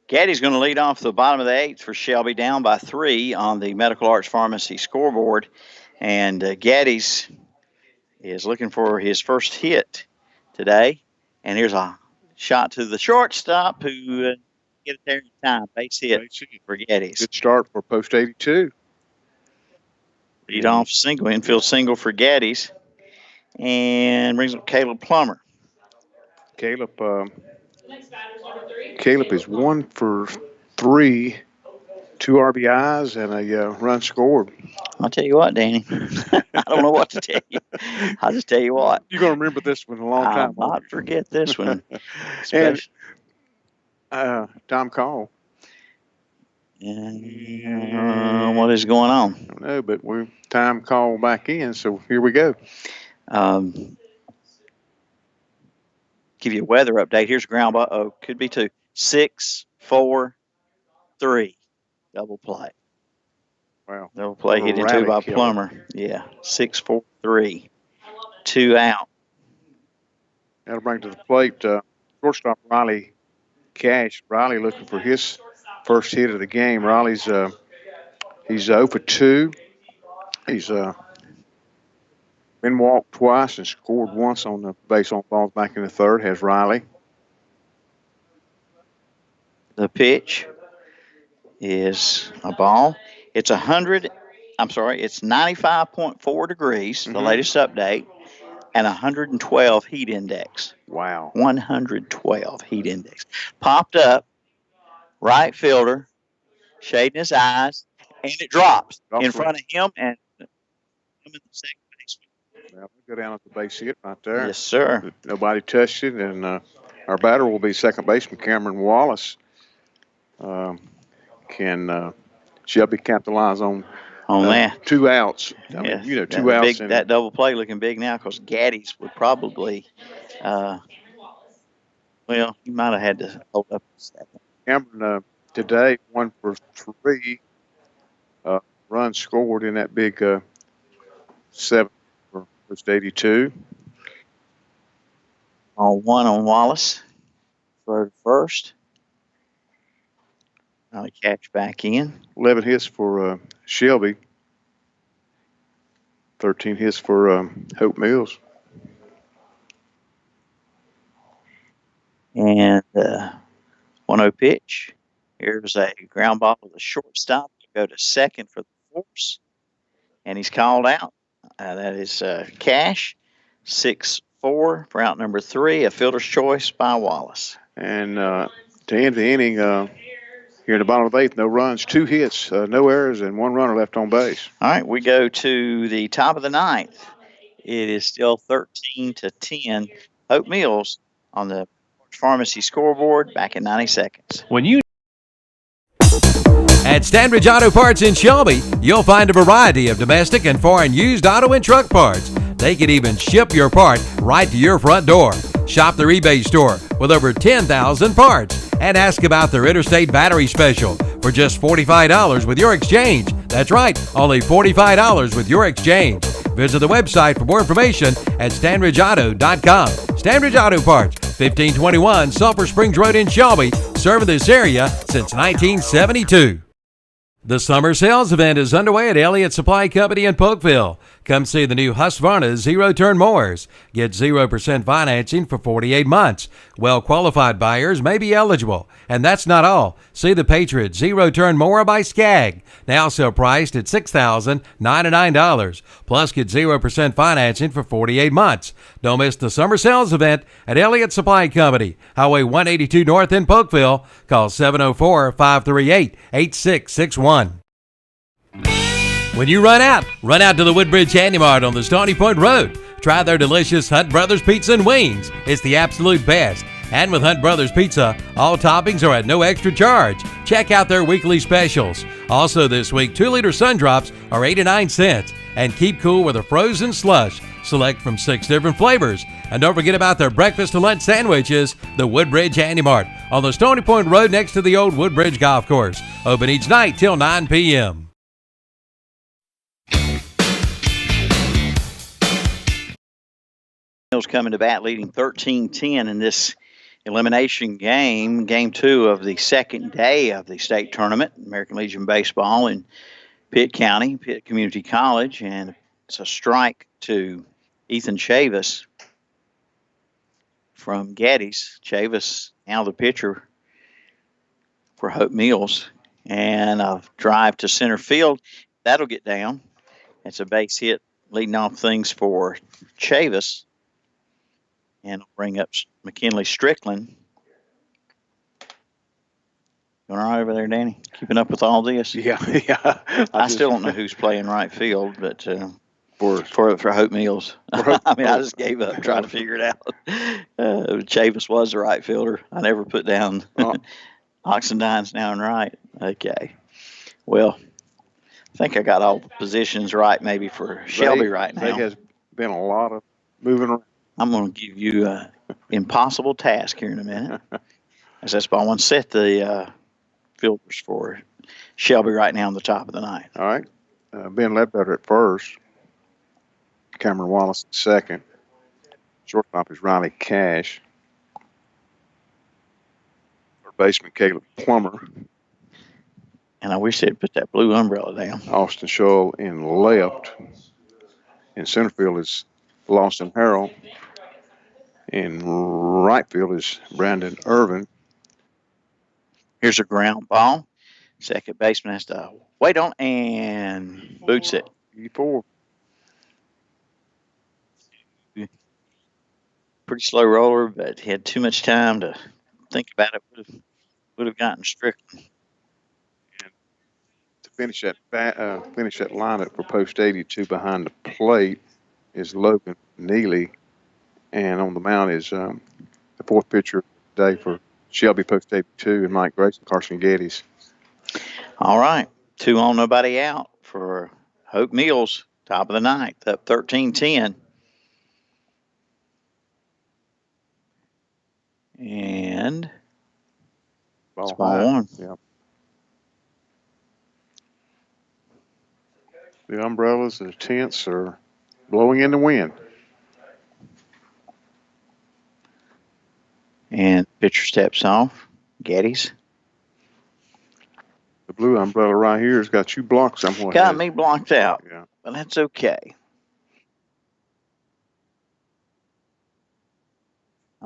Gaddy's going to lead off the bottom of the 8th for Shelby, down by 3 on the Medical Arts Pharmacy scoreboard. And Gaddy's is looking for his first hit today. And here's a shot to the shortstop who get it there in time. Base hit for Gaddy's. Good start for post 82. Lead off single, infield single for Gaddy's. And brings up Caleb Plummer. Caleb is 1 for 3, 2 RBIs, and a run scored. I'll tell you what, Danny. I don't know what to tell you. I'll just tell you what. You're going to remember this one a long time. I'll not forget this one. And Tom Call. What is going on? I don't know, but we're time call back in, so here we go. Give you a weather update. Here's a ground ball. Oh, could be 2. 6, 4, 3. Double play. Wow. Double play hit into by Plummer. Yeah. 6, 4, 3. 2 out. That'll bring to the plate shortstop Riley Cash. Riley looking for his first hit of the game. Riley's he's 0 for 2. He's been walked twice and scored once on the base on balls back in the 3rd. Has Riley. The pitch is a ball. It's 95.4 degrees, the latest update, and 112 heat index. Wow. 112 heat index. Popped up, right fielder, shading his eyes, and it drops in front of him and him in the second baseman. Well, we'll go down at the base hit right there. Yes, sir. Nobody touched it, and our batter will be second baseman Cameron Wallace. Can Shelby capitalize on that? 2 outs. I mean, 2 outs. That double play looking big now because Gaddy's would probably, he might have had to hold up a second. Cameron today 1 for 3 runs scored in that big 7 for first 82. On 1 on Wallace for first. I'll catch back in. 11 hits for Shelby. 13 hits for Hope Mills. And 1-0 pitch. Here's a ground ball with a shortstop. Go to second for the force. And he's called out. That is Cash. 6-4 for out number 3. A fielder's choice by Wallace. And to end the inning, here in the bottom of the 8th, no runs, 2 hits, no errors, and 1 runner left on base. All right, we go to the top of the 9th. It is still 13-10. Hope Mills on the pharmacy scoreboard back in 90 seconds. At Standridge Auto Parts in Shelby, you'll find a variety of domestic and foreign used auto and truck parts. They can even ship your part right to your front door. Shop their eBay store with over 10,000 parts and ask about their Interstate Battery Special for just $45 with your exchange. That's right, only $45 with your exchange. Visit the website for more information at StandridgeAuto.com. Standridge Auto Parts, 1521 Sulphur Springs Road in Shelby, serving this area since 1972. The summer sales event is underway at Elliott Supply Company in Polkville. Come see the new Husqvarna zero-turn mowers. Get 0% financing for 48 months. Well-qualified buyers may be eligible. And that's not all. See the Patriot zero-turn mower by Skag. Now sale priced at $6,099. Plus get 0% financing for 48 months. Don't miss the summer sales event at Elliott Supply Company, Highway 182 North in Polkville. Call 704-538-8661. When you run out to the Woodbridge Handy Mart on the Stony Point Road. Try their delicious Hunt Brothers Pizza and Wings. It's the absolute best. And with Hunt Brothers Pizza, all toppings are at no extra charge. Check out their weekly specials. Also this week, 2-liter Sun Drops are 89 cents. And keep cool with a frozen slush. Select from 6 different flavors. And don't forget about their breakfast and lunch sandwiches, the Woodbridge Handy Mart on the Stony Point Road next to the old Woodbridge Golf Course. Open each night till 9 p.m. Mills coming to bat, leading 13-10 in this elimination game, game 2 of the second day of the state tournament, American Legion Baseball in Pitt County, Pitt Community College, and it's a strike to Ethan Chavis from Geddes. Chavis now the pitcher for Hope Mills, and a drive to center field. That'll get down. It's a base hit leading off things for Chavis, and it'll bring up McKinley Strickland. Going all right over there, Danny? Keeping up with all this? Yeah. I still don't know who's playing right field, but for Hope Mills. I mean, I just gave up trying to figure it out. Chavis was the right fielder. I never put down Oxendine's now in right. Okay. Well, I think I got all the positions right maybe for Shelby right now. There has been a lot of moving around. I'm going to give you an impossible task here in a minute. As that's why I want to set the fielders for Shelby right now on the top of the ninth. All right. Ben Ledbetter at first. Cameron Wallace at second. Shortstop is Riley Cash. Third baseman Caleb Plummer. And I wish they'd put that blue umbrella down. Austin Scholl in left. In center field is Lawson Harrell. In right field is Brandon Irvin. Here's a ground ball. Second baseman has to wait on and boots it. E4. Pretty slow roller, but he had too much time to think about it. Would have gotten Strickland. And to finish that lineup for post 82 behind the plate is Logan Neely, and on the mound is the fourth pitcher today for Shelby post 82 and Mike Grayson, Carson Geddes. All right, 2 on, nobody out for Hope Mills, top of the ninth, up 13-10. And ball one. Yeah. The umbrellas and the tents are blowing in the wind. And pitcher steps off. Geddes. The blue umbrella right here has got you blocked somewhere. Got me blocked out. Yeah. But that's okay.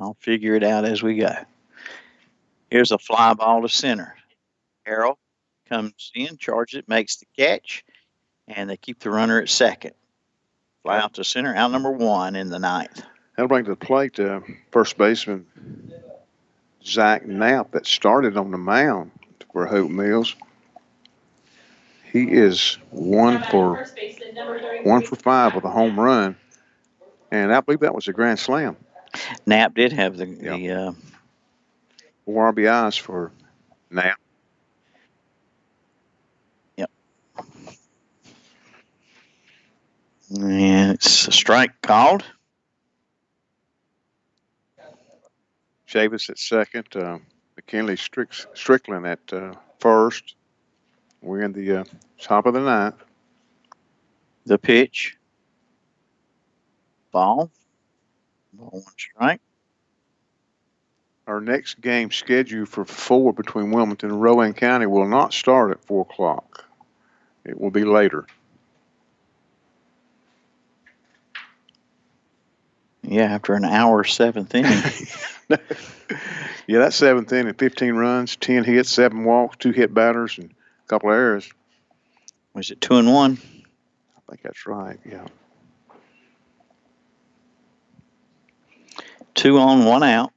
I'll figure it out as we go. Here's a fly ball to center. Harrell comes in, charges it, makes the catch, and they keep the runner at second. Fly out to center, out number 1 in the ninth. That'll bring to the plate first baseman Zach Knapp that started on the mound for Hope Mills. He is 1 for 5 with a home run, and I believe that was a grand slam. Knapp did have the 4 RBIs for Knapp. Yep. And it's a strike called. Chavis at second. McKinley Strickland at first. We're in the top of the ninth. The pitch. Ball. Ball 1 strike. Our next game scheduled for 4 between Wilmington and Rowan County will not start at 4 o'clock. It will be later. Yeah, after an hour 7th inning. Yeah, that 7th inning, 15 runs, 10 hits, 7 walks, 2 hit batters, and a couple of errors. Was it 2-1? I think that's right, yeah. 2 on, 1 out.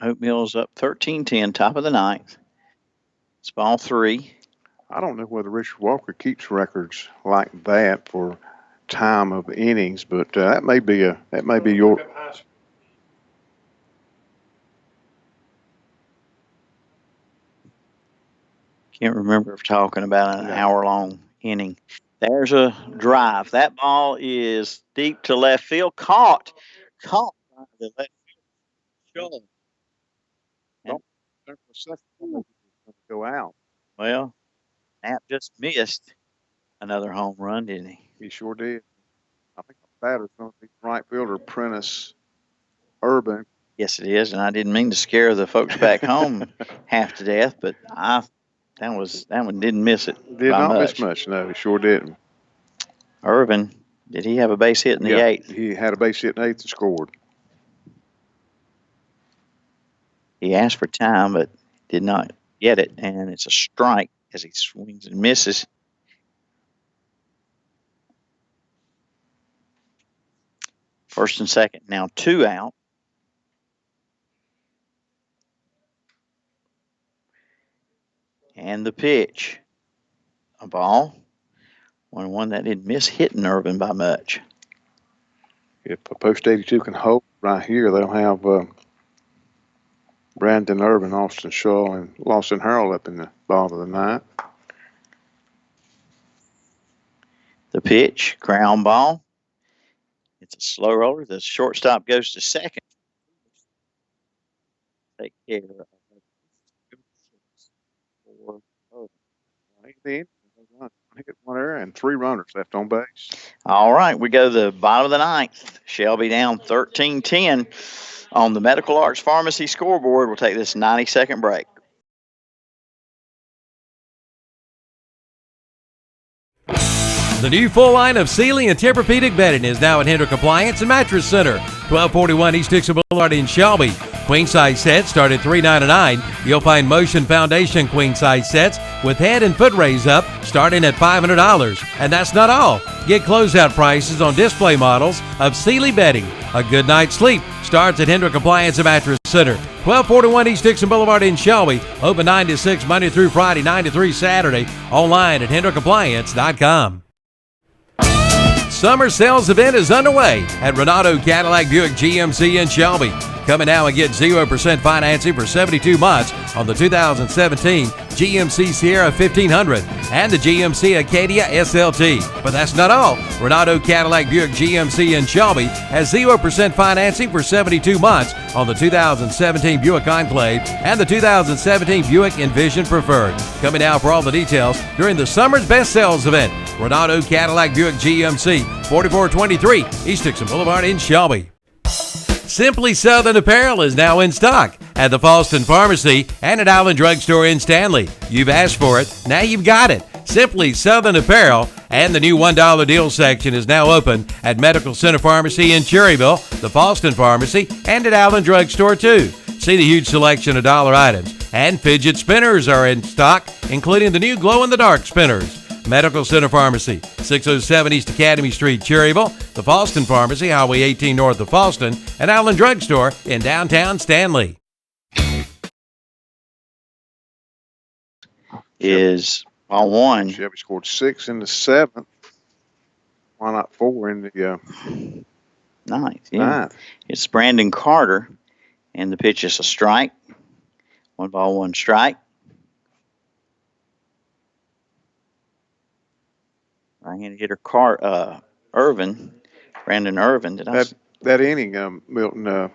Hope Mills up 13-10, top of the ninth. It's ball 3. I don't know whether Richard Walker keeps records like that for time of innings, but that may be your. Can't remember if talking about an hour-long inning. There's a drive. That ball is deep to left field. Caught by the left field. Go out. Well, Knapp just missed another home run, didn't he? He sure did. I think the batter's going to be right fielder Prentice Urban. Yes, it is, and I didn't mean to scare the folks back home half to death, but that one didn't miss it. Did by not much. miss much. No, he sure didn't. Irvin, did he have a base hit in the eighth? He had a base hit in the eighth and scored. He asked for time, but did not get it, and it's a strike as he swings and misses. First and second, now 2 out. And the pitch. A ball. 1-1 that didn't miss hitting Irvin by much. If Post 82 can hold right here, they'll have Brandon Irvin, Austin Shaw, and Lawson Harrell up in the bottom of the ninth. The pitch, ground ball. It's a slow roller. The shortstop goes to second. Take care of Hit one error and 3 runners left on base. All right, we go to the bottom of the ninth. Shelby down 13-10 on the Medical Arts Pharmacy scoreboard. We'll take this 90-second break. The new full line of Sealy and Tempur-Pedic bedding is now at Hendrick Appliance and Mattress Center, 1241 East Dixon Boulevard in Shelby. Queen size sets start at $399. You'll find Motion Foundation queen size sets with head and foot raise up starting at $500. And that's not all. Get closeout prices on display models of Sealy bedding. A good night's sleep starts at Hendrick Appliance and Mattress Center, 1241 East Dixon Boulevard in Shelby. Open 9 to 6 Monday through Friday, 9 to 3 Saturday. Online at HendrickAppliance.com. Summer sales event is underway at Renato Cadillac Buick GMC in Shelby. Come in now and get 0% financing for 72 months on the 2017 GMC Sierra 1500 and the GMC Acadia SLT. But that's not all. Renato Cadillac Buick GMC in Shelby has 0% financing for 72 months on the 2017 Buick Enclave and the 2017 Buick Envision Preferred. Come in now for all the details during the summer's best sales event. Renato Cadillac Buick GMC, 4423 East Dixon Boulevard in Shelby. Simply Southern Apparel is now in stock at the Falston Pharmacy and at Island Drug Store in Stanley. You've asked for it, now you've got it. Simply Southern Apparel, and the new $1 deal section is now open at Medical Center Pharmacy in Cherryville, the Falston Pharmacy, and at Island Drug Store too. See the huge selection of dollar items. And fidget spinners are in stock, including the new glow-in-the-dark spinners. Medical Center Pharmacy, 607 East Academy Street, Cherryville, the Falston Pharmacy, Highway 18 north of Falston, and Island Drug Store in downtown Stanley. Is ball 1. Shelby scored 6 in the 7th. Why not 4 in the ninth? Yeah. ninth? It's Brandon Carter, and the pitch is a strike. 1-1 strike. Right-handed hitter Irvin, Brandon Irvin. That inning, Milton,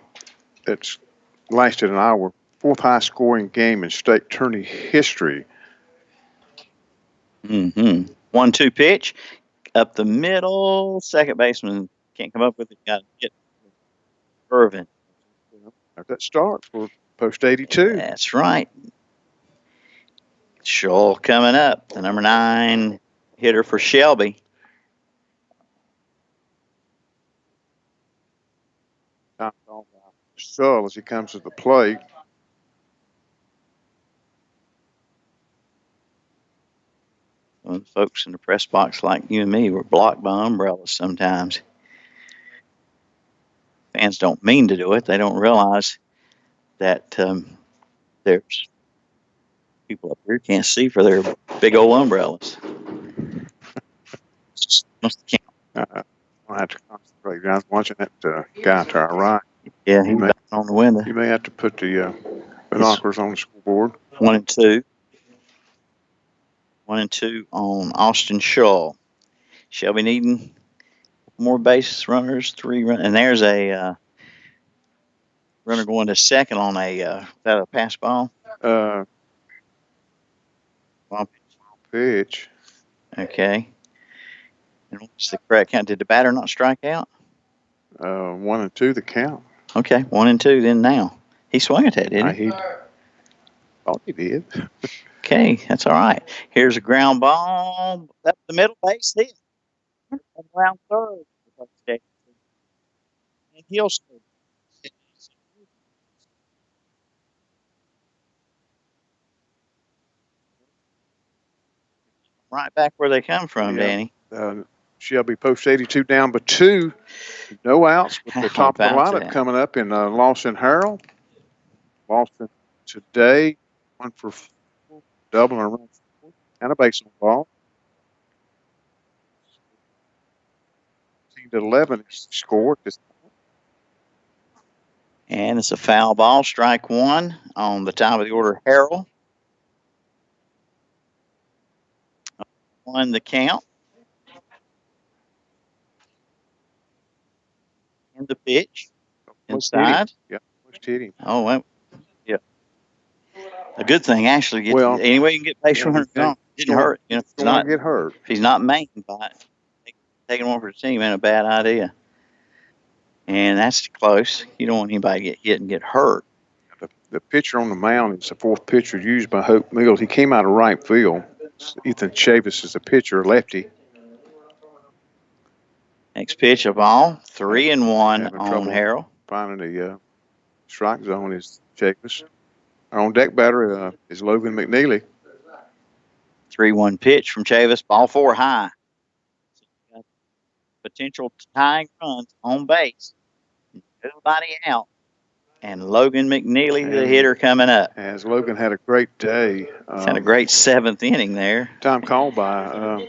that's lasted an hour. 4th high scoring game in state tourney history. 1-2 pitch up the middle. Second baseman can't come up with it. Got to get Irvin. That start for Post 82. That's right. Scholl coming up, the number 9 hitter for Shelby. Scholl as he comes to the plate. Well, folks in the press box like you and me were blocked by umbrellas sometimes. Fans don't mean to do it. They don't realize that there's people up here who can't see for their big old umbrellas. Must count. I'll have to concentrate. I was watching that guy to our right. Yeah, he was on the window. You may have to put the binoculars on the scoreboard. 1-2. 1-2 on Austin Shaw. Shelby needing more base runners, 3 runners. And there's a runner going to second on a pass ball. Pitch. Okay. And what's the correct count? Did the batter not strike out? 1-2 the count. Okay, 1 and 2 then now. He swung at that, didn't he? He thought he did. Okay, that's all right. Here's a ground ball. That's the middle base hit. Around third. And he'll score. Right back where they come from, Danny. Shelby post 82 down by 2. No outs with the top of the lineup coming up in Lawson Harrell. Lawson today, 1 for 4, double and a run and a base on ball. 15-11 is the score at this time. And it's a foul ball, strike 1 on the top of the order, Harrell. 1 the count. And the pitch. Inside. Yeah, pushed hit him. Oh, well, yeah. A good thing, actually. Any way you can get base runner gone. Didn't hurt. You know, if not get hurt. If he's not maimed by it, taking one for the team ain't a bad idea. And that's close. You don't want anybody to get hit and get hurt. The pitcher on the mound is the 4th pitcher used by Hope Mills. He came out of right field. Ethan Chavis is the pitcher, lefty. Next pitch, a ball. 3 and 1 on Harrell. Finding the strike zone is Chavis. Our on deck batter is Logan McNeely. 3-1 pitch from Chavis. Ball 4 high. Potential tying runs on base. Nobody out. And Logan McNeely, the hitter, coming up. As Logan had a great day. He's had a great 7th inning there. Time called by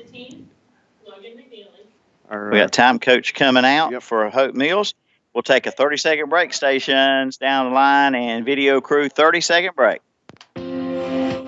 we got time coach coming out for Hope Mills. We'll take a 30-second break. Stations down the line and video crew, 30-second break.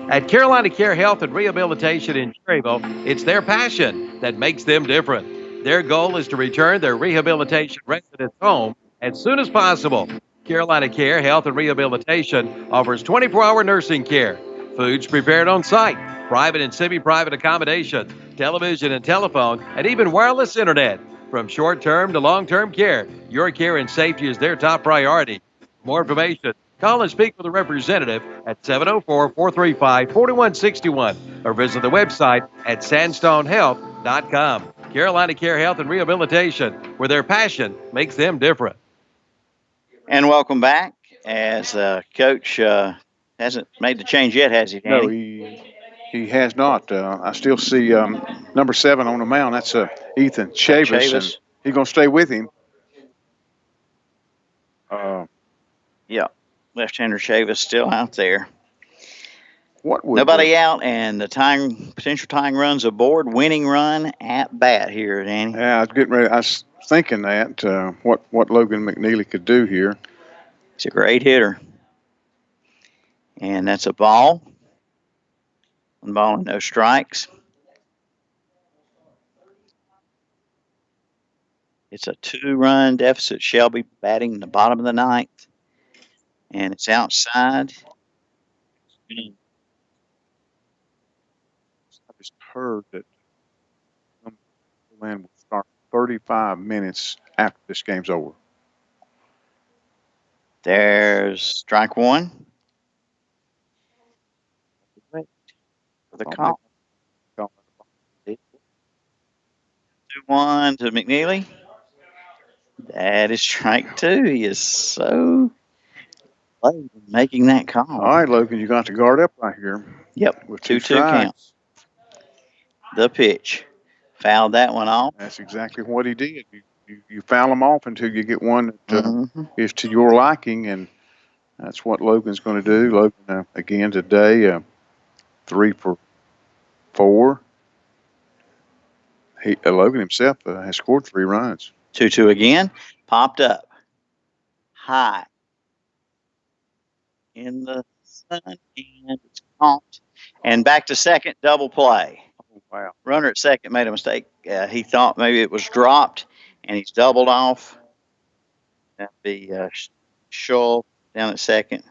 At Carolina Care Health and Rehabilitation in Cherryville, it's their passion that makes them different. Their goal is to return their rehabilitation residents home as soon as possible. Carolina Care Health and Rehabilitation offers 24-hour nursing care, foods prepared on site, private and semi-private accommodations, television and telephone, and even wireless internet. From short-term to long-term care, your care and safety is their top priority. For more information, call and speak with a representative at 704-435-4161 or visit the website at sandstonehealth.com. Carolina Care Health and Rehabilitation, where their passion makes them different. And welcome back. As Coach hasn't made the change yet, has he, Danny? No, he has not. I still see number 7 on the mound. That's Ethan Chavis. He's going to stay with him. Yeah, left-hander Chavis still out there. Nobody out, and the potential tying runs aboard. Winning run at bat here, Danny. Yeah, I was getting ready. I was thinking that what Logan McNeely could do here. He's a great hitter. And that's a ball. 1 ball and no strikes. It's a 2-run deficit. Shelby batting in the bottom of the 9th. And it's outside. I just heard that the land will start 35 minutes after this game's over. There's strike 1. For the call. 2-1 to McNeely. That is strike 2. He is so late in making that call. All right, Logan, you got to guard up right here. Yep, with 2-2 count. The pitch. Fouled that one off. That's exactly what he did. You foul them off until you get one that is to your liking, and that's what Logan's going to do. Logan, again today, 3 for 4. Logan himself has scored 3 runs. 2-2 again. Popped up. High. In the sun, and it's caught. And back to second, double play. Oh, wow. Runner at second made a mistake. He thought maybe it was dropped, and he's doubled off. That'd be Shull down at second.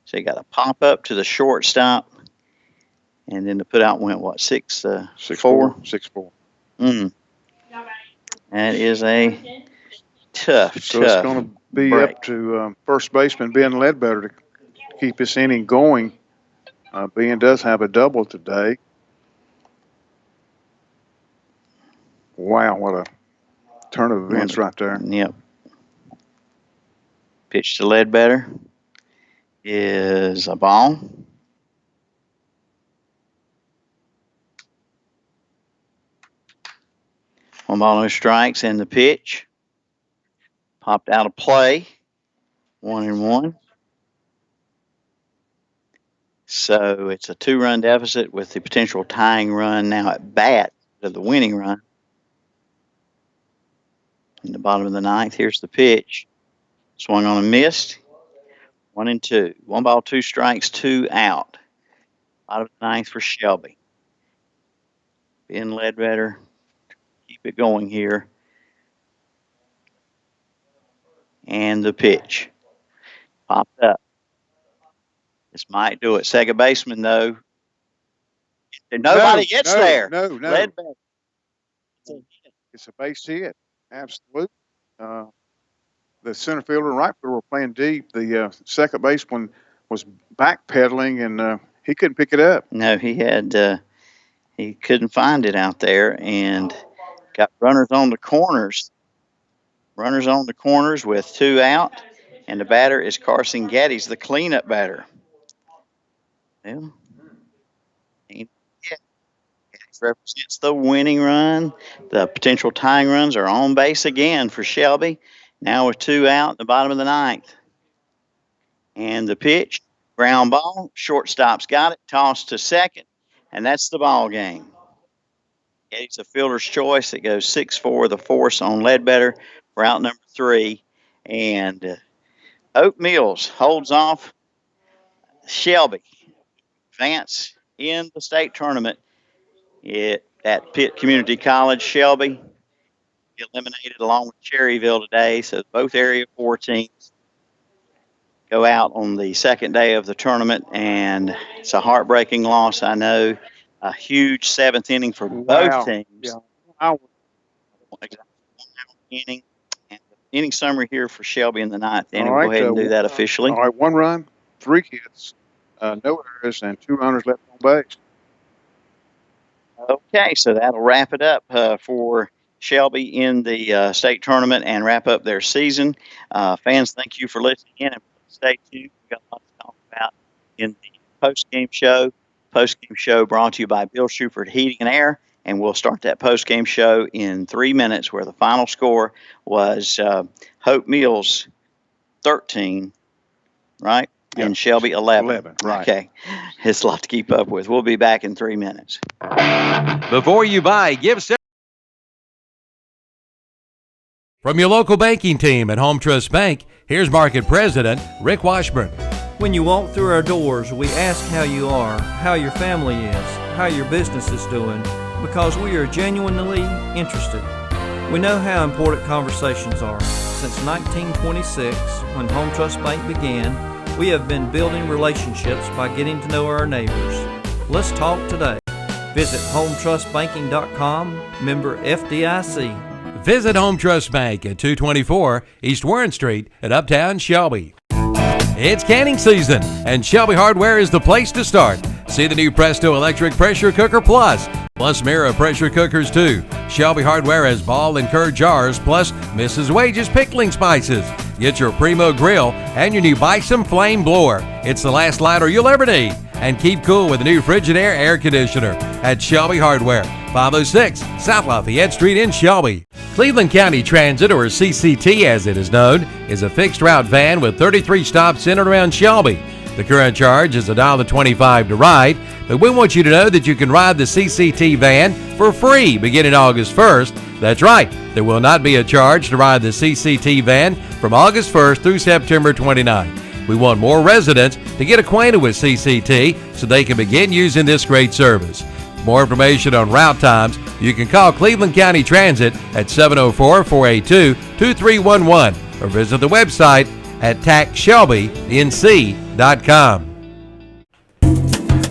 So he got a pop up to the shortstop. And then the put out went, 6-4? 6-4. That is a tough. So it's going to be break. up to first baseman Ben Ledbetter to keep this inning going. Ben does have a double today. Wow, what a turn of events right there. Yep. Pitch to Ledbetter is a ball. One ball, no strikes, and the pitch popped out of play. 1-1. So it's a 2-run deficit with the potential tying run now at bat of the winning run. In the bottom of the ninth, here's the pitch. Swung on and missed. 1-2. 1 ball, 2 strikes, 2 out. Bottom of the ninth for Shelby. Ben Ledbetter, keep it going here. And the pitch popped up. This might do it. Second baseman, though. Nobody gets there. No. Ledbetter. It's a base hit. Absolutely. The center fielder and right fielder were playing deep. The second baseman was backpedaling, and he couldn't pick it up. No, he couldn't find it out there, and got runners on the corners. Runners on the corners with 2 out, and the batter is Carson Geddes, the cleanup batter. Well, Geddes represents the winning run. The potential tying runs are on base again for Shelby. Now with 2 out at the bottom of the ninth. And the pitch, ground ball, shortstop's got it, tossed to second, and that's the ball game. Geddes a fielder's choice. It goes 6-4, the force on Ledbetter for out number 3. And Oak Mills holds off Shelby. Advance in the state tournament at Pitt Community College. Shelby eliminated along with Cherryville today, so both Area 4 teams go out on the second day of the tournament, and it's a heartbreaking loss, I know. A huge 7th inning for both teams. Yeah. Inning. And the inning summary here for Shelby in the 9th inning. All right, Go ahead and do that officially. All right, 1 run, 3 hits, no errors, and 2 runners left on base. Okay, so that'll wrap it up for Shelby in the state tournament and wrap up their season. Fans, thank you for listening in, and stay tuned. We've got a lot to talk about in the post-game show. Post-game show brought to you by Bill Shuford Heating and Air, and we'll start that post-game show in 3 minutes, where the final score was Hope Mills 13, right? Yep. And Shelby 11. 11, right. Okay, it's a lot to keep up with. We'll be back in 3 minutes. Before you buy, give from your local banking team at Home Trust Bank, here's Market President Rick Washburn. When you walk through our doors, we ask how you are, how your family is, how your business is doing, because we are genuinely interested. We know how important conversations are. Since 1926, when Home Trust Bank began, we have been building relationships by getting to know our neighbors. Let's talk today. Visit HomeTrustBanking.com, member FDIC. Visit Home Trust Bank at 224 East Warren Street at Uptown Shelby. It's canning season, and Shelby Hardware is the place to start. See the new Presto Electric Pressure Cooker Plus Mira pressure cookers too. Shelby Hardware has ball and curd jars, plus Mrs. Wage's pickling spices. Get your Primo grill and your new Bison flame blower. It's the last lighter you'll ever need. And keep cool with the new Frigidaire air conditioner at Shelby Hardware, 506 South Lafayette Street in Shelby. Cleveland County Transit, or CCT as it is known, is a fixed route van with 33 stops in and around Shelby. The current charge is $1.25 to ride, but we want you to know that you can ride the CCT van for free beginning August 1st. That's right, there will not be a charge to ride the CCT van from August 1st through September 29th. We want more residents to get acquainted with CCT so they can begin using this great service. For more information on route times, you can call Cleveland County Transit at 704-482-2311 or visit the website at tacshelbync.com.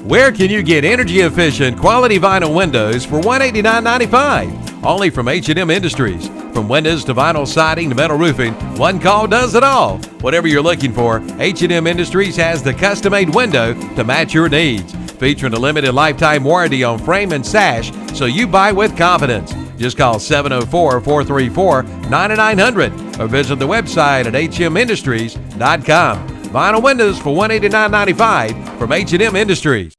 Where can you get energy-efficient, quality vinyl windows for $189.95? Only from H&M Industries. From windows to vinyl siding to metal roofing, one call does it all. Whatever you're looking for, H&M Industries has the custom-made window to match your needs. Featuring a limited lifetime warranty on frame and sash, so you buy with confidence. Just call 704-434-9900 or visit the website at hmindustries.com. Vinyl windows for $189.95 from H&M Industries.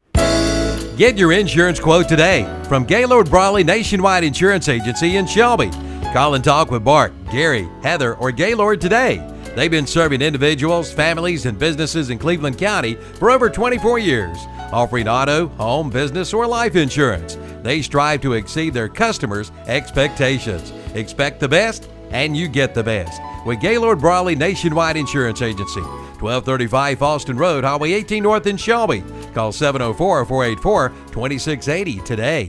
Get your insurance quote today from Gaylord Brawley Nationwide Insurance Agency in Shelby. Call and talk with Bart, Gary, Heather, or Gaylord today. They've been serving individuals, families, and businesses in Cleveland County for over 24 years, offering auto, home, business, or life insurance. They strive to exceed their customers' expectations. Expect the best, and you get the best with Gaylord Brawley Nationwide Insurance Agency, 1235 Falston Road, Highway 18 North in Shelby. Call 704-484-2680 today.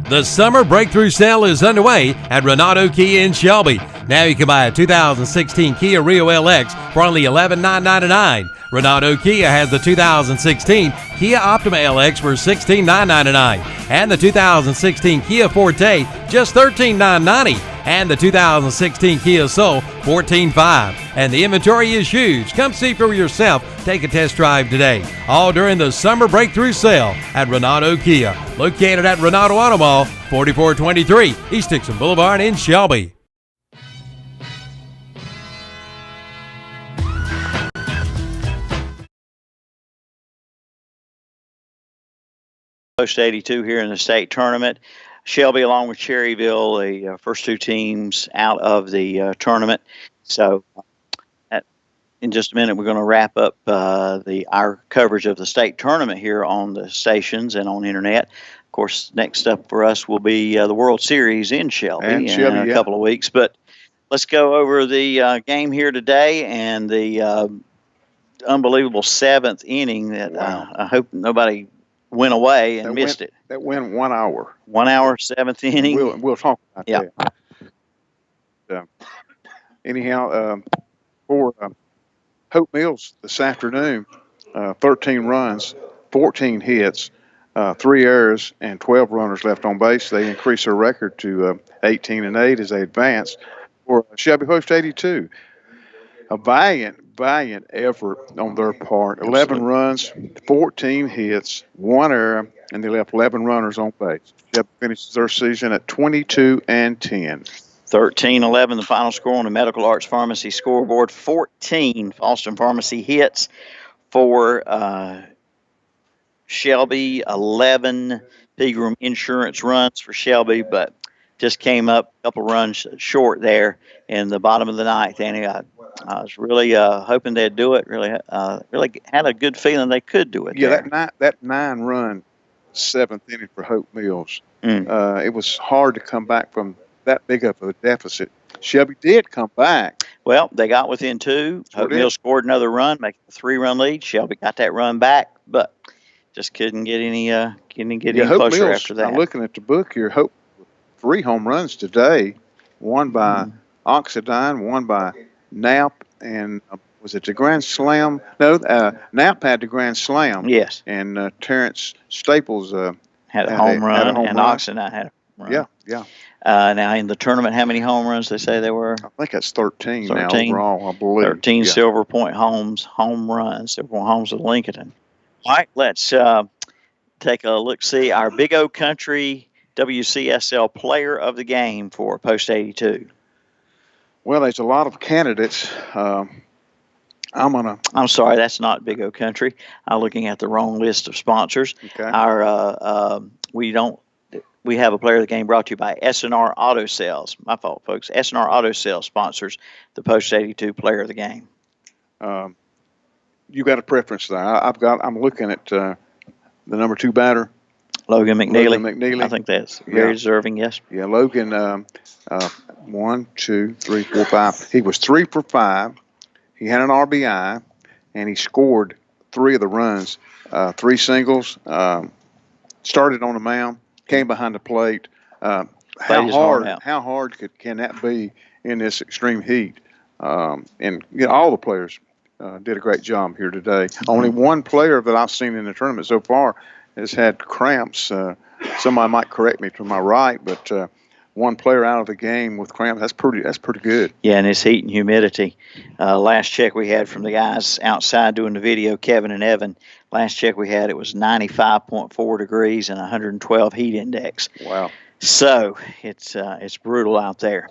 The summer breakthrough sale is underway at Renato Kia in Shelby. Now you can buy a 2016 Kia Rio LX for only $11,999. Renato Kia has the 2016 Kia Optima LX for $16,999, and the 2016 Kia Forte just $13,990, and the 2016 Kia Soul $14,500. And the inventory is huge. Come see for yourself. Take a test drive today. All during the summer breakthrough sale at Renato Kia, located at Renato Auto Mall, 4423 East Dixon Boulevard in Shelby. Post 82 here in the state tournament. Shelby, along with Cherryville, the first two teams out of the tournament. So in just a minute, we're going to wrap up our coverage of the state tournament here on the stations and on the internet. Of course, next up for us will be the World Series in Shelby in a couple of weeks. But let's go over the game here today and the unbelievable seventh inning that I hope nobody went away and missed it. That went 1 hour. 1 hour, seventh inning. We'll talk about that. Anyhow, for Hope Mills this afternoon, 13 runs, 14 hits, 3 errors, and 12 runners left on base. They increased their record to 18-8 as they advance. For Shelby Post 82, a valiant effort on their part. 11 runs, 14 hits, 1 error, and they left 11 runners on base. Shelby finishes their season at 22-10. 13-11, the final score on the Medical Arts Pharmacy scoreboard. 14 Falston Pharmacy hits for Shelby. 11 Pegram Insurance runs for Shelby, but just came up a couple runs short there in the bottom of the ninth. And I was really hoping they'd do it. Really had a good feeling they could do it. Yeah, that 9-run seventh inning for Hope Mills. It was hard to come back from that big of a deficit. Shelby did come back. Well, they got within 2. Hope Mills scored another run, making a 3-run lead. Shelby got that run back, but just couldn't get any closer Mills, after that. I'm looking at the book here. Hope 3 home runs today, one by Oxidine, one by Knapp, and was it the Grand Slam? No, Knapp had the Grand Slam. Yes. And Terrence Staples had a home run, and Oxidine had a home run. Yeah. Now, in the tournament, how many home runs they say there were? I think that's 13 now overall, I believe. 13 Silver Point home runs, Silver Point homes with Lincoln. All right, let's take a look, see our Big O Country WCSL player of the game for Post 82. Well, there's a lot of candidates. I'm sorry, that's not Big O Country. I'm looking at the wrong list of sponsors. Okay. We have a player of the game brought to you by S&R Auto Sales. My fault, folks. S&R Auto Sales sponsors the Post 82 player of the game. You got a preference there. I'm looking at the number 2 batter, Logan McNeely. I think that's very deserving. Yes. Yeah, Logan. 1, 2, 3, 4, 5. He was 3 for 5. He had an RBI, and he scored 3 of the runs. 3 singles. Started on the mound. Came behind the plate. How hard can that be in this extreme heat? And all the players did a great job here today. Only one player that I've seen in the tournament so far has had cramps. Somebody might correct me to my right, but one player out of the game with cramps. That's pretty good. Yeah, and it's heat and humidity. Last check we had from the guys outside doing the video, Kevin and Evan, last check we had, it was 95.4 degrees and 112 heat index. Wow. So it's brutal out there.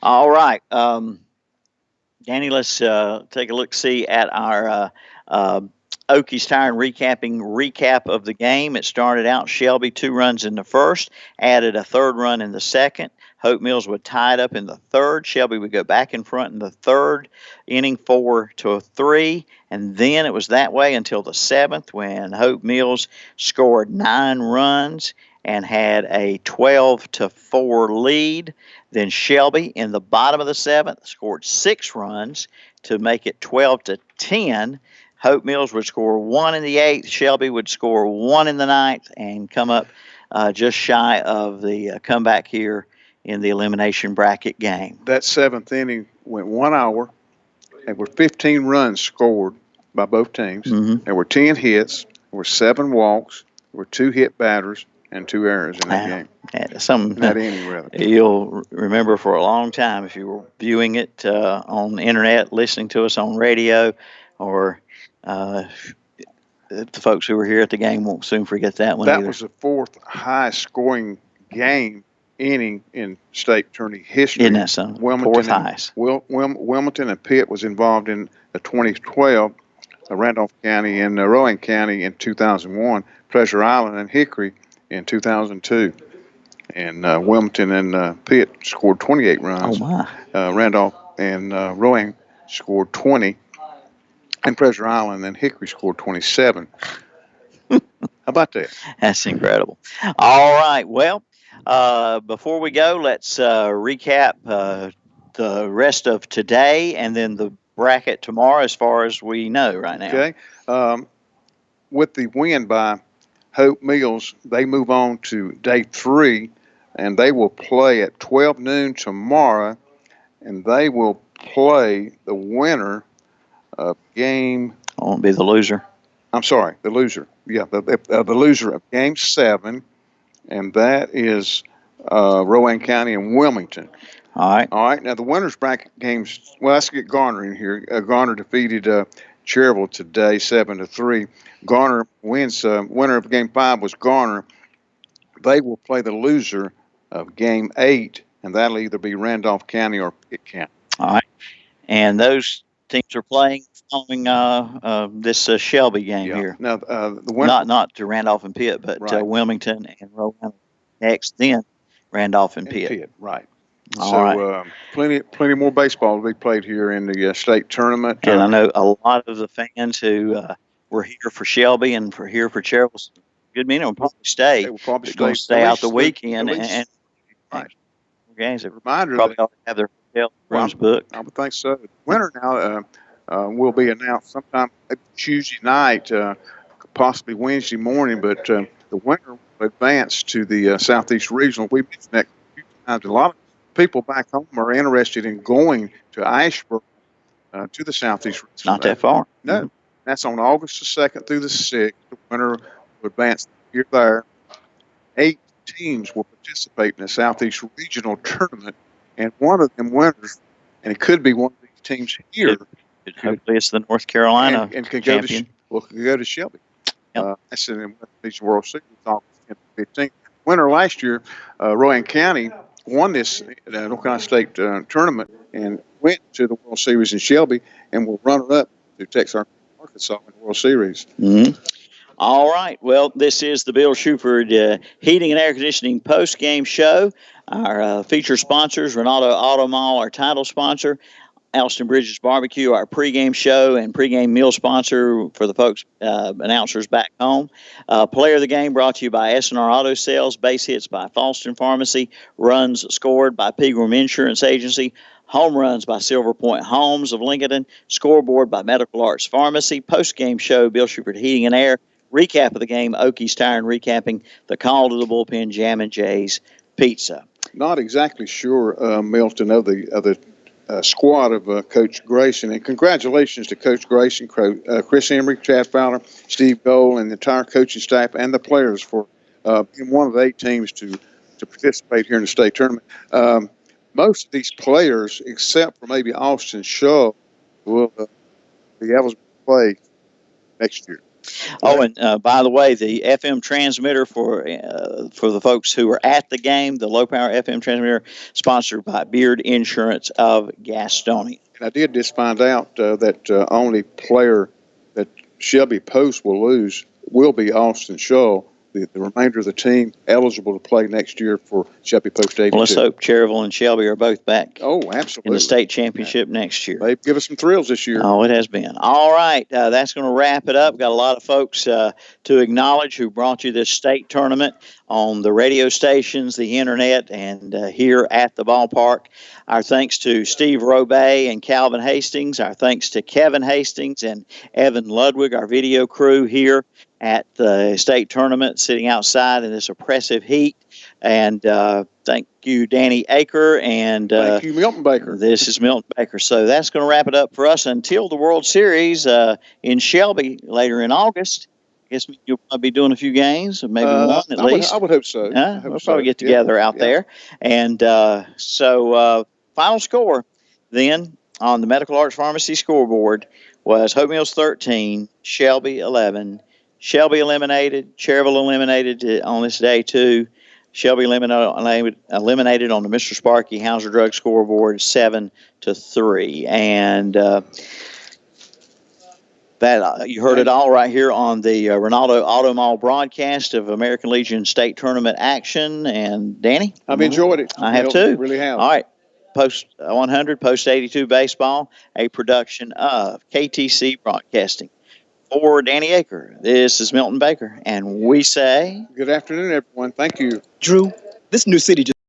All right. Danny, let's take a look-see at our Okies Tire and recap of the game. It started out Shelby 2 runs in the first, added a third run in the second. Hope Mills would tie it up in the third. Shelby would go back in front in the third inning, 4-3, and then it was that way until the seventh when Hope Mills scored 9 runs and had a 12-4 lead. Then Shelby in the bottom of the seventh scored 6 runs to make it 12-10. Hope Mills would score 1 in the 8th. Shelby would score 1 in the 9th and come up just shy of the comeback here in the elimination bracket game. That 7th inning went 1 hour. There were 15 runs scored by both teams. Mm-hmm. There were 10 hits. There were 7 walks. There were 2 hit batters and 2 errors in that game. Something that inning, rather. You'll remember for a long time if you were viewing it on the internet, listening to us on radio, or the folks who were here at the game won't soon forget that one. That either. was the 4th highest scoring inning in state tourney history. Isn't that something? 4th highest. Wilmington and Pitt was involved in the 2012 Randolph County and Rowan County in 2001, Pleasure Island and Hickory in 2002. And Wilmington and Pitt scored 28 runs. Oh, my. Randolph and Rowan scored 20. And Pleasure Island and Hickory scored 27. How about that? That's incredible. All right. Well, before we go, let's recap the rest of today and then the bracket tomorrow as far as we know right now. Okay. With the win by Hope Mills, they move on to day 3, and they will play at 12 noon tomorrow, and they will play the winner of game. I won't be the loser. I'm sorry, the loser. Yeah, the loser of game 7, and that is Rowan County and Wilmington. All right. All right. Now the winners bracket games. Well, let's get Garner in here. Garner defeated Cherryville today 7-3. Garner wins. Winner of game 5 was Garner. They will play the loser of game 8, and that'll either be Randolph County or Pitt County. All right. And those teams are playing following this Shelby game here. Now the winner, not to Randolph and Pitt, but right. Wilmington and Rowan next, then Randolph and Pitt. Right. All so right. Plenty more baseball to be played here in the state tournament. And I know a lot of the fans who were here for Shelby and here for Cherryville, good many will probably stay. They will probably They're going to stay out the weekend and right. games that Reminder probably that, ought to have their hotel rooms booked. I would think so. The winner now will be announced sometime Tuesday night, possibly Wednesday morning, but the winner will advance to the Southeast Regional. We've mentioned that a few times. A lot of people back home are interested in going to Ashburn to the Southeast Regional. Not that far. No. Mm-hmm. That's on August the 2nd through the 6th. The winner will advance here there. 8 teams will participate in the Southeast Regional Tournament, and one of them winners, and it could be one of these teams here. Hopefully it's the North Carolina and can champion. Could go to Shelby. Yep. That's in the World Series August 10th to 15th. Winner last year, Rowan County, won this North Carolina State tournament and went to the World Series in Shelby and will runner-up to Texarkana, Arkansas in the World Series. Mm-hmm. All right. Well, this is the Bill Shuford Heating and Air Conditioning post-game show. Our feature sponsors, Ronaldo Auto Mall, our title sponsor, Alston Bridges Barbecue, our pregame show and pregame meal sponsor for the folks, announcers back home. Player of the game brought to you by S&R Auto Sales, base hits by Falston Pharmacy, runs scored by Pegram Insurance Agency, home runs by Silver Point Homes of Lincoln, scoreboard by Medical Arts Pharmacy, post-game show, Bill Shuford Heating and Air, recap of the game, Okies Tire and Recapping, the call to the bullpen, Jam and Jay's Pizza. Not exactly sure, Milton, of the squad of Coach Grayson. And congratulations to Coach Grayson, Chris Emery, Chad Fowler, Steve Gold, and the entire coaching staff and the players for being one of the 8 teams to to participate here in the state tournament. Most of these players, except for maybe Austin Shaw, will be eligible to play next year. Oh, and by the way, the FM transmitter for the folks who are at the game, the low-power FM transmitter, sponsored by Beard Insurance of Gastonia. And I did just find out that only player that Shelby Post will lose will be Austin Shaw. The remainder of the team eligible to play next year for Shelby Post 82. Well, let's hope Cherryville and Shelby are both back. Oh, absolutely. In the state championship next year. They've given us some thrills this year. Oh, it has been. All right, that's going to wrap it up. Got a lot of folks to acknowledge who brought you this state tournament on the radio stations, the internet, and here at the ballpark. Our thanks to Steve Robay and Calvin Hastings. Our thanks to Kevin Hastings and Evan Ludwig, our video crew here at the state tournament, sitting outside in this oppressive heat. And thank you, Danny Aker. And thank you, Milton Baker. This is Milton Baker. So that's going to wrap it up for us until the World Series in Shelby later in August. I guess you'll probably be doing a few games, maybe one at least. I would hope so. We'll probably get together out there. And so final score then on the Medical Arts Pharmacy scoreboard was Hope Mills 13, Shelby 11. Shelby eliminated, Cherryville eliminated on this day too. Shelby eliminated on the Mr. Sparky Hauser Drug scoreboard 7-3. And that you heard it all right here on the Ronaldo Auto Mall broadcast of American Legion State Tournament action. And Danny? I've enjoyed it. I have too. Really have. All right. Post 100, Post 82 Baseball, a production of KTC Broadcasting. For Danny Aker, this is Milton Baker, and we say... Good afternoon, everyone. Thank you. Drew, this new city just